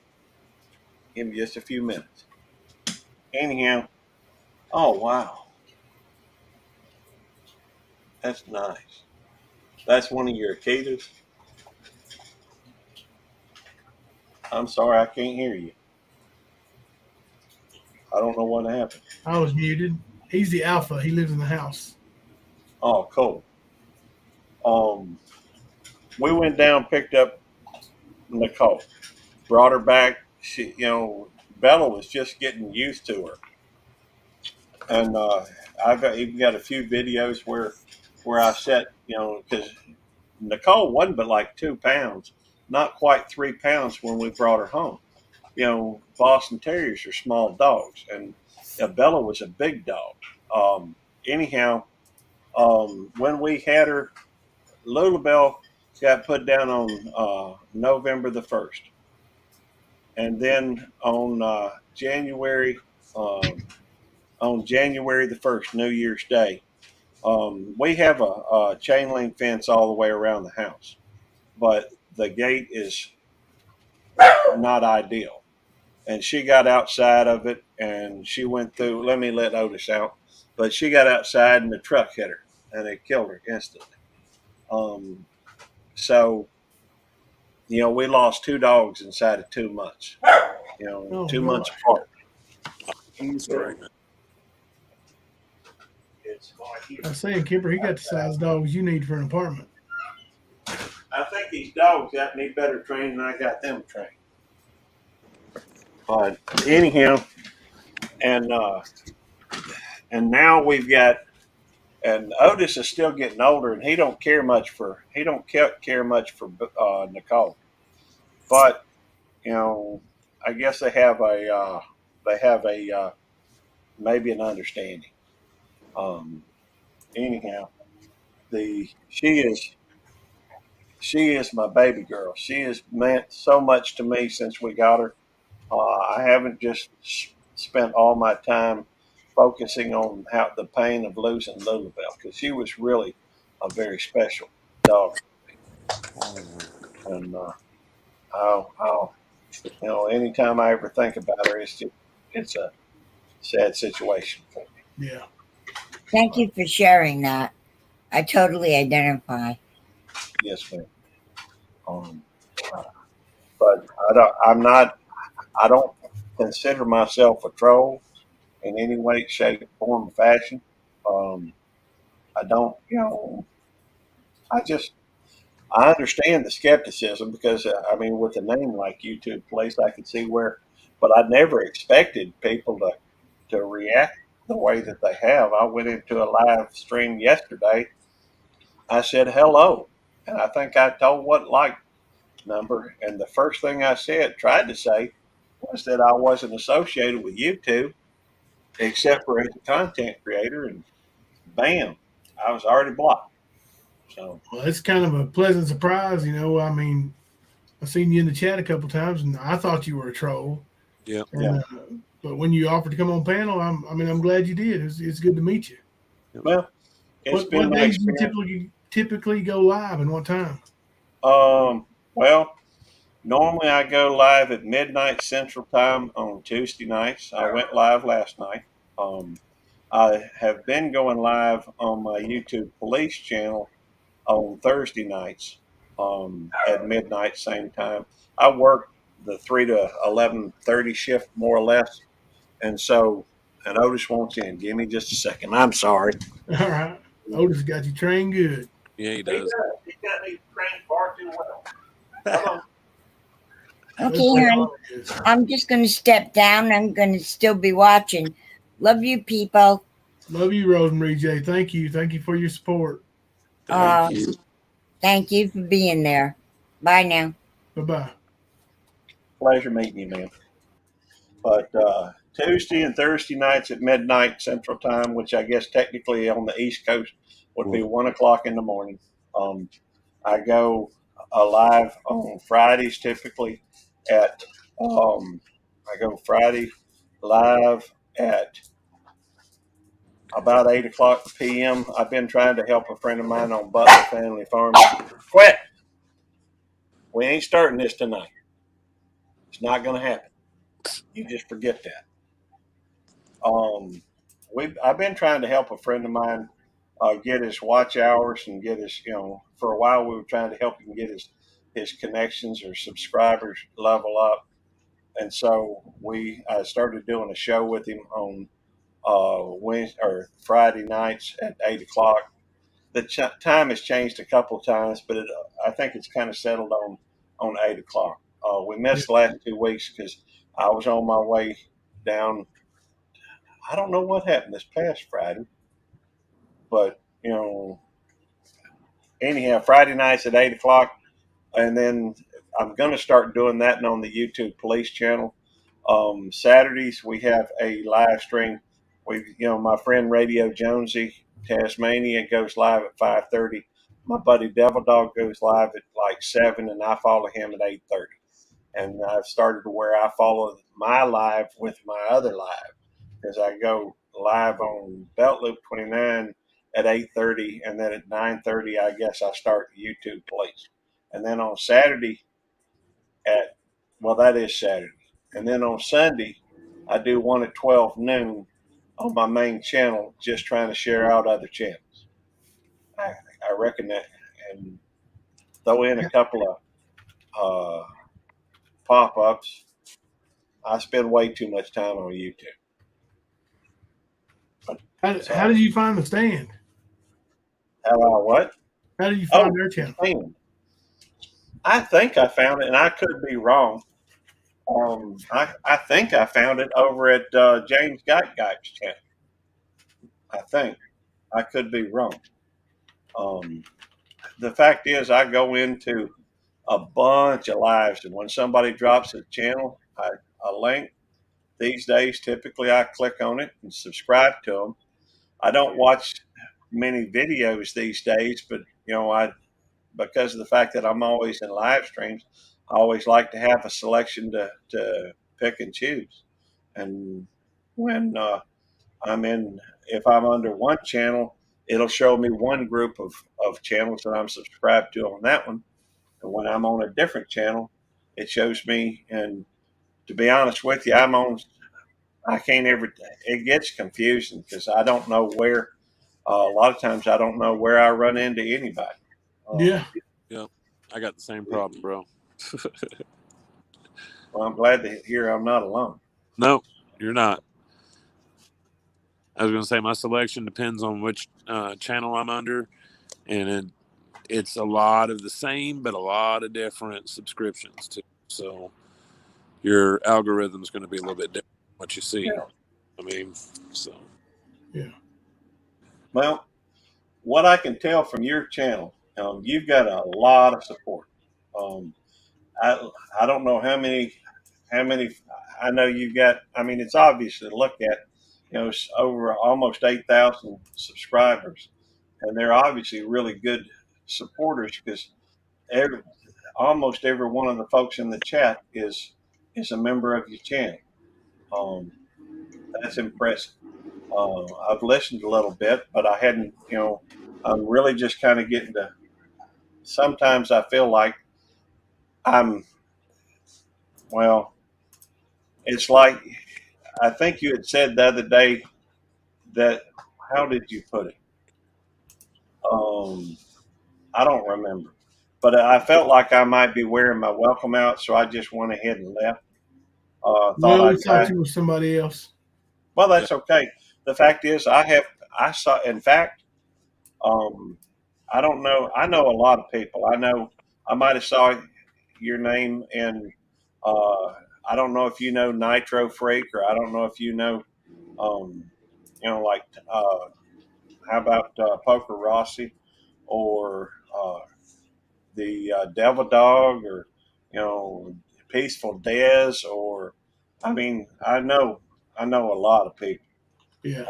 Give me just a few minutes. Anyhow, oh wow. That's nice. That's one of your Akitas. I'm sorry, I can't hear you. I don't know what happened. I was muted. He's the alpha. He lives in the house. Oh, cool. We went down, picked up Nicole, brought her back. She, Bella was just getting used to her, and I've even got a few videos where where I set, because Nicole wasn't but like 2 pounds, not quite 3 pounds when we brought her home. Boston Terriers are small dogs, and Bella was a big dog. Anyhow, when we had her, Lulabelle got put down on November the 1st. And then on January the 1st, New Year's Day, we have a chain link fence all the way around the house, but the gate is not ideal. And she got outside of it and she went through. Let me let Otis out, but she got outside and the truck hit her and it killed her instantly. So we lost 2 dogs inside of 2 months. 2 months apart. Sorry. I was saying, Kipper, he got the size dogs you need for an apartment. I think these dogs got me better trained than I got them trained. But anyhow, and now we've got, and Otis is still getting older, and he don't care much for Nicole. But I guess they have a maybe an understanding. Anyhow, she is my baby girl. She has meant so much to me since we got her. I haven't just spent all my time focusing on the pain of losing Lulabelle, because she was really a very special dog. And anytime I ever think about her, it's a sad situation for me. Yeah. Thank you for sharing that. I totally identify. Yes, ma'am. But I don't consider myself a troll in any way, shape, form, or fashion. I don't, I understand the skepticism because, with a name like YouTube Police, I could see where, but I never expected people to react the way that they have. I went into a live stream yesterday. I said hello, and I think I told what like number, and the first thing I tried to say, was that I wasn't associated with YouTube except for as a content creator, and bam, I was already blocked. So, well, it's kind of a pleasant surprise, I've seen you in the chat a couple times, and I thought you were a troll. Yeah. And, but when you offered to come on panel, I'm glad you did. It's good to meet you. Well, what days do you typically go live, and what time? Well, normally I go live at midnight Central Time on Tuesday nights. I went live last night. I have been going live on my YouTube Police channel on Thursday nights at midnight, same time. I work the 3 to 11:30 shift, more or less. And Otis wants in. Give me just a second. I'm sorry. All right. Otis got you trained good. Yeah, he does. He got me trained far too well. Okay, honey. I'm just going to step down. I'm going to still be watching. Love you, people. Love you, Rosemary J. Thank you. Thank you for your support. Thank you for being there. Bye now. Bye-bye. Pleasure meeting you, man. But Tuesday and Thursday nights at midnight Central Time, which I guess technically on the East Coast would be 1 o'clock in the morning. I go live on Fridays typically at I go Friday live at about 8 o'clock p.m. I've been trying to help a friend of mine on Butler Family Farm. Quit! We ain't starting this tonight. It's not going to happen. You just forget that. I've been trying to help a friend of mine get his watch hours and get his, for a while we were trying to help him get his connections or subscribers level up. And so I started doing a show with him on Wednesday or Friday nights at 8 o'clock. The time has changed a couple of times, but I think it's kind of settled on 8 o'clock. We missed the last 2 weeks because I was on my way down. I don't know what happened this past Friday, but anyhow, Friday nights at 8 o'clock. And then I'm going to start doing that on the YouTube Police channel. Saturdays, we have a live stream. My friend Radio Jonesy, Tasmania, goes live at 5:30. My buddy Devil Dog goes live at like 7, and I follow him at 8:30. And I've started to where I follow my live with my other live, because I go live on Belt Loop 29 at 8:30, and then at 9:30, I guess I start the YouTube Police. And then on Saturday that is Saturday. And then on Sunday, I do one at 12 noon on my main channel, just trying to share out other channels. I reckon that, and throw in a couple of pop-ups. I spend way too much time on YouTube. How did you find the stand? How what? How did you find their channel? Stand. I think I found it, and I could be wrong. I think I found it over at James Geit's channel. I think. I could be wrong. The fact is, I go into a bunch of lives, and when somebody drops a channel, a link, these days, typically I click on it and subscribe to them. I don't watch many videos these days, but because of the fact that I'm always in live streams, I always like to have a selection to pick and choose. And when if I'm under one channel, it'll show me one group of channels that I'm subscribed to on that one. And when I'm on a different channel, it shows me. And to be honest with you, it gets confusing because I don't know where, a lot of times I don't know where I run into anybody. Yeah. I got the same problem, bro. Well, I'm glad to hear I'm not alone. No, you're not. I was going to say my selection depends on which channel I'm under, and it's a lot of the same, but a lot of different subscriptions too. So your algorithm is going to be a little bit different from what you see. Yeah. I mean, so. Yeah. Well, what I can tell from your channel, you've got a lot of support. I don't know how many. I know you've got. I mean, it's obvious to look at. It's over almost 8,000 subscribers, and they're obviously really good supporters because almost every one of the folks in the chat is a member of your channel. That's impressive. I've listened a little bit, but I hadn't. I'm really just kind of getting to. Sometimes I feel like it's like I think you had said the other day that. How did you put it? I don't remember, but I felt like I might be wearing my welcome out, so I just went ahead and left. I thought you were somebody else. Well, that's okay. The fact is, I saw. In fact, I don't know. I know a lot of people. I might have saw your name in. I don't know if you know Nitro Freak, or I don't know if you know. How about Poker Rossi, or the Devil Dog, or Peaceful Dez, or I mean, I know a lot of people. Yeah.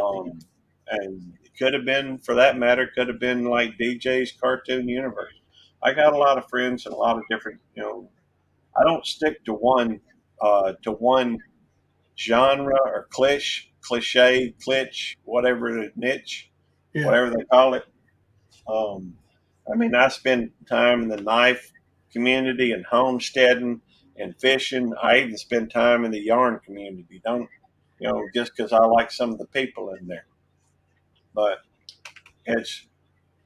And it could have been, for that matter, could have been like DJ's Cartoon Universe. I got a lot of friends and a lot of different. I don't stick to one genre or cliche, whatever niche, whatever they call it. I mean, I spend time in the knife community and homesteading and fishing. I even spend time in the yarn community. Just because I like some of the people in there. But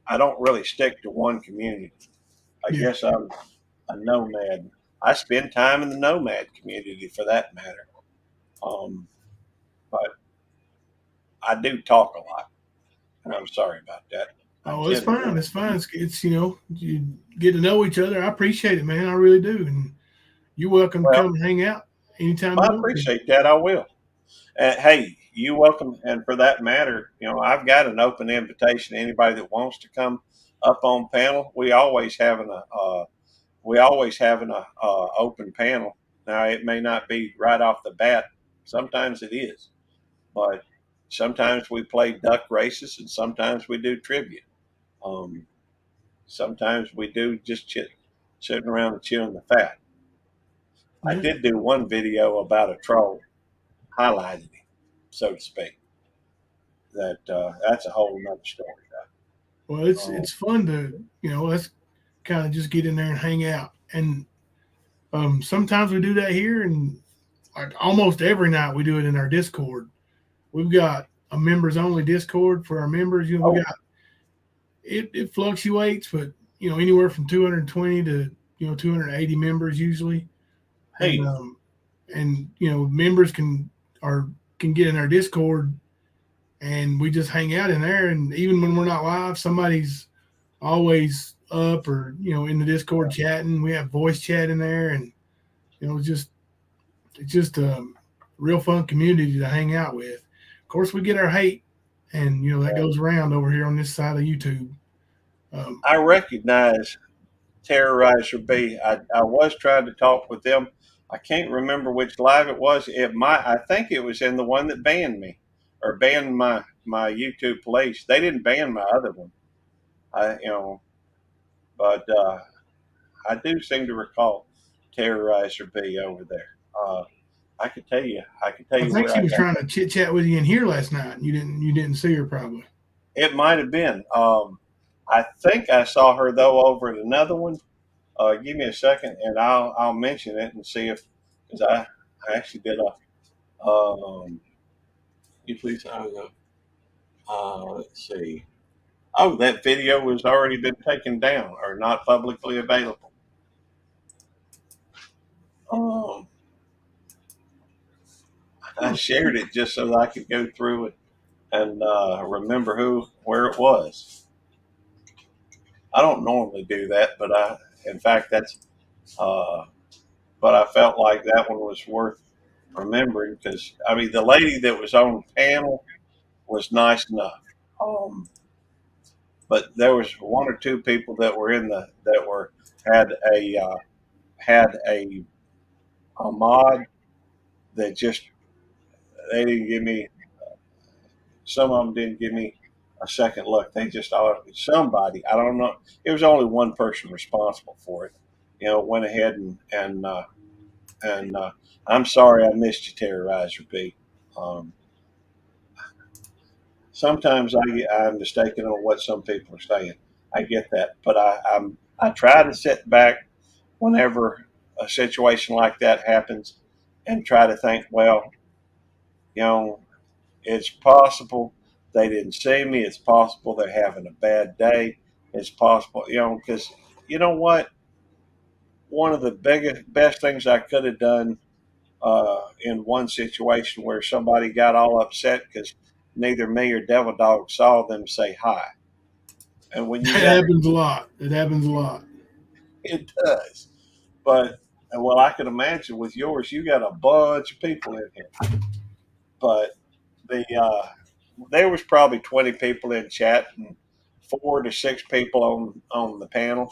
I don't really stick to one community. I guess I'm a nomad. I spend time in the nomad community for that matter. But I do talk a lot, and I'm sorry about that. Oh, it's fine. It's fine. It's you get to know each other. I appreciate it, man. I really do. And you're welcome to come and hang out anytime. I appreciate that. I will. Hey, you're welcome. And for that matter, I've got an open invitation to anybody that wants to come up on panel, we always having a open panel. Now it may not be right off the bat. Sometimes it is, but sometimes we play duck races, and sometimes we do trivia. Sometimes we do just sitting around and chewing the fat. I did do one video about a troll, highlighted him, so to speak. That's a whole nother story. Well, it's fun to let's kind of just get in there and hang out. And sometimes we do that here, and like almost every night we do it in our Discord. We've got a members only Discord for our members. We got it fluctuates, but anywhere from 220 to 280 members usually. Hey. And members can get in our Discord, and we just hang out in there. And even when we're not live, somebody's always up or in the Discord chatting. We have voice chat in there, and it's just a real fun community to hang out with. Of course, we get our hate, and that goes around over here on this side of YouTube. I recognize Terrorizer B. I was trying to talk with them. I can't remember which live it was. I think it was in the one that banned me, or banned my YouTube police. They didn't ban my other one. But I do seem to recall Terrorizer B over there. I could tell you. I think she was trying to chit chat with you in here last night. You didn't see her probably. It might have been. I think I saw her though over at another one. Give me a second, and I'll mention it and see because I actually did you please. Let's see. Oh, that video has already been taken down or not publicly available. I shared it just so that I could go through it and remember where it was. I don't normally do that, but in fact, but I felt like that one was worth remembering because the lady that was on the panel was nice enough. But there was one or two people that were had a mod that just they didn't give me. Some of them didn't give me a second look. They just somebody, I don't know. It was only one person responsible for it. Went ahead and I'm sorry I missed you, Terrorizer B. Sometimes I'm mistaken on what some people are saying. I get that, but I try to sit back whenever a situation like that happens and try to think, well, it's possible they didn't see me. It's possible they're having a bad day. It's possible, because you know what? One of the best things I could have done in one situation where somebody got all upset because neither me or Devil Dog saw them say hi. And when happens a lot. It happens a lot. It does. But I can imagine with yours, you got a bunch of people in here. But there was probably 20 people in chat and 4 to 6 people on the panel.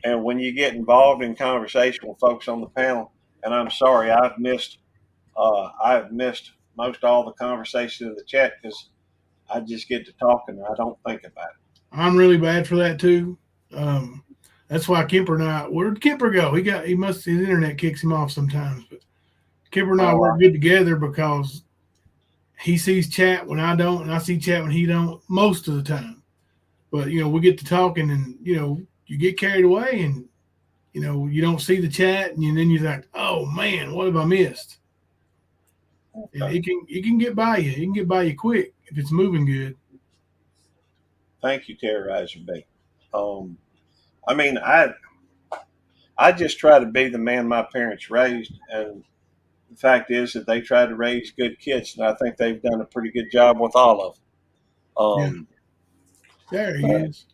And when you get involved in conversation with folks on the panel, and I'm sorry, I've missed most all the conversation in the chat because I just get to talking and I don't think about it. I'm really bad for that too. That's why Kemper and I, where'd Kemper go? His internet kicks him off sometimes, but Kemper and I work good together because he sees chat when I don't, and I see chat when he don't most of the time. But, we get to talking and, you get carried away and, you don't see the chat and then you're like, oh man, what have I missed? And it can get by you. It can get by you quick if it's moving good. Thank you, Terrorizer B. I just try to be the man my parents raised, and the fact is that they try to raise good kids, and I think they've done a pretty good job with all of them. There he is.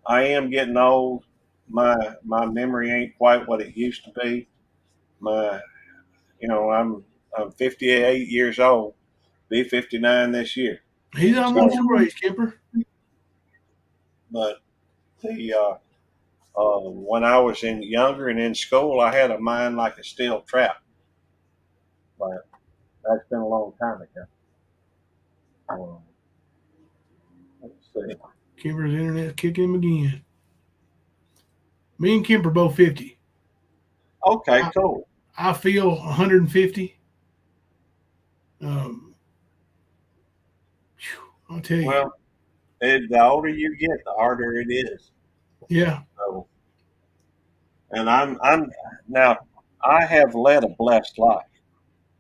I am getting old. My memory ain't quite what it used to be. I'm 58 years old. Be 59 this year. He's almost your age, Kemper. But the when I was younger and in school, I had a mind like a steel trap. But that's been a long time ago. Let's see. Kemper's internet kicking him again. Me and Kemper both 50. Okay, cool. I feel 150. I'll tell you. Well, the older you get, the harder it is. Yeah. So, and I'm now. I have led a blessed life.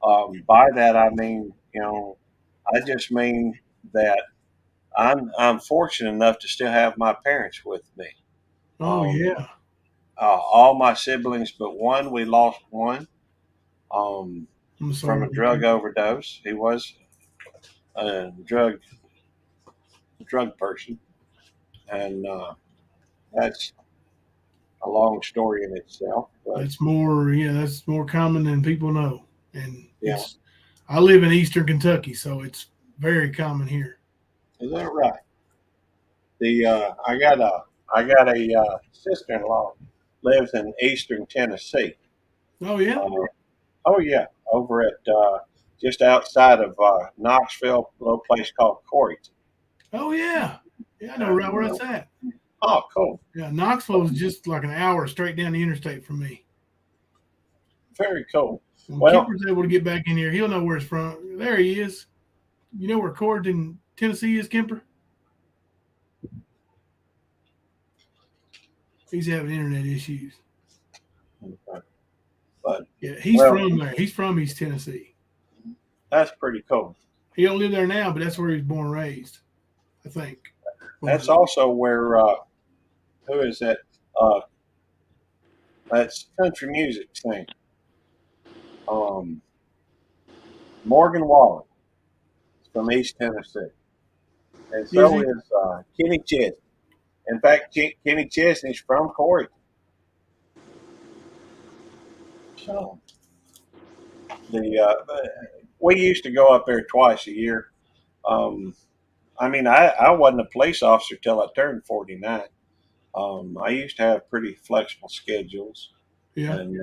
By that I mean, I just mean that I'm fortunate enough to still have my parents with me. Oh yeah. All my siblings but one, we lost one I'm from sorry. a drug overdose. He was a drug person, and that's a long story in itself. But That's more. Yeah, that's more common than people know. And yeah, it's. I live in Eastern Kentucky, so it's very common here. is that right? I got a sister-in-law lives in Eastern Tennessee. Oh yeah. Oh yeah, over at just outside of Knoxville, a little place called Coreyton. Oh yeah. Yeah, I know right where that's at. Oh, cool. Yeah, Knoxville is just like an hour straight down the interstate from me. Very cool. When Well, Kemper's able to get back in here, he'll know where it's from. There he is. You know where Corydon, Tennessee is, Kemper? He's having internet issues. but Yeah, he's from there. He's from East Tennessee. That's pretty cool. He don't live there now, but that's where he was born and raised, I think. That's also where who is that? That's country music singer. Morgan Wallen from East Tennessee, and so is Kenny Chesney. In fact, Kenny Chesney's from Corey. So we used to go up there twice a year. I mean, I wasn't a police officer till I turned 49. I used to have pretty flexible schedules. Yeah. And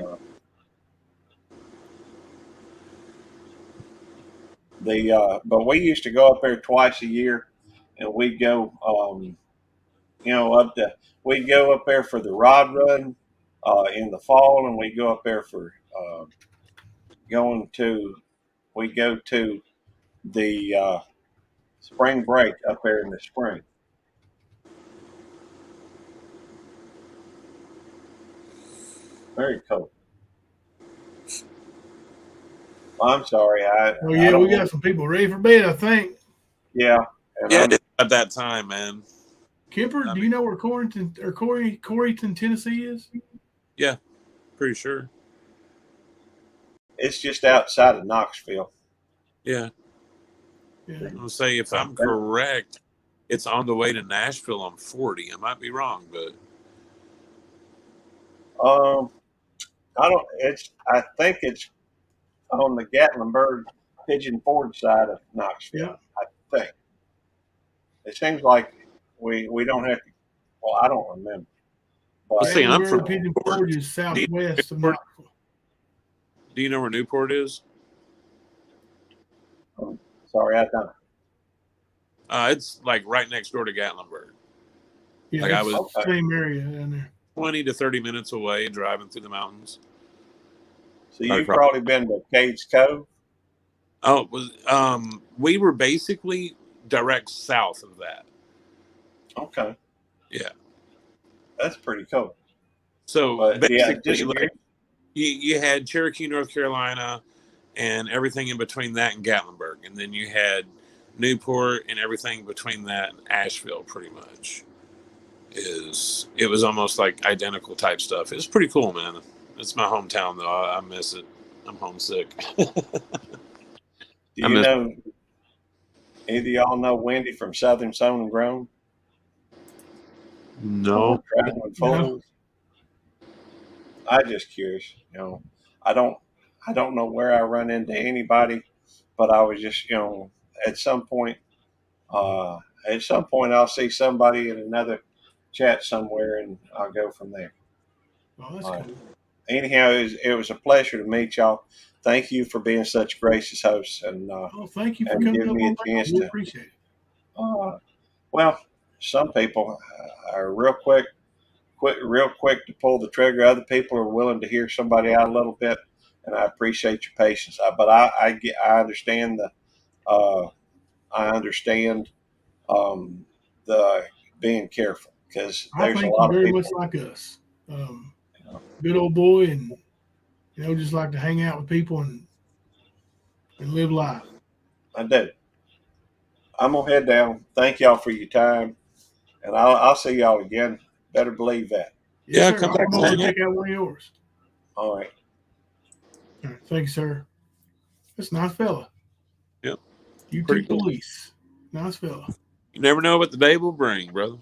but we used to go up there twice a year, and we'd go, we'd go up there for the rod run in the fall, and we'd go up there for we go to the spring break up there in the spring. Very cool. I'm sorry. Oh yeah, we got some people ready for bed, I think. Yeah. Yeah, at that time, man. Kemper, do you know where Coreyton, Tennessee is? Yeah, pretty sure. It's just outside of Knoxville. Yeah. I'll say if I'm correct, it's on the way to Nashville on 40. I might be wrong, but I think it's on the Gatlinburg Pigeon Forge side of Knoxville. Yeah. I think. It seems like we don't have to. Well, I don't remember. But see, I'm from Pigeon Forge is southwest of Knoxville. Do you know where Newport is? Sorry, I don't. It's like right next door to Gatlinburg. Yeah, like I was same area down there. 20 to 30 minutes away, driving through the mountains. So you've probably been to Cades Cove? Oh, it was we were basically direct south of that. Okay. Yeah. That's pretty cool. So but, basically, you had Cherokee, North Carolina, and everything in between that and Gatlinburg. And then you had Newport and everything between that and Asheville, pretty much. It was almost like identical type stuff. It's pretty cool, man. It's my hometown, though. I miss it. I'm homesick. Do you know, either of y'all know Wendy from Southern Sown and Grown? No. Traveling Fools? I'm just curious. I don't know where I run into anybody, but I was just, at some point I'll see somebody in another chat somewhere, and I'll go from there. Oh, that's cool. Anyhow, it was a pleasure to meet y'all. Thank you for being such gracious hosts, and Thank you for and coming give up me on a chance We to. appreciate it. Well, some people are real quick to pull the trigger. Other people are willing to hear somebody out a little bit, and I appreciate your patience. But I understand I understand the being careful, because I there's a think lot you're of very people. much like us. Good old boy, and just like to hang out with people and live life. I do. I'm gonna head down. Thank y'all for your time, and I'll see y'all again. Better believe that. Yes, sir. I'll come over and check out one of yours. All right. All right. Thank you, sir. That's a nice fella. Yep. YouTube police. Nice fella. You never know what the day will bring, brother.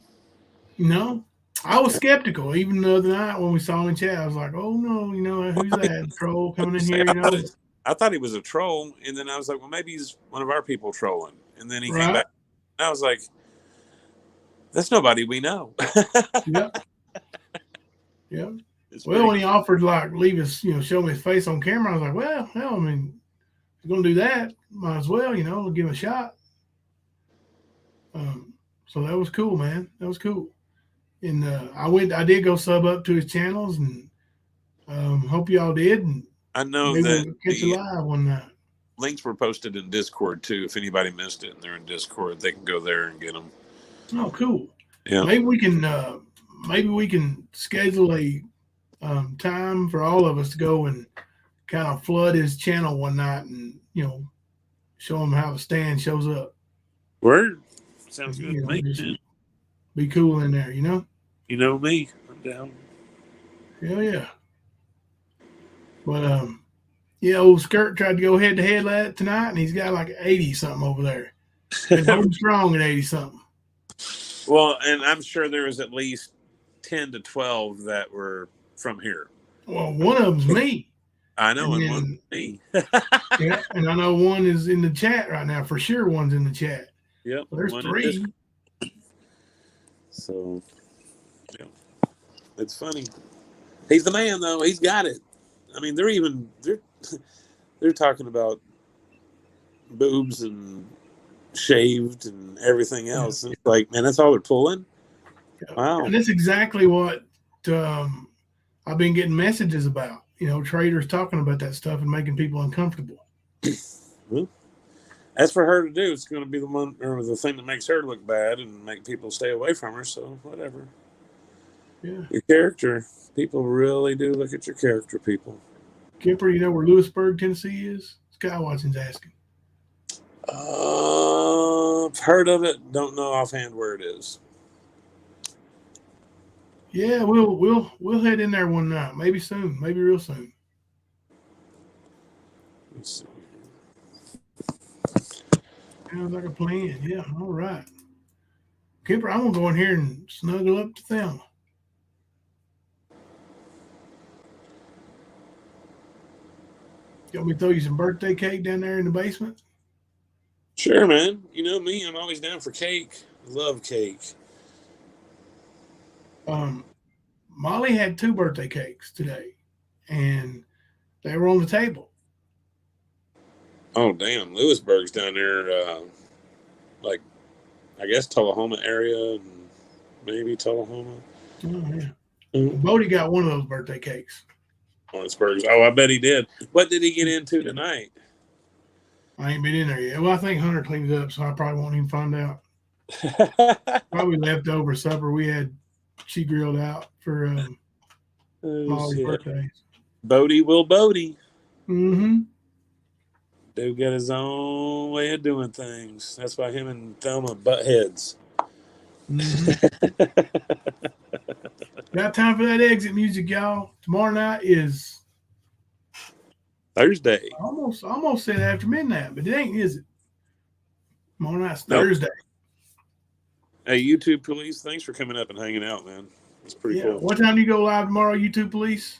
No, I was skeptical even the other night when we saw him in chat. I was like, "Oh no, who's that troll coming in here?" I thought he was a troll, and then I was like, "Well, maybe he's one of our people trolling." And then he came Right. back, and I was like, "That's nobody we know." Yep. Yep. Well, when he offered leave his, show me his face on camera, I was like, "Well, hell, I mean, if you're gonna do that, might as well, give him a shot." So that was cool, man. That was cool. And I did go sub up to his channels, and hope y'all did. And I know maybe that we'll catch you live one night. Links were posted in Discord too. If anybody missed it and they're in Discord, they can go there and get them. Oh, cool. Yeah. Maybe we can schedule a time for all of us to go and kind of flood his channel one night, and show him how the stand shows up. Word. Sounds good to me. Be cool in there, You know me. I'm down. Hell yeah. But old Skirt tried to go head to head tonight, and he's got like 80 something over there. Been holding strong at 80 something. Well, and I'm sure there was at least 10 to 12 that were from here. Well, one of them's me. I know, and one's me. Yeah, and I know one is in the chat right now. For sure, one's in the chat. Yep. Well, there's 3. So, yeah, it's funny. He's the man, though. He's got it. I mean, they're talking about boobs and shaved and everything else. And it's like, man, that's all they're pulling. Wow. And that's exactly what I've been getting messages about. Traitors talking about that stuff and making people uncomfortable. Well, that's for her to do. It's going to be the one or the thing that makes her look bad and make people stay away from her. So whatever. Yeah. Your character. People really do look at your character, people. Kipper, you know where Lewisburg, Tennessee is? Skywatching's asking. I've heard of it. Don't know offhand where it is. Yeah, we'll head in there one night. Maybe soon. Maybe real soon. Let's see. Sounds like a plan. Yeah, all right. Kipper, I'm gonna go in here and snuggle up to Thelma. You want me to throw you some birthday cake down there in the basement? Sure, man. You know me. I'm always down for cake. Love cake. Molly had 2 birthday cakes today, and they were on the table. Oh, damn. Lewisburg's down there, like, I guess Tullahoma area and maybe Tullahoma. Oh, yeah. Well, Bodie got one of those birthday cakes. Lewisburg's. Oh, I bet he did. What did he get into tonight? I ain't been in there yet. Well, I think Hunter cleaned it up, so I probably won't even find out. Probably leftover supper she grilled out for Molly's birthday. Bodie will Bodie. Mm-hmm. Dude got his own way of doing things. That's why him and Thelma butt heads. Mm-hmm. Got time for that exit music, y'all. Tomorrow night is Thursday. Almost said after midnight, but it ain't, is it? Tomorrow night's Thursday. Hey, YouTube police, thanks for coming up and hanging out, man. It's pretty cool. What time do you go live tomorrow, YouTube police?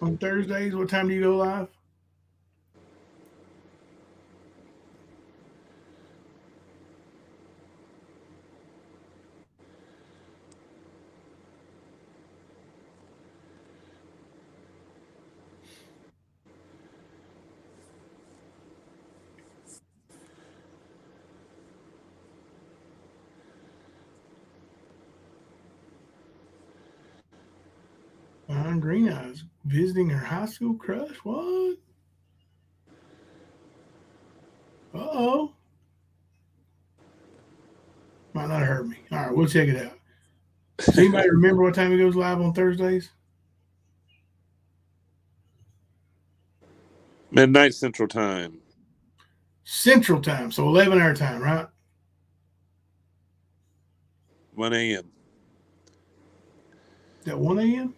On Thursdays, what time do you go live? Fine Green Eyes visiting her high school crush. What? Uh-oh. Might not have heard me. All right, we'll check it out. Does anybody remember what time he goes live on Thursdays? Midnight Central Time. Central Time, so 11 our time, right? 1 a.m. Is that 1 a.m.?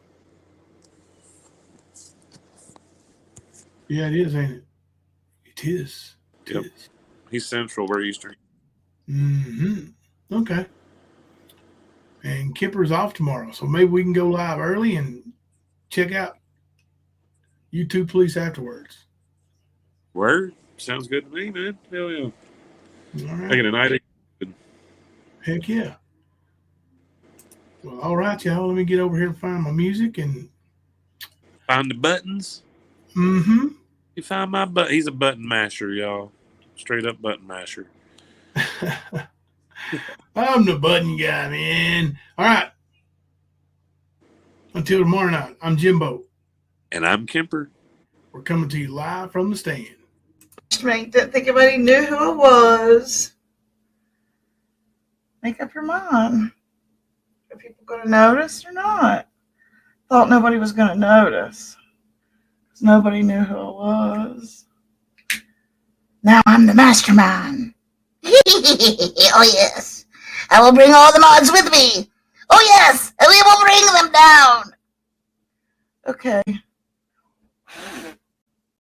Yeah, it is, ain't it? It is. Yep. He's Central. We're Eastern. Mm-hmm. Okay. And Kipper's off tomorrow, so maybe we can go live early and check out YouTube Police afterwards. Word? Sounds good to me, man. Hell yeah. All right. Taking a night. Heck yeah. Well, all right, y'all. Let me get over here and find my music and find the buttons. Mm-hmm. You find my button. He's a button masher, y'all. Straight up button masher. I'm the button guy, man. All right. Until tomorrow night, I'm Jimbo. And I'm Kemper. We're coming to you live from the stand. Didn't think anybody knew who it was. Make up your mind. Are people going to notice or not? Thought nobody was going to notice. Because nobody knew who it was. Now I'm the mastermind. Oh, yes. I will bring all the mods with me. Oh, yes. And we will bring them down. Okay.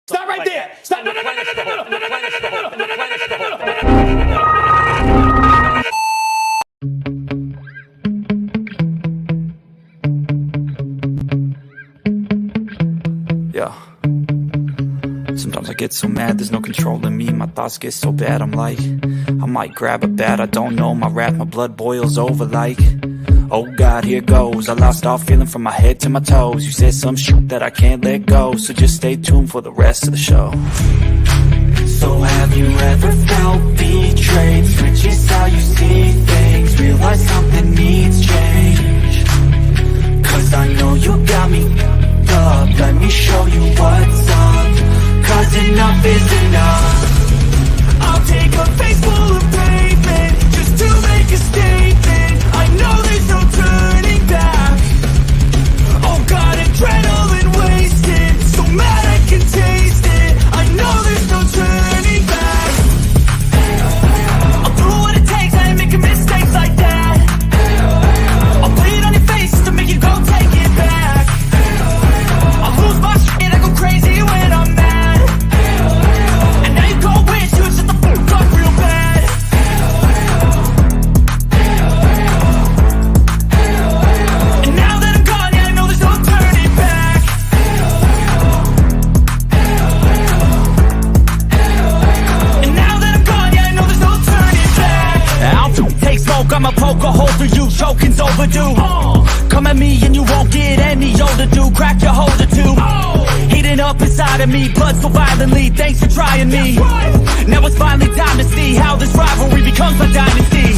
Stop right there. Stop. No. Yeah. Sometimes I get so mad, there's no controlling me. My thoughts get so bad, I'm like, I might grab a bat, I don't know. My wrath, my blood boils over like, oh God, here goes. I lost all feeling from my head to my toes. You said some shit that I can't let go, so just stay tuned for the rest of the show. So have you ever felt betrayed? Switches how you see things, realize something needs change. Cause I know you got me up, let me show you what's up. Cause enough is enough. I'll take a face full of pavement just to make a statement. I know there's no turning back. Oh God, adrenaline wasted, so mad I can taste it. I know there's no turning back. I'll do what it takes, I ain't making mistakes like that. I'll bleed on your face to make you go take it back. I'll lose my shit, I go crazy when I'm mad. And now you go wish you shut the fuck up real bad. And now that I'm gone, yeah, I know there's no turning back. And now that I'm gone, yeah, I know there's no turning back. I'll take smoke, I'ma poke a hole through you, choking's overdue. Come at me and you won't get any older, dude. Crack your holder too. Heating up inside of me, blood so violently. Thanks for trying me. Now it's finally time to see how this rivalry becomes a dynasty.